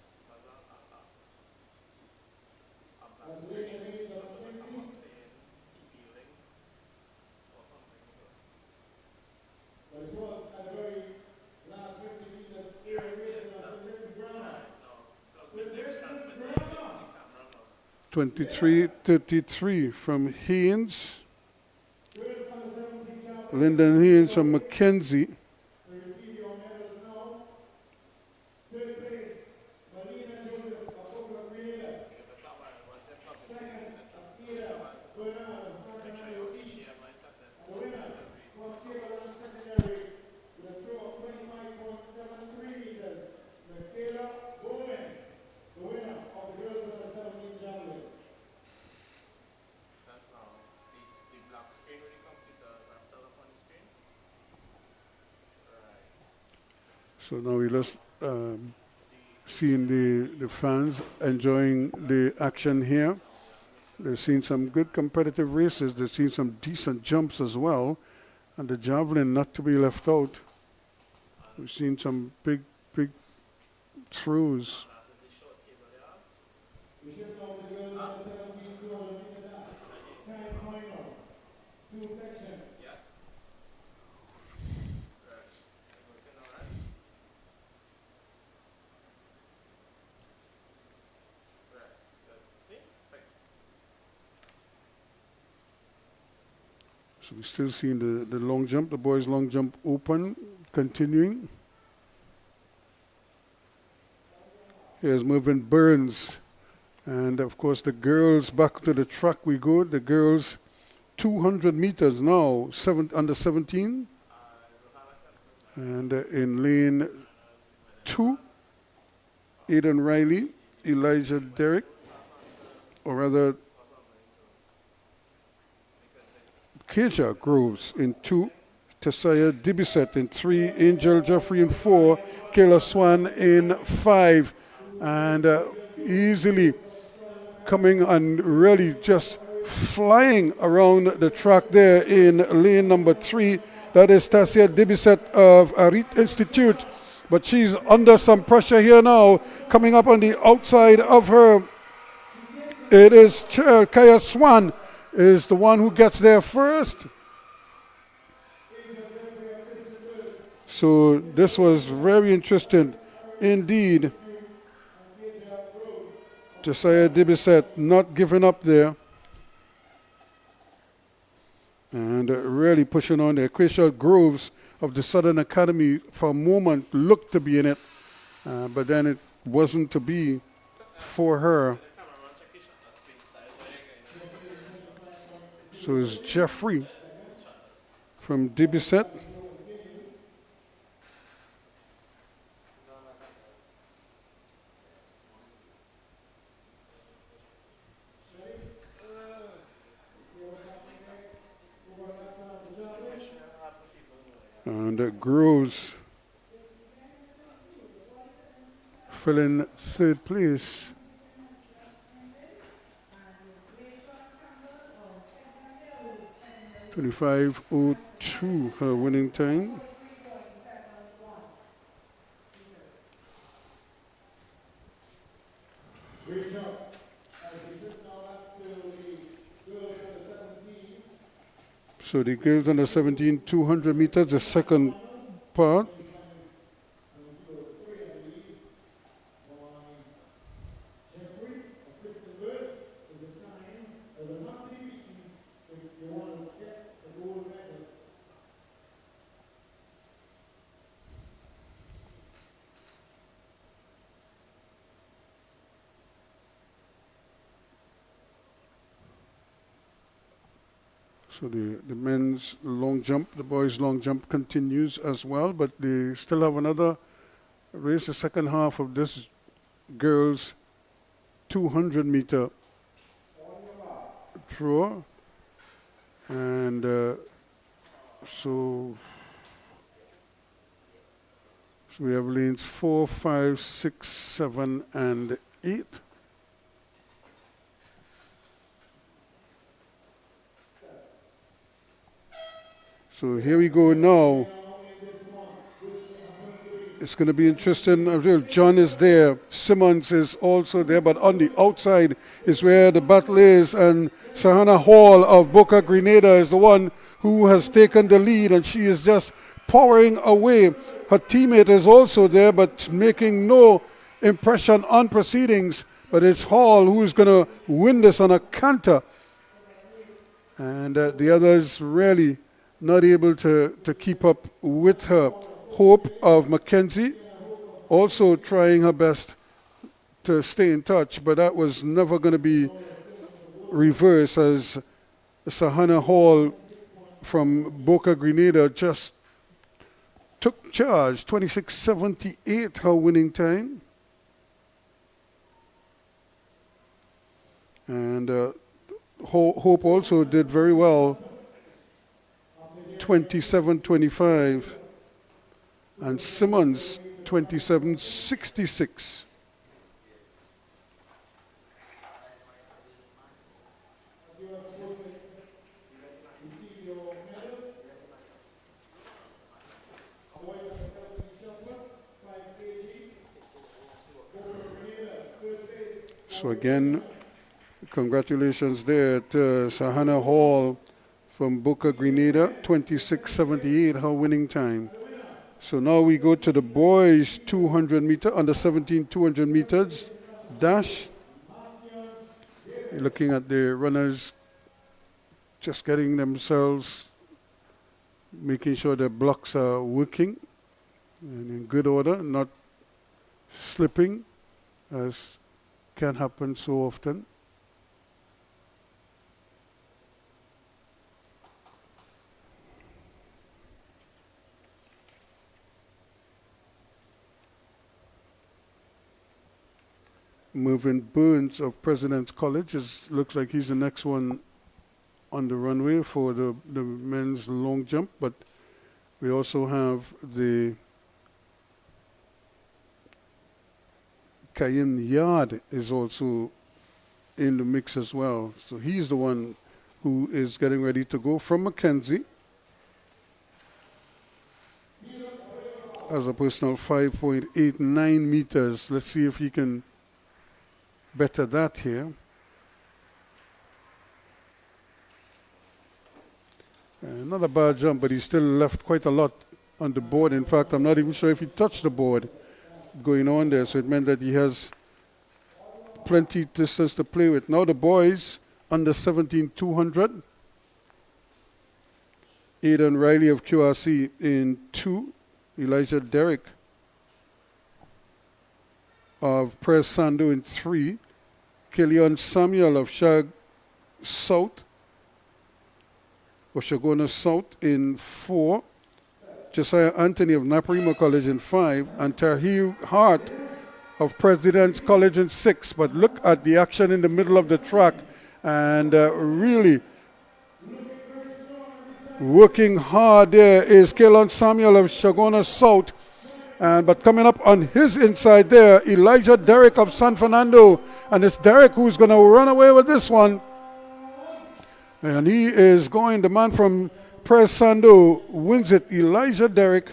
$23.33 from Haynes. Lyndon Haynes from Mackenzie. So now we just seeing the fans enjoying the action here. They've seen some good competitive races. They've seen some decent jumps as well. And the javelin not to be left out. We've seen some big throws. So we're still seeing the long jump, the boys' long jump open, continuing. Here's Mervyn Burns. And of course the girls, back to the track we go. The girls 200 meters now, under 17. And in lane 2, Aidan Riley, Elijah Derrick, or rather Keja Groves in 2, Tessaya Dibisette in 3, Angel Jeffrey in 4, Kayla Swan in 5, and easily coming and really just flying around the track there in lane number 3. That is Tassia Dibisette of Arit Institute, but she's under some pressure here now, coming up on the outside of her. It is Kaya Swan is the one who gets there first. So this was very interesting indeed. Josiah Dibisette not giving up there. And really pushing on there. Quayshaw Groves of the Southern Academy for a moment looked to be in it, but then it wasn't to be for her. So it's Jeffrey from Dibisette. And And Groves filling third place. .25.02 her winning time. So the girls under 17, 200 meters, the second part. So the men's long jump, the boys' long jump continues as well, but they still have another race, the second half of this girls' 200-meter draw. And so we have lanes 4, 5, 6, 7, and 8. So here we go now. It's going to be interesting. John is there. Simmons is also there. But on the outside is where the battle is. And Sahana Hall of Boca Grenada is the one who has taken the lead. And she is just powering away. Her teammate is also there, but making no impression on proceedings. But it's Hall who is going to win this on a canter. And the others really not able to keep up with her. Hope of Mackenzie also trying her best to stay in touch, but that was never going to be reversed as Sahana Hall from Boca Grenada just took charge. 26.78 her winning time. And Hope also did very well. 27.25, and Simmons 27.66. So again, congratulations there to Sahana Hall from Boca Grenada, 26.78 her winning time. So now we go to the boys 200 meter, under 17 200 meters dash. Looking at the runners just getting themselves, making sure their blocks are working and in good order, not slipping as can happen so often. Mervyn Burns of President's College looks like he's the next one on the runway for the men's long jump, but we also have the Kayin Yard is also in the mix as well. So he's the one who is getting ready to go from Mackenzie as a personal 5.89 meters. Let's see if he can better that here. Not a bad jump, but he still left quite a lot on the board. In fact, I'm not even sure if he touched the board going on there, so it meant that he has plenty distance to play with. Now the boys under 17 200. Aidan Riley of QRC in 2. Elijah Derrick of Press Sando in 3. Killian Samuel of Shag South, or Shagona South in 4. Josiah Anthony of Naparima College in 5. And Tahir Hart of President's College in 6. But look at the action in the middle of the track, and really Working hard there is Kalon Samuel of Shagona South. But coming up on his inside there, Elijah Derrick of San Fernando. And it's Derrick who's going to run away with this one. And he is going, the man from Presando wins it. Elijah Derrick.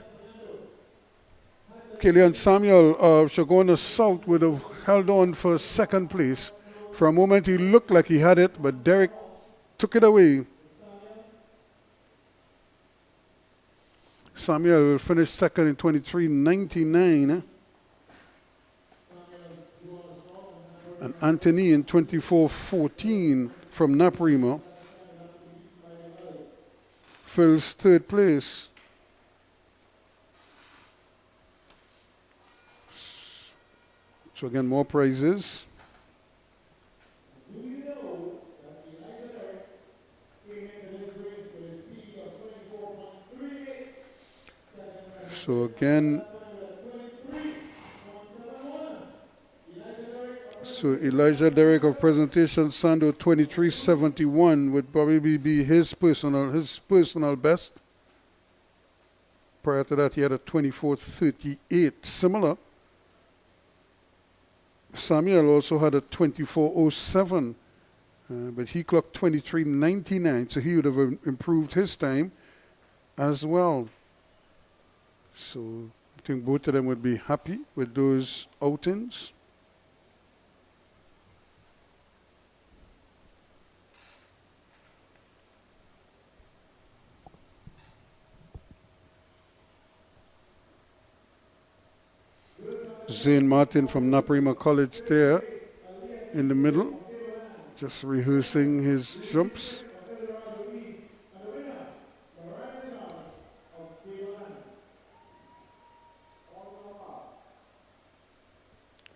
Kalon Samuel of Shagona South would have held on for second place. For a moment he looked like he had it, but Derrick took it away. Samuel finished second in 23:99. And Anthony in 24:14 from Naprima fills third place. So again, more prizes. So again, so Elijah Derrick of Presentation Sando 23:71 would probably be his personal best. Prior to that, he had a 24:38. Similar. Samuel also had a 24:07, but he clocked 23:99, so he would have improved his time as well. So I think both of them would be happy with those outings. Zane Martin from Naprima College there in the middle, just rehearsing his jumps.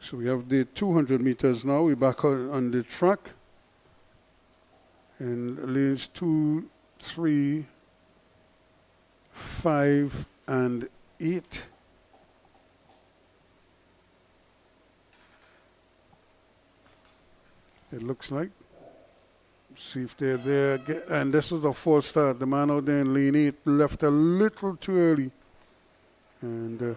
So we have the 200 meters now. We're back on the track. And lanes 2, 3, 5, and 8. It looks like. See if they're there. And this is a false start. The man out there in lane 8 left a little too early. And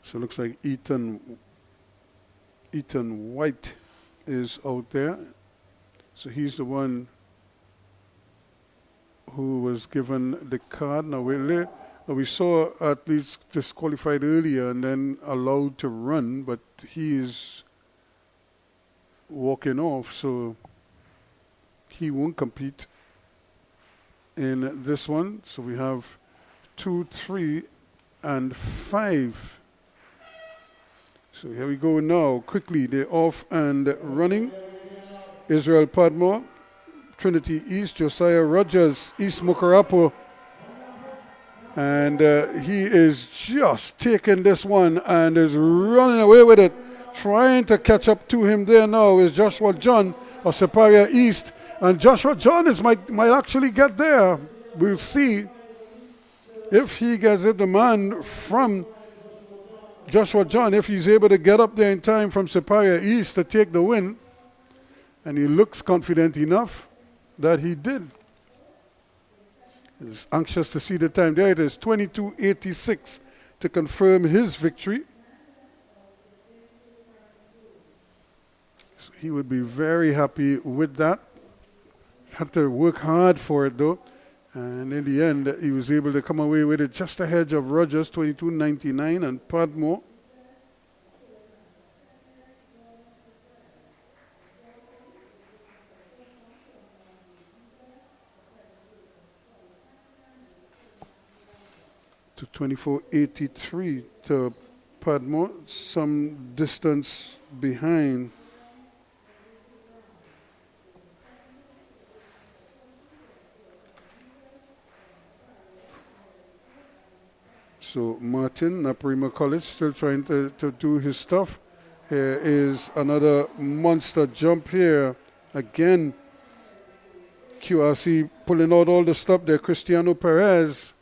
so it looks like Ethan White is out there. So he's the one who was given the card. Now we saw athletes disqualified earlier and then allowed to run, but he is walking off, so he won't compete in this one. So we have 2, 3, and 5. So here we go now. Quickly, they're off and running. Israel Padmore, Trinity East, Josiah Rogers, East Mukarapo. And he is just taking this one and is running away with it. Trying to catch up to him there now is Joshua John of Superior East. And Joshua John might actually get there. We'll see if he gets it. The man from Joshua John, if he's able to get up there in time from Superior East to take the win, and he looks confident enough that he did. He's anxious to see the time. There it is, 22:86 to confirm his victory. So he would be very happy with that. Had to work hard for it though. And in the end, he was able to come away with it just ahead of Rogers, 22:99, and Padmore. to 24.83 to Padmore, some distance behind. So Martin, Naparima College, still trying to do his stuff. Here is another monster jump here. Again, QRC pulling out all the stuff there. Cristiano Perez.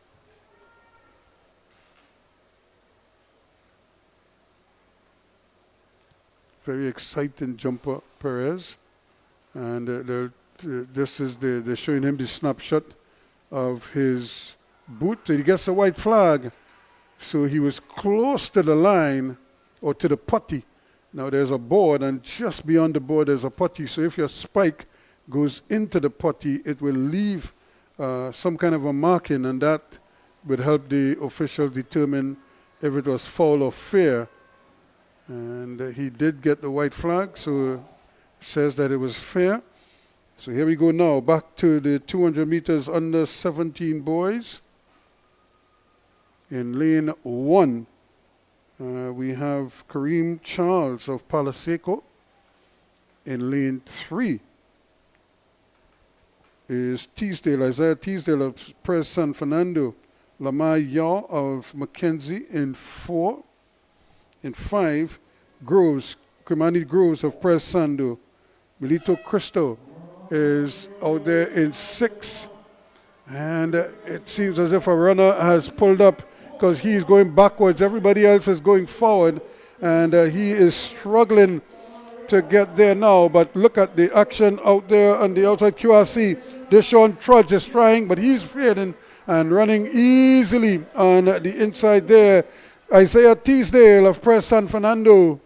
Very exciting jumper, Perez. And they're showing him the snapshot of his boot. He gets a white flag. So he was close to the line or to the putty. Now there's a board, and just beyond the board there's a putty. So if your spike goes into the putty, it will leave some kind of a marking, and that would help the official determine if it was foul or fair. And he did get the white flag, so it says that it was fair. So here we go now, back to the 200 meters under 17 boys. In lane 1, we have Kareem Charles of Palo Seco. In lane 3 is Teasdale, Isaiah Teasdale of Pres San Fernando. Lamar Yaw of Mackenzie in 4. In 5, Groves, Kimani Groves of Pres Sando. Milito Cristo is out there in 6. And it seems as if a runner has pulled up because he's going backwards. Everybody else is going forward, and he is struggling to get there now. But look at the action out there on the outside. QRC, Deshaun Trudge is trying, but he's fading and running easily on the inside there. Isaiah Teasdale of Pres San Fernando.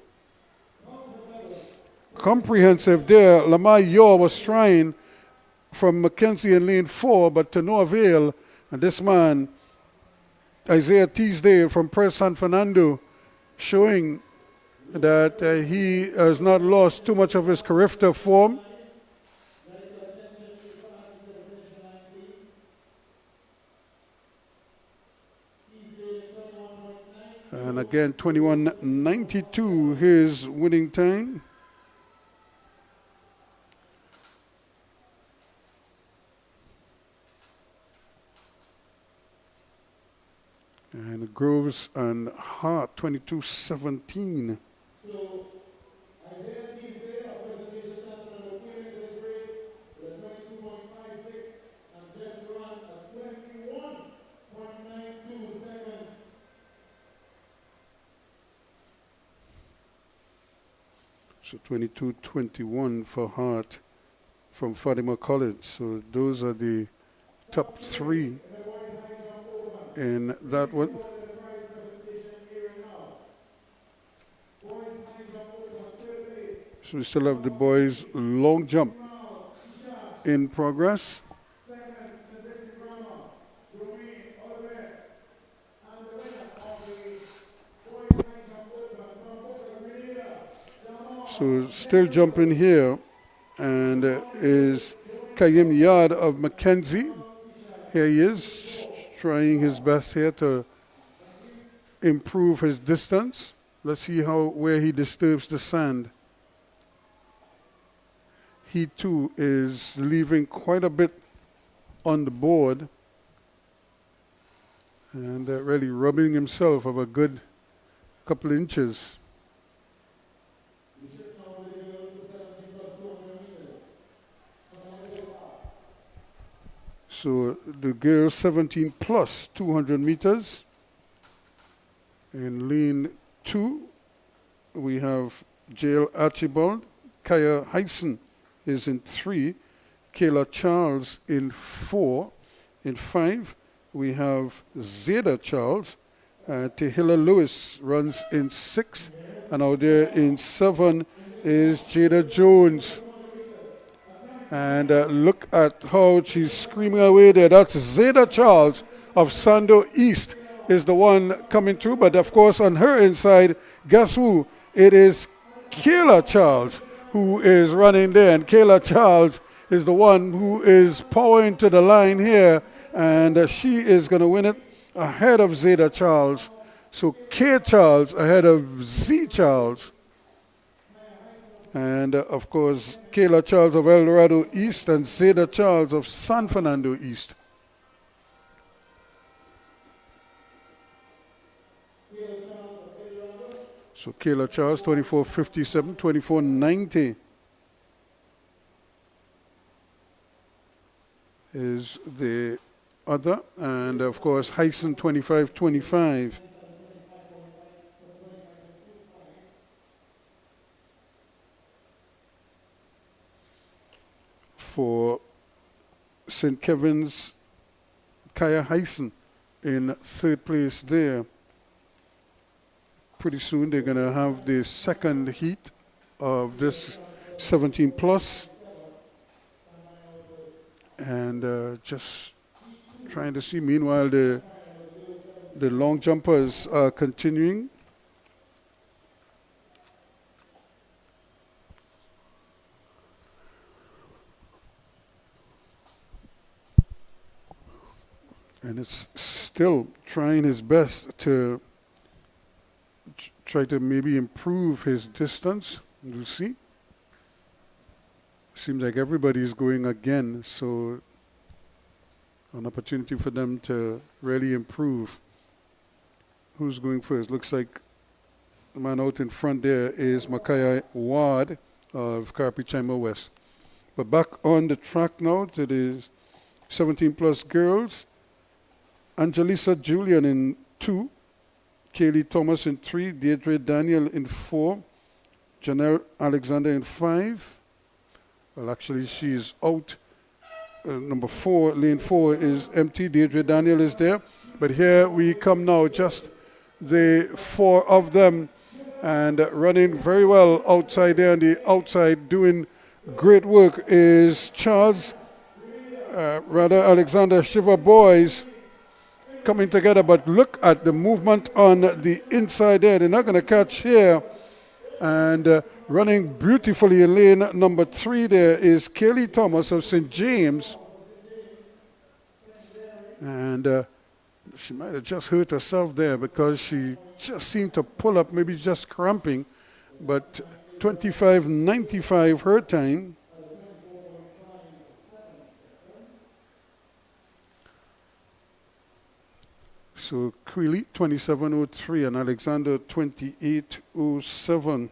Comprehensive there. Lamar Yaw was trying from Mackenzie in lane 4, but to no avail. And this man, Isaiah Teasdale from Pres San Fernando, showing that he has not lost too much of his Carifta form. And again, 21.92, his winning time. And Groves and Hart, 22.17. So, Isaiah Teasdale, our presentation center and appearing in this race with a 22.56 and just run a 21.92 seconds. So 22.21 for Hart from Fatima College. So those are the top 3 in that one. So we still have the boys' long jump in progress. So still jumping here, and is Kayim Yard of Mackenzie. Here he is, trying his best here to improve his distance. Let's see where he disturbs the sand. He too is leaving quite a bit on the board and really rubbing himself of a good couple inches. So the girls 17 plus 200 meters. In lane 2, we have Jael Archibald. Kaya Heisen is in 3. Kayla Charles in 4. In 5, we have Zeda Charles. Tehila Lewis runs in 6. And out there in 7 is Jada Jones. And look at how she's screaming away there. That's Zeda Charles of Sando East is the one coming through. But of course, on her inside, guess who? It is Kayla Charles who is running there. And Kayla Charles is the one who is powering to the line here. And she is going to win it. ahead of Zeta Charles. So K Charles ahead of Z Charles. And of course, Kayla Charles of El Dorado East and Zeta Charles of San Fernando East. So Kayla Charles, 24.57, 24.90 is the other. And of course, Hyson, 25.25. For St. Kevin's, Kaya Hyson in third place there. Pretty soon they're going to have the second heat of this 17 plus. And just trying to see, meanwhile, the long jumpers are continuing. And it's still trying his best to try to maybe improve his distance. We'll see. Seems like everybody's going again, so an opportunity for them to really improve. Who's going first? Looks like the man out in front there is Makaya Ward of Carpi-Chima West. But back on the track now to the 17 plus girls. Angelisa Julian in 2, Kaylee Thomas in 3, Deirdre Daniel in 4, Janelle Alexander in 5. Well, actually, she's out. Number 4, lane 4 is empty. Deirdre Daniel is there. But here we come now, just the 4 of them, and running very well outside there on the outside, doing great work is Alexander Shiva Boys. Coming together, but look at the movement on the inside there. They're not going to catch here. And running beautifully in lane number 3 there is Kaylee Thomas of St. James. And she might have just hurt herself there because she just seemed to pull up, maybe just cramping. But 25.95 her time. So Quilly 27.03 and Alexander 28.07.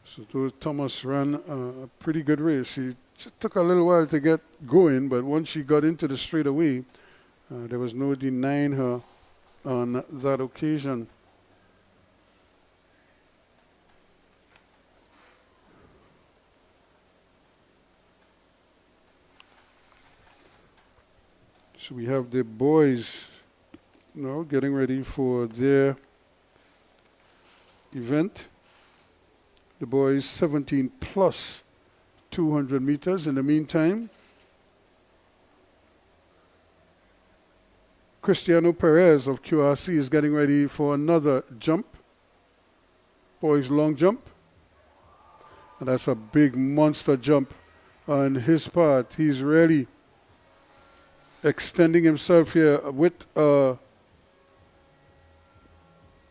So Thomas ran a pretty good race. She took a little while to get going, but once she got into the straightaway, there was no denying her on that occasion. So we have the boys now getting ready for their event. The boys 17 plus 200 meters. In the meantime, Cristiano Perez of QRC is getting ready for another jump. Boys long jump. And that's a big monster jump on his part. He's really extending himself here with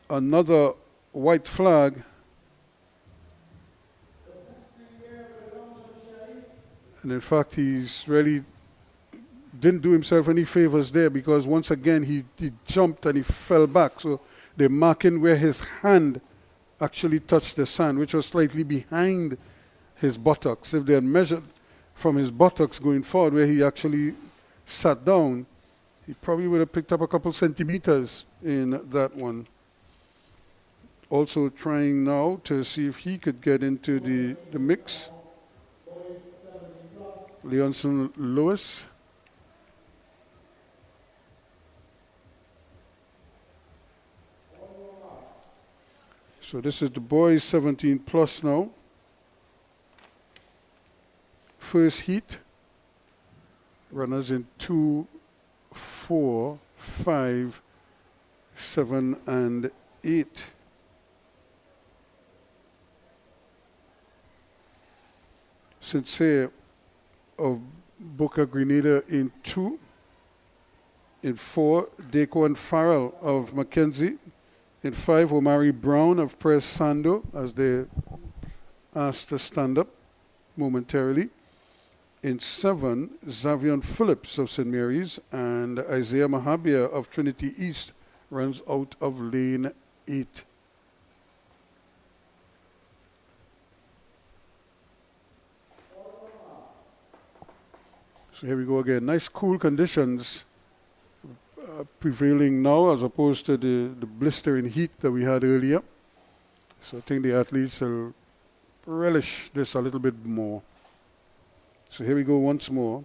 another white flag. And in fact, he's really didn't do himself any favors there because once again he jumped and he fell back. So they're marking where his hand actually touched the sand, which was slightly behind his buttocks. If they had measured from his buttocks going forward where he actually sat down, he probably would have picked up a couple centimeters in that one. Also trying now to see if he could get into the mix. Leonson Lewis. So this is the boys 17 plus now. First heat. Runners in 2, 4, 5, 7, and 8. Sincere of Boca Grenada in 2. In 4, Daquan Farrell of Mackenzie. In 5, Omari Brown of Press Sando, as they asked to stand up momentarily. In 7, Xavier Phillips of St. Mary's, and Isaiah Mahabia of Trinity East runs out of lane 8. So here we go again. Nice cool conditions prevailing now as opposed to the blistering heat that we had earlier. So I think the athletes will relish this a little bit more. So here we go once more.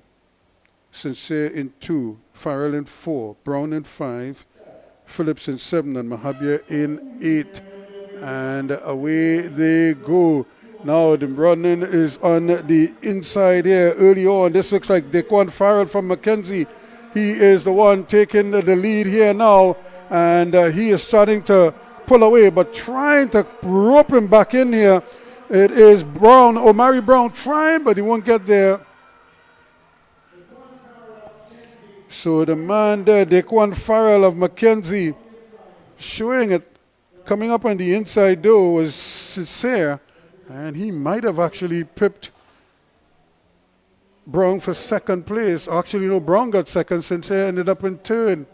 Sincere in 2, Farrell in 4, Brown in 5, Phillips in 7, and Mahabia in 8. And away they go. Now the running is on the inside here early on. This looks like Daquan Farrell from Mackenzie. He is the one taking the lead here now, and he is starting to pull away, but trying to rope him back in here. It is Brown, Omari Brown trying, but he won't get there. So the man there, Daquan Farrell of Mackenzie, showing it, coming up on the inside door was Sincere, and he might have actually pipped Brown for second place. Actually, no, Brown got second, Sincere ended up in third.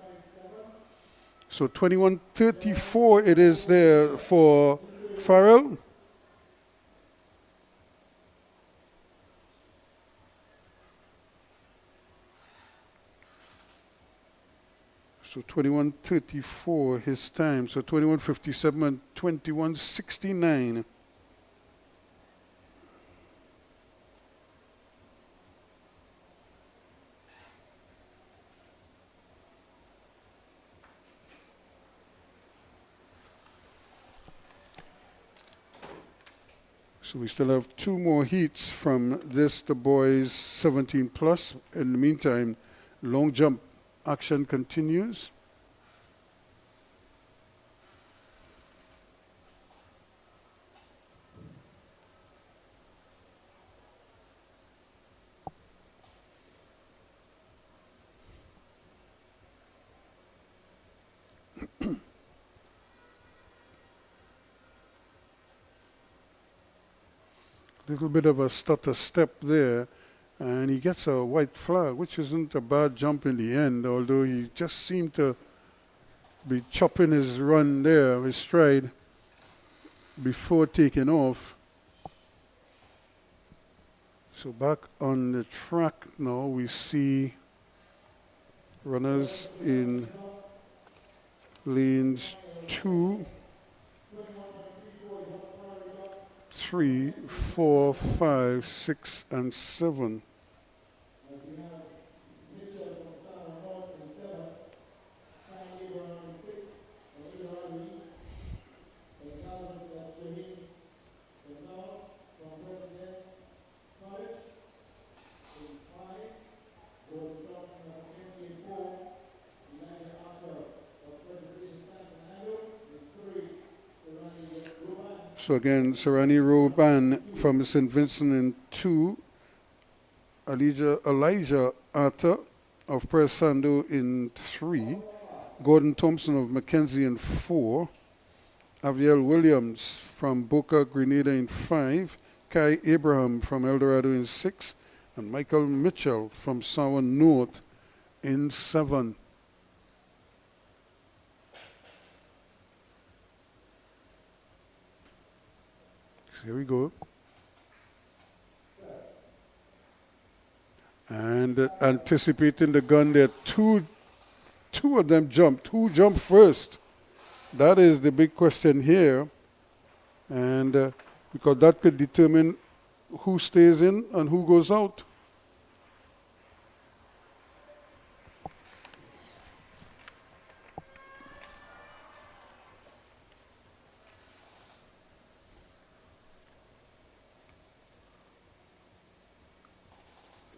So 21:34 it is there for Farrell. So 21:34 his time. So 21:57 and 21:69. So we still have 2 more heats from this, the boys 17 plus. In the meantime, long jump action continues. Little bit of a stutter step there, and he gets a white flag, which isn't a bad jump in the end, although he just seemed to be chopping his run there, his stride, before taking off. So back on the track now, we see runners in lanes 2, 3, 4, 5, 6, and 7. So again, Sarani Roban from St. Vincent in 2, Elijah Arthur of Press Sando in 3, Gordon Thompson of Mackenzie in 4, Aviel Williams from Boca Grenada in 5, Kai Abraham from El Dorado in 6, and Michael Mitchell from Sour North in 7. Here we go. And anticipating the gun there, two of them jumped. Who jumped first? That is the big question here. And because that could determine who stays in and who goes out.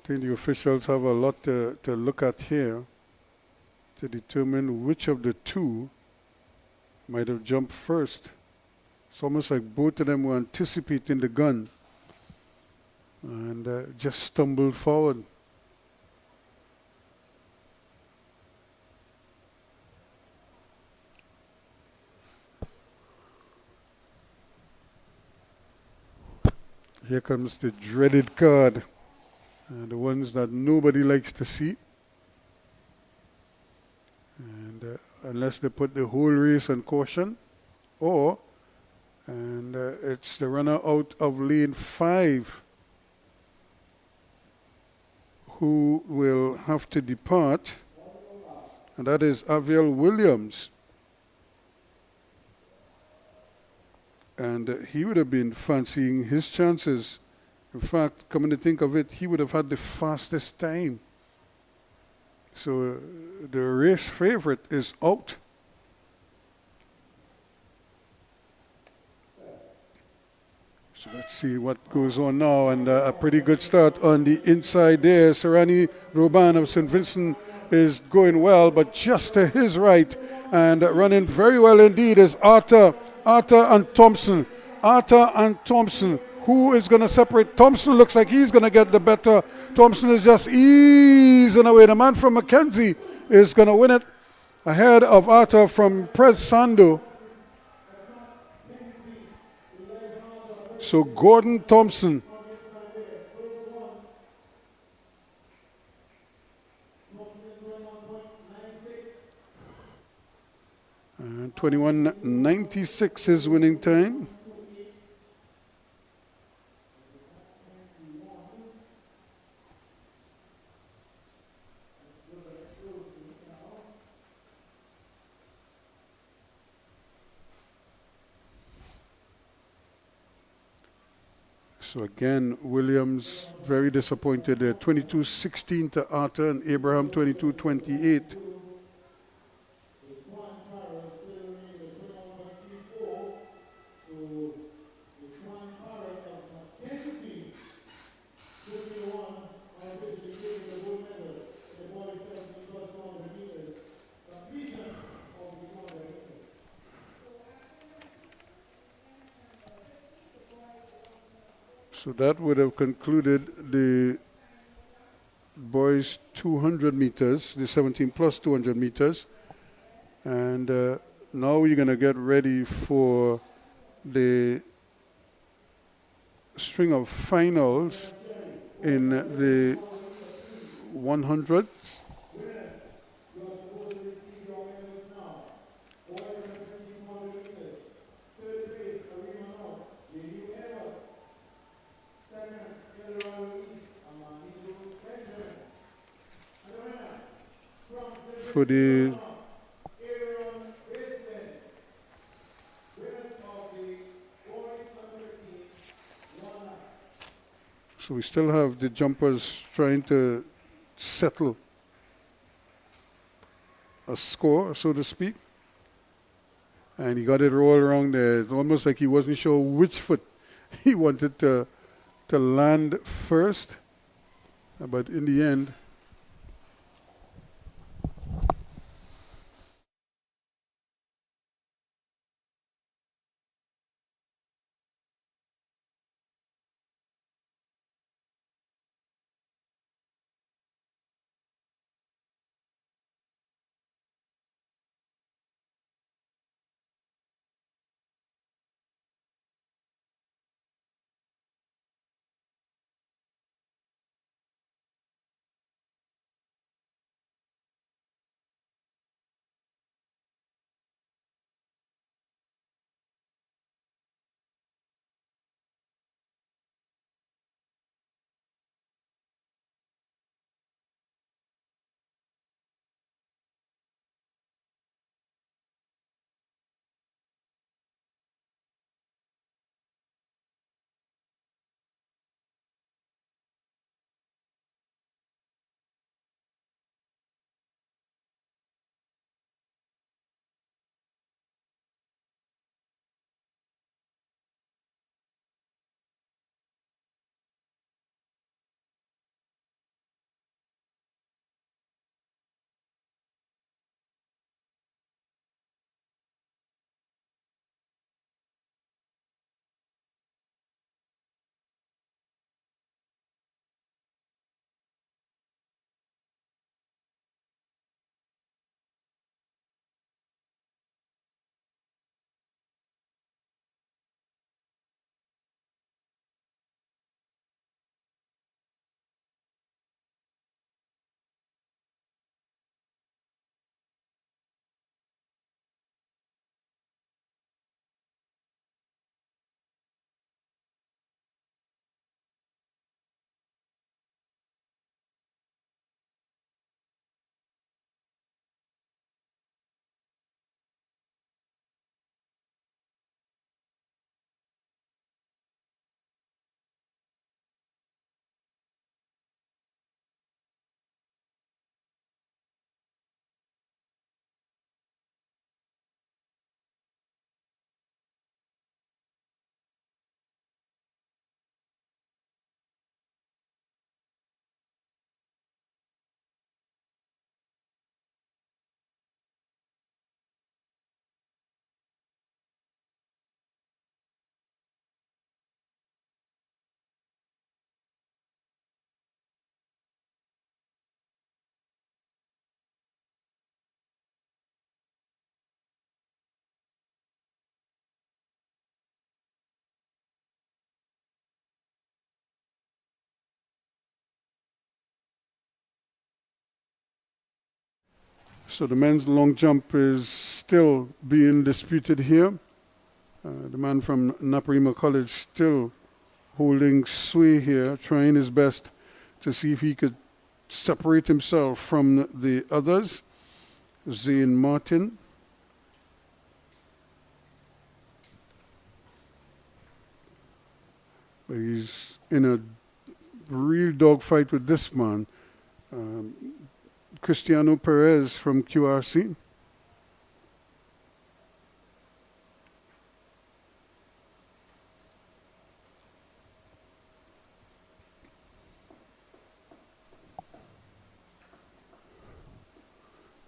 I think the officials have a lot to look at here to determine which of the 2 might have jumped first. It's almost like both of them were anticipating the gun. and just stumbled forward. Here comes the dreaded card, the ones that nobody likes to see. And unless they put the whole race on caution, or and it's the runner out of lane 5 who will have to depart, and that is Aviel Williams. And he would have been fancying his chances. In fact, coming to think of it, he would have had the fastest time. So the race favorite is out. So let's see what goes on now. And a pretty good start on the inside there. Serrani Roban of St. Vincent is going well, but just to his right and running very well indeed is Arthur and Thompson. Arthur and Thompson. Who is going to separate? Thompson looks like he's going to get the better. Thompson is just easing away. The man from Mackenzie is going to win it ahead of Arthur from Pres Sando. So Gordon Thompson. And 21.96 is winning time. So again, Williams very disappointed there. 22.16 to Arthur and Abraham 22.28. So that would have concluded the boys 200 meters, the 17 plus 200 meters. And now we're going to get ready for the string of finals in the 100s. For the so we still have the jumpers trying to settle a score, so to speak. And he got it all wrong there. It's almost like he wasn't sure which foot he wanted to land first. But in the end, So the men's long jump is still being disputed here. The man from Naparima College still holding sway here, trying his best to see if he could separate himself from the others. Zane Martin. But he's in a real dogfight with this man. Cristiano Perez from QRC.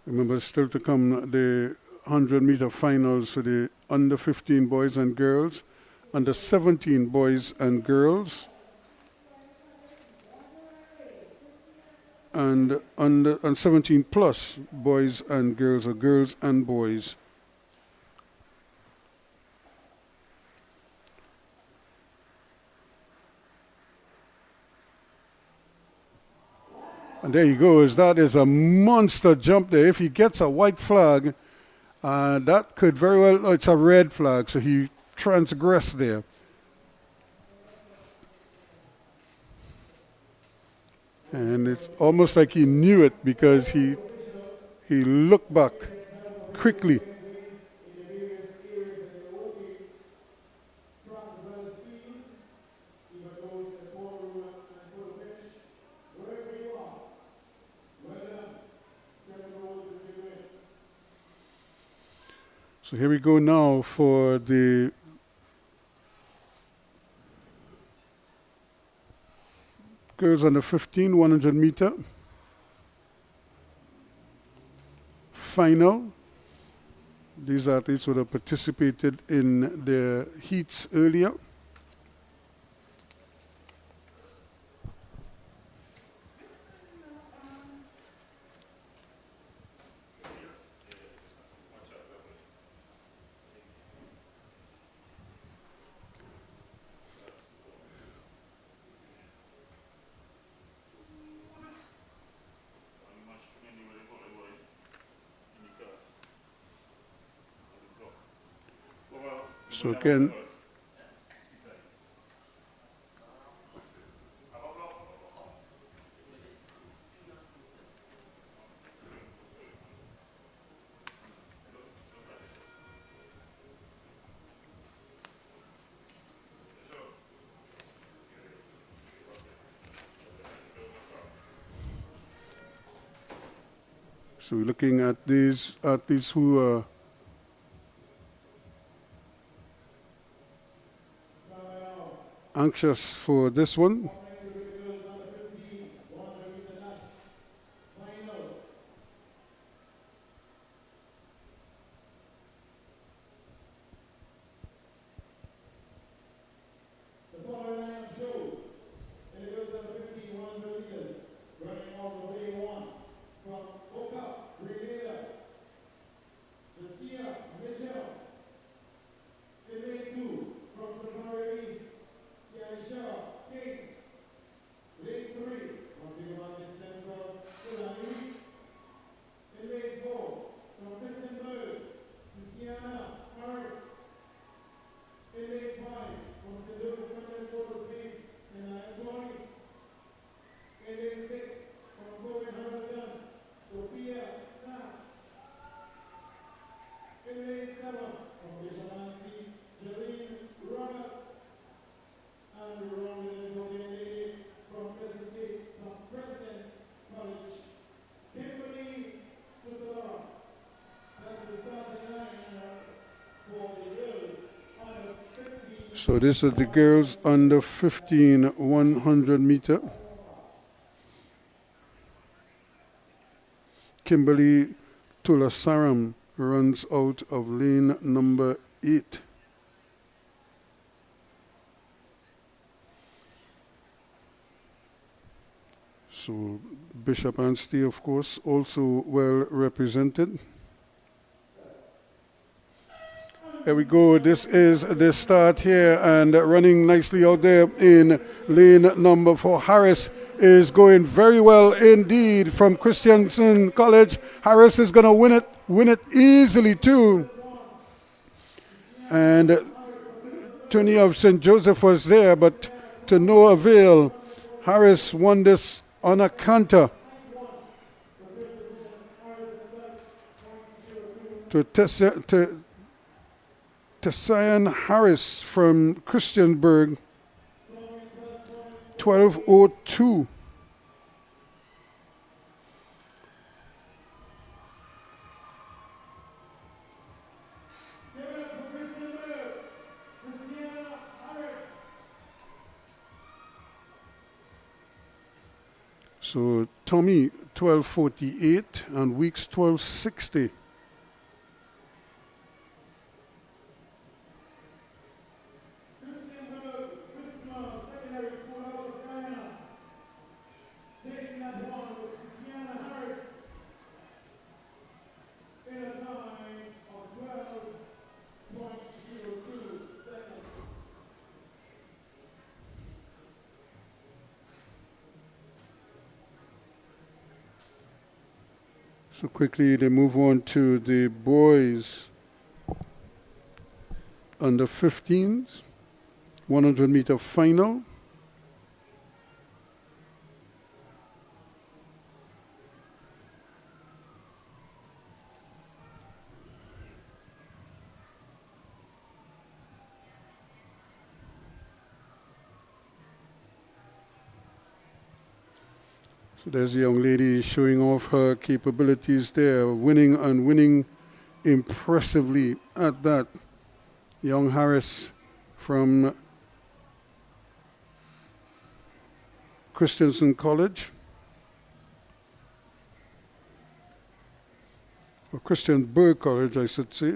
Remember, still to come the 100-meter finals for the under 15 boys and girls, under 17 boys and girls, and 17 plus boys and girls, or girls and boys. And there he goes. That is a monster jump there. If he gets a white flag, that could very well, it's a red flag, so he transgressed there. And it's almost like he knew it because he looked back quickly. So here we go now for the girls under 15, 100 meter final. These athletes would have participated in the heats earlier. So again, so we're looking at these athletes who are anxious for this one. So this is the girls under 15 100 meter. Kimberly Tulasaram runs out of lane number 8. So Bishop Anstey, of course, also well represented. Here we go. This is the start here, and running nicely out there in lane number 4. Harris is going very well indeed from Christensen College. Harris is going to win it easily too. And Tony of St. Joseph was there, but to no avail. Harris won this on a canter to Tessian Harris from Christiansburg, 12:02. So Tommy 12:48 and Weeks 12:60. So quickly they move on to the boys under 15s, 100-meter final. So there's a young lady showing off her capabilities there, winning impressively at that. Young Harris from Christensen College, or Christiansburg College, I should say.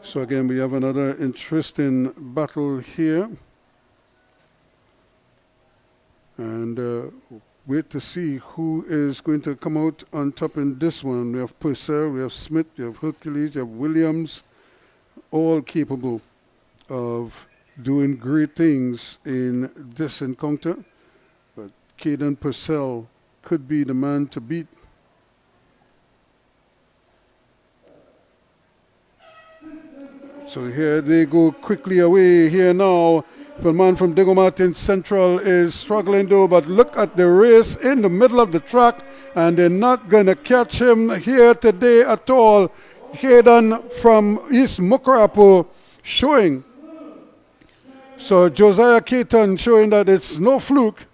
So again, we have another interesting battle here. And wait to see who is going to come out on top in this one. We have Purcell, we have Smith, we have Hercules, we have Williams, all capable of doing great things in this encounter. But Caden Purcell could be the man to beat. So here they go quickly away here now. The man from Diego Martin Central is struggling though, but look at the race in the middle of the track, and they're not going to catch him here today at all. Hayden from East Mukarapo showing. So Josiah Caton showing that it's no fluke.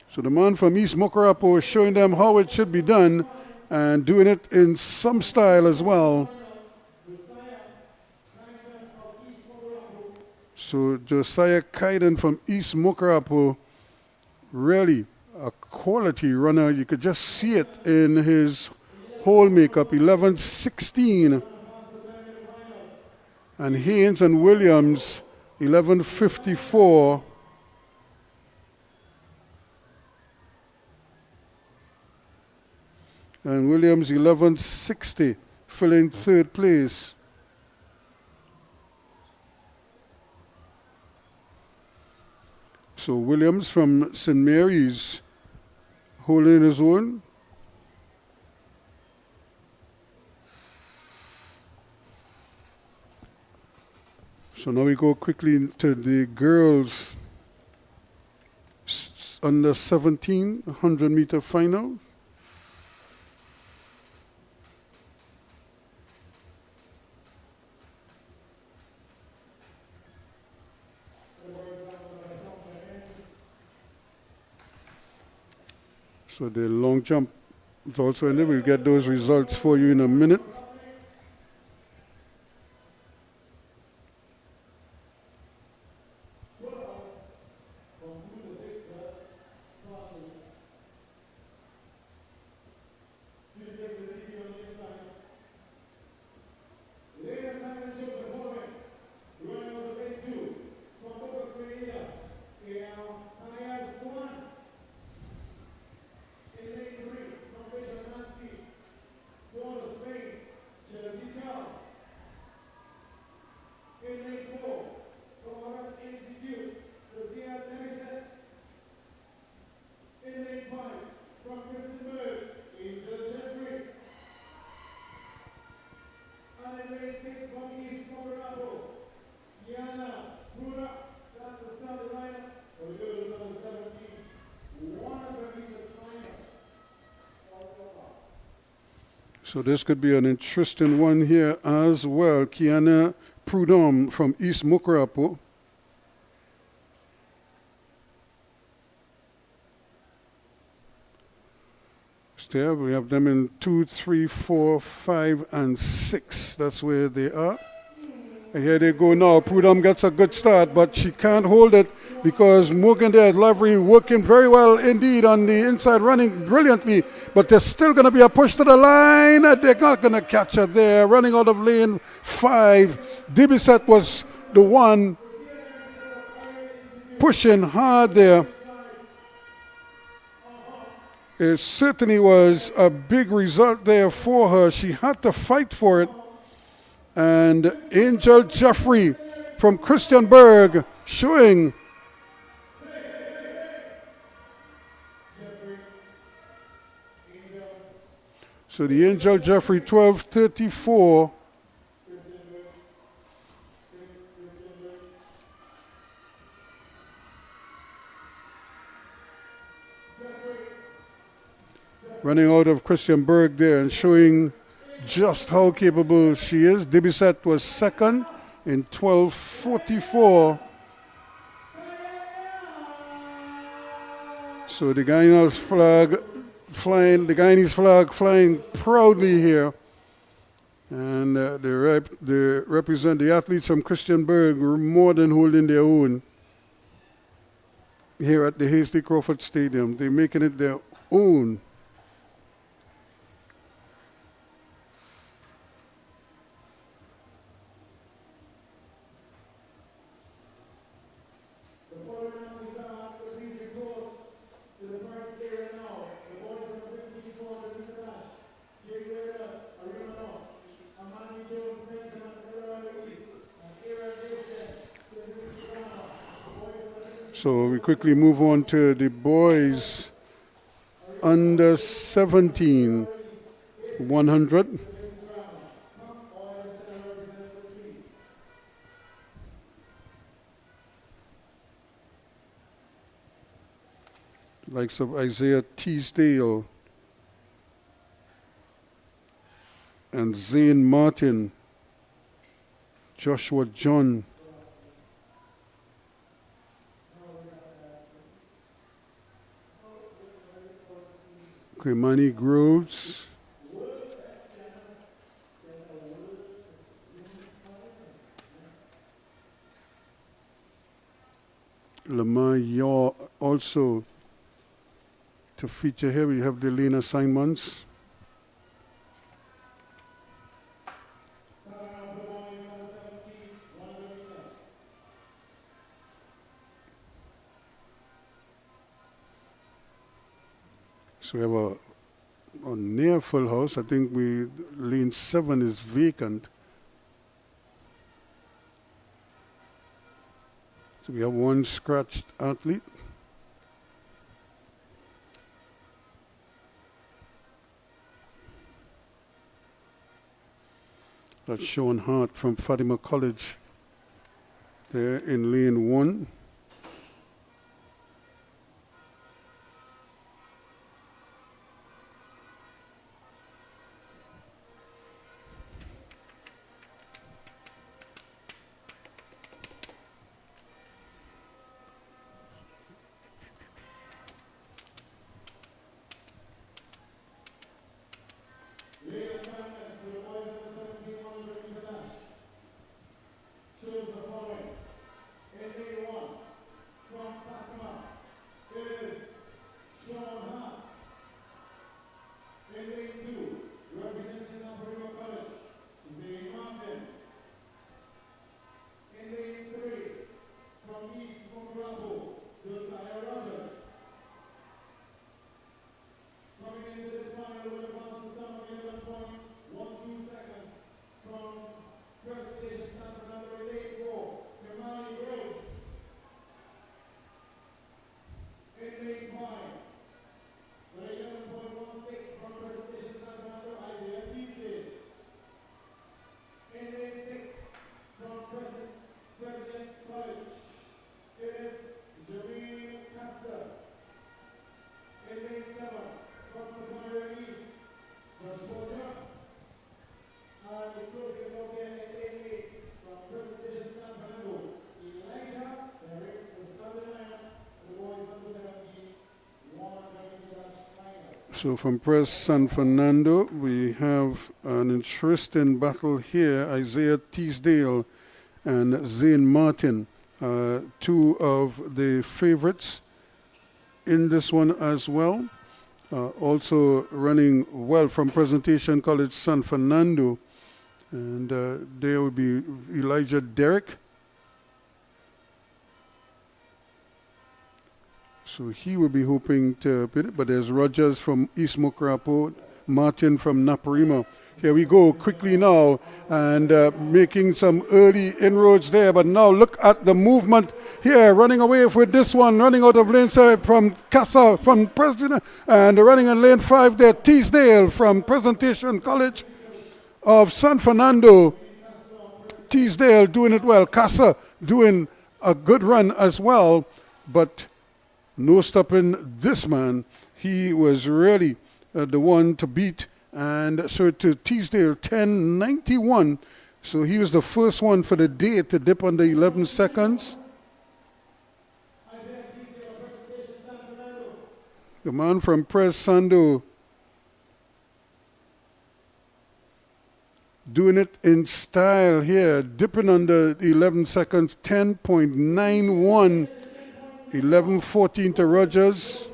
So the man from East Mukarapo is showing them how it should be done and doing it in some style as well. So Josiah Kaiden from East Mukarapo, really a quality runner. You could just see it in his whole makeup, 11:16. And Haynes and Williams, 11:54. And Williams 11:60, filling third place. So Williams from St. Mary's holding his own. So now we go quickly to the girls under 17 100-meter final. So the long jump is also in there. We'll get those results for you in a minute. So this could be an interesting one here as well. Kiana Prudhomme from East Mukurapo. There we have them in 2, 3, 4, 5, and 6. That's where they are. And here they go now. Prudhomme gets a good start, but she can't hold it because Morgan there, Lavery, working very well indeed on the inside, running brilliantly. But there's still going to be a push to the line. They're not going to catch her there. Running out of lane 5. Dibisette was the one pushing hard there. It certainly was a big result there for her. She had to fight for it. And Angel Jeffrey from Christiansburg showing so the Angel Jeffrey 12:34. Running out of Christiansburg there and showing just how capable she is. Dibisette was second in 12:44. So the Guyanese flag flying proudly here. And they represent the athletes from Christiansburg more than holding their own here at the Hasty Crawford Stadium. They're making it their own. So we quickly move on to the boys under 17 100. Likes of Isaiah Teasdale and Zane Martin, Joshua John, Kwemani Groves, Lamar Yaw also to feature here. We have the lane assignments. So we have a near full house. I think lane 7 is vacant. So we have one scratched athlete. That's Sean Hart from Fatima College there in lane 1. So from Pres San Fernando, we have an interesting battle here. Isaiah Teasdale and Zane Martin, two of the favorites in this one as well. Also running well from Presentation College San Fernando. And there will be Elijah Derrick. So he will be hoping to put it, but there's Rogers from East Mokrapo, Martin from Naparima. Here we go quickly now, and making some early inroads there. But now look at the movement here, running away with this one, running out of lane 7 from Casa from President, and running in lane 5 there, Teasdale from Presentation College of San Fernando. Teasdale doing it well, Casa doing a good run as well, but no stopping this man. He was really the one to beat. And so to Teasdale, 10:91. So he was the first one for the day to dip under 11 seconds. The man from Pres Sando doing it in style here, dipping under 11 seconds, 10.91. 11:14 to Rogers.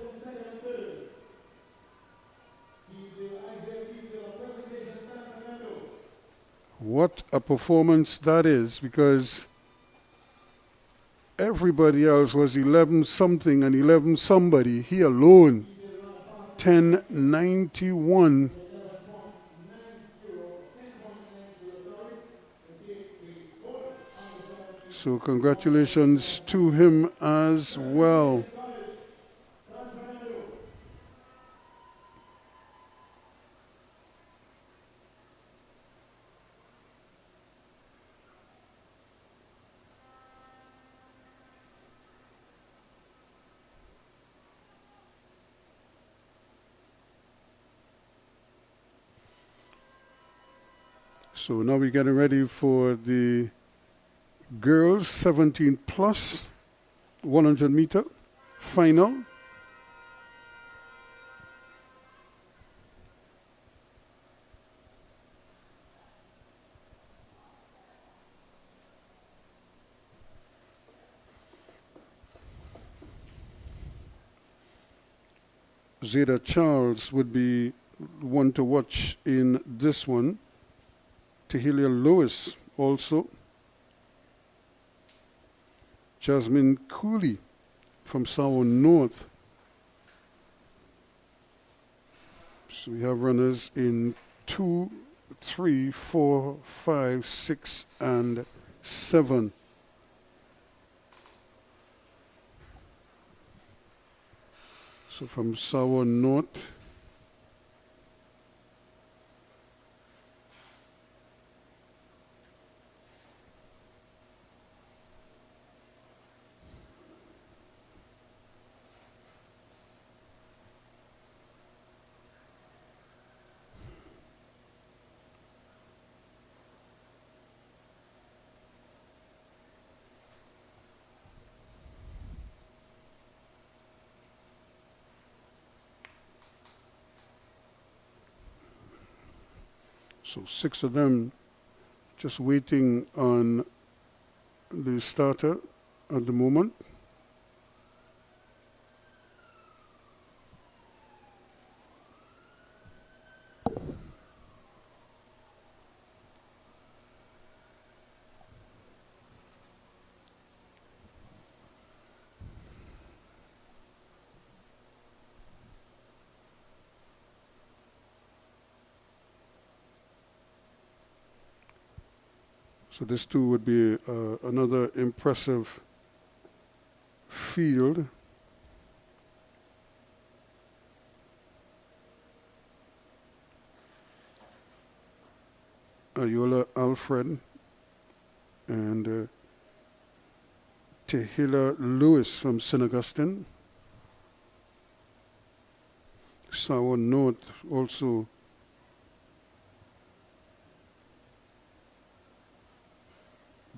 What a performance that is, because everybody else was 11 something and 11 somebody. He alone, 10.91. So congratulations to him as well. So now we're getting ready for the girls 17 plus 100 meter final. Zeta Charles would be one to watch in this one. Tahilia Lewis also. Jasmine Cooley from Sour North. So we have runners in 2, 3, 4, 5, 6, and 7. So from Sour North, So 6 of them just waiting on the starter at the moment. So this too would be another impressive field. Ayola Alfred and Tehila Lewis from St. Augustine. Sour Note also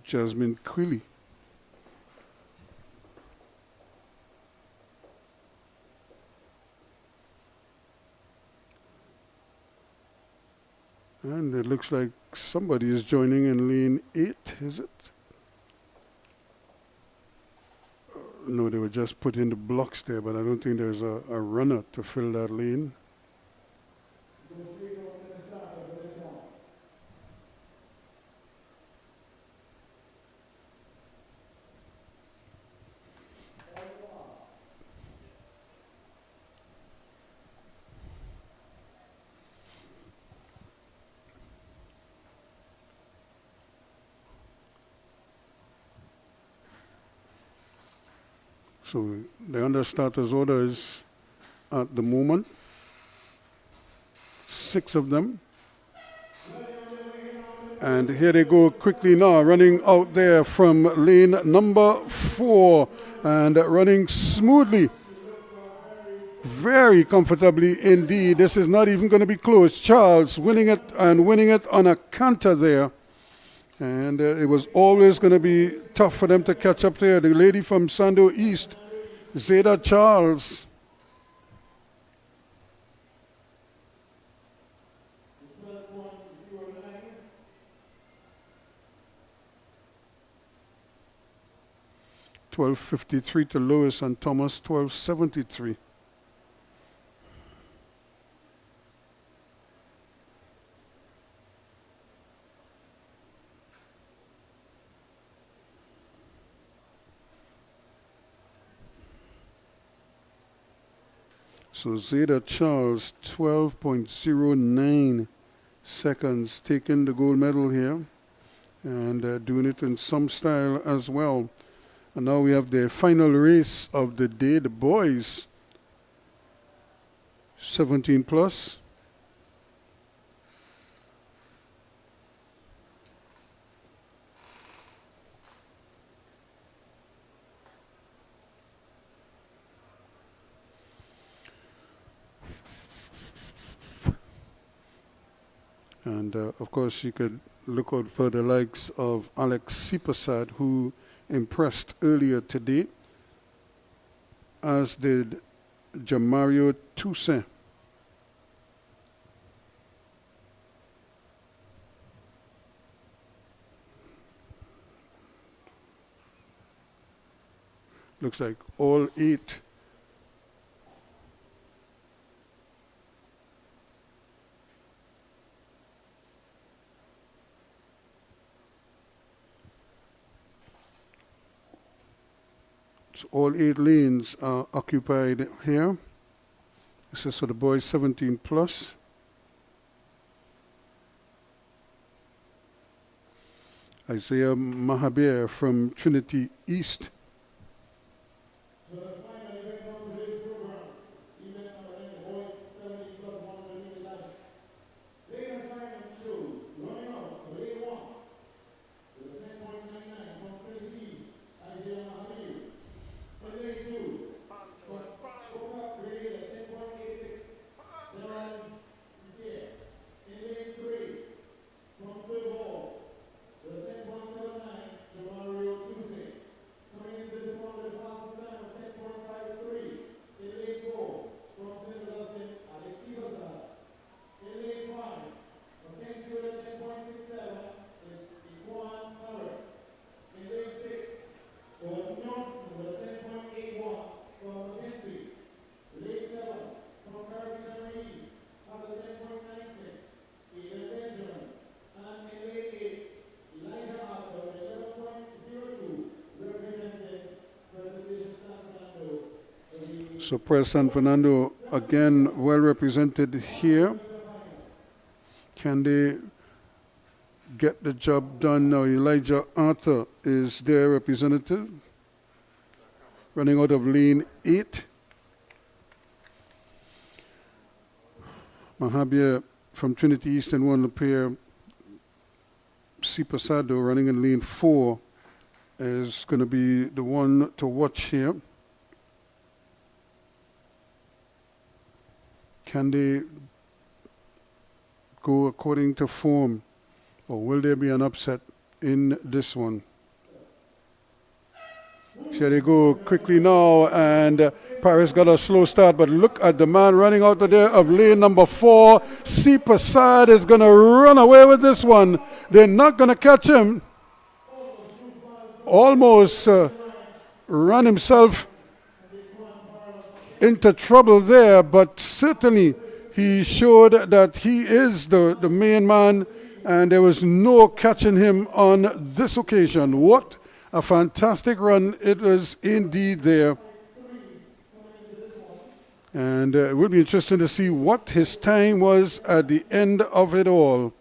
Jasmine Quilly. And it looks like somebody is joining in lane 8, is it? No, they were just put in the blocks there, but I don't think there's a runner to fill that lane. So the under starters order is at the moment 6 of them. And here they go quickly now, running out there from lane number 4 and running smoothly. Very comfortably indeed. This is not even going to be close. Charles winning it on a canter there. And it was always going to be tough for them to catch up there. The lady from Sando East, Zeta Charles. $12.53 to Lewis and Thomas, $12.73. So Zeta Charles, 12.09 seconds, taking the gold medal here and doing it in some style as well. And now we have the final race of the day, the boys, 17 plus. And of course, you could look out for the likes of Alex Sipasad, who impressed earlier today, as did Jamario Toussaint. Looks like all 8 So all 8 lanes are occupied here. This is for the boys 17 plus. Isaiah Mahabir from Trinity East. So Press San Fernando again well represented here. Can they get the job done now? Elijah Arthur is their representative, running out of lane 8. Mahabia from Trinity Eastern won the pair. C. Pasado running in lane 4 is going to be the one to watch here. Can they go according to form, or will there be an upset in this one? Here they go quickly now, and Paris got a slow start, but look at the man running out of there of lane number 4. C. Passad is going to run away with this one. They're not going to catch him. Almost ran himself into trouble there, but certainly he showed that he is the main man, and there was no catching him on this occasion. What a fantastic run it was indeed there. And it will be interesting to see what his time was at the end of it all.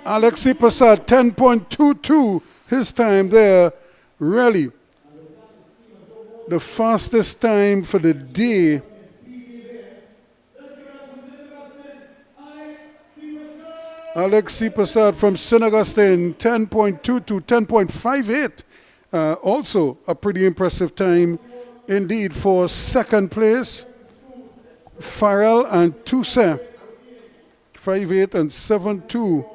Alexei Passad, 10.22, his time there. Really, the fastest time for the day. Alexei Passad from St. Augustine, 10.22, 10.58. Also a pretty impressive time indeed for second place. Farrell and Toussaint, 5.8 and 7.2.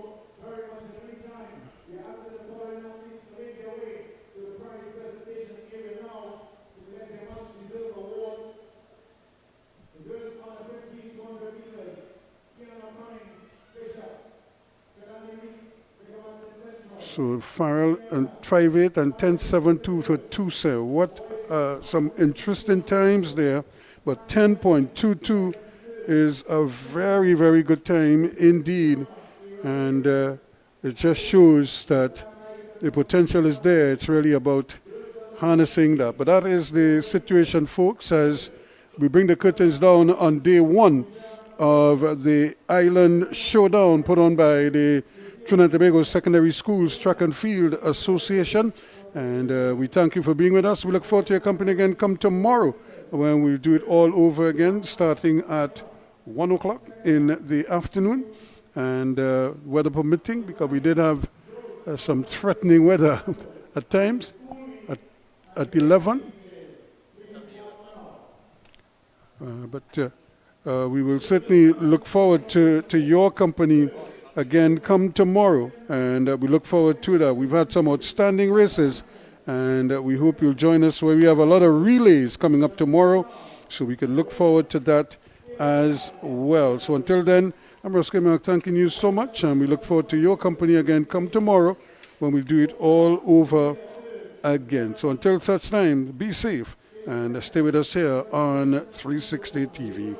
So Farrell and 5.8 and 10.72 for Toussaint. What some interesting times there, but 10.22 is a very, very good time indeed, and it just shows that the potential is there. It's really about harnessing that. But that is the situation, folks, as we bring the curtains down on day 1 of the Island Showdown put on by the Trinidad and Tobago Secondary Schools Track and Field Association. And we thank you for being with us. We look forward to your company again come tomorrow when we do it all over again, starting at 1 o'clock in the afternoon. And weather permitting, because we did have some threatening weather at times, at 11. But we will certainly look forward to your company again come tomorrow, and we look forward to that. We've had some outstanding races, and we hope you'll join us where we have a lot of relays coming up tomorrow, so we can look forward to that as well. So until then, I'm Ross Kemak thanking you so much, and we look forward to your company again come tomorrow when we do it all over again. So until such time, be safe and stay with us here on 360 TV.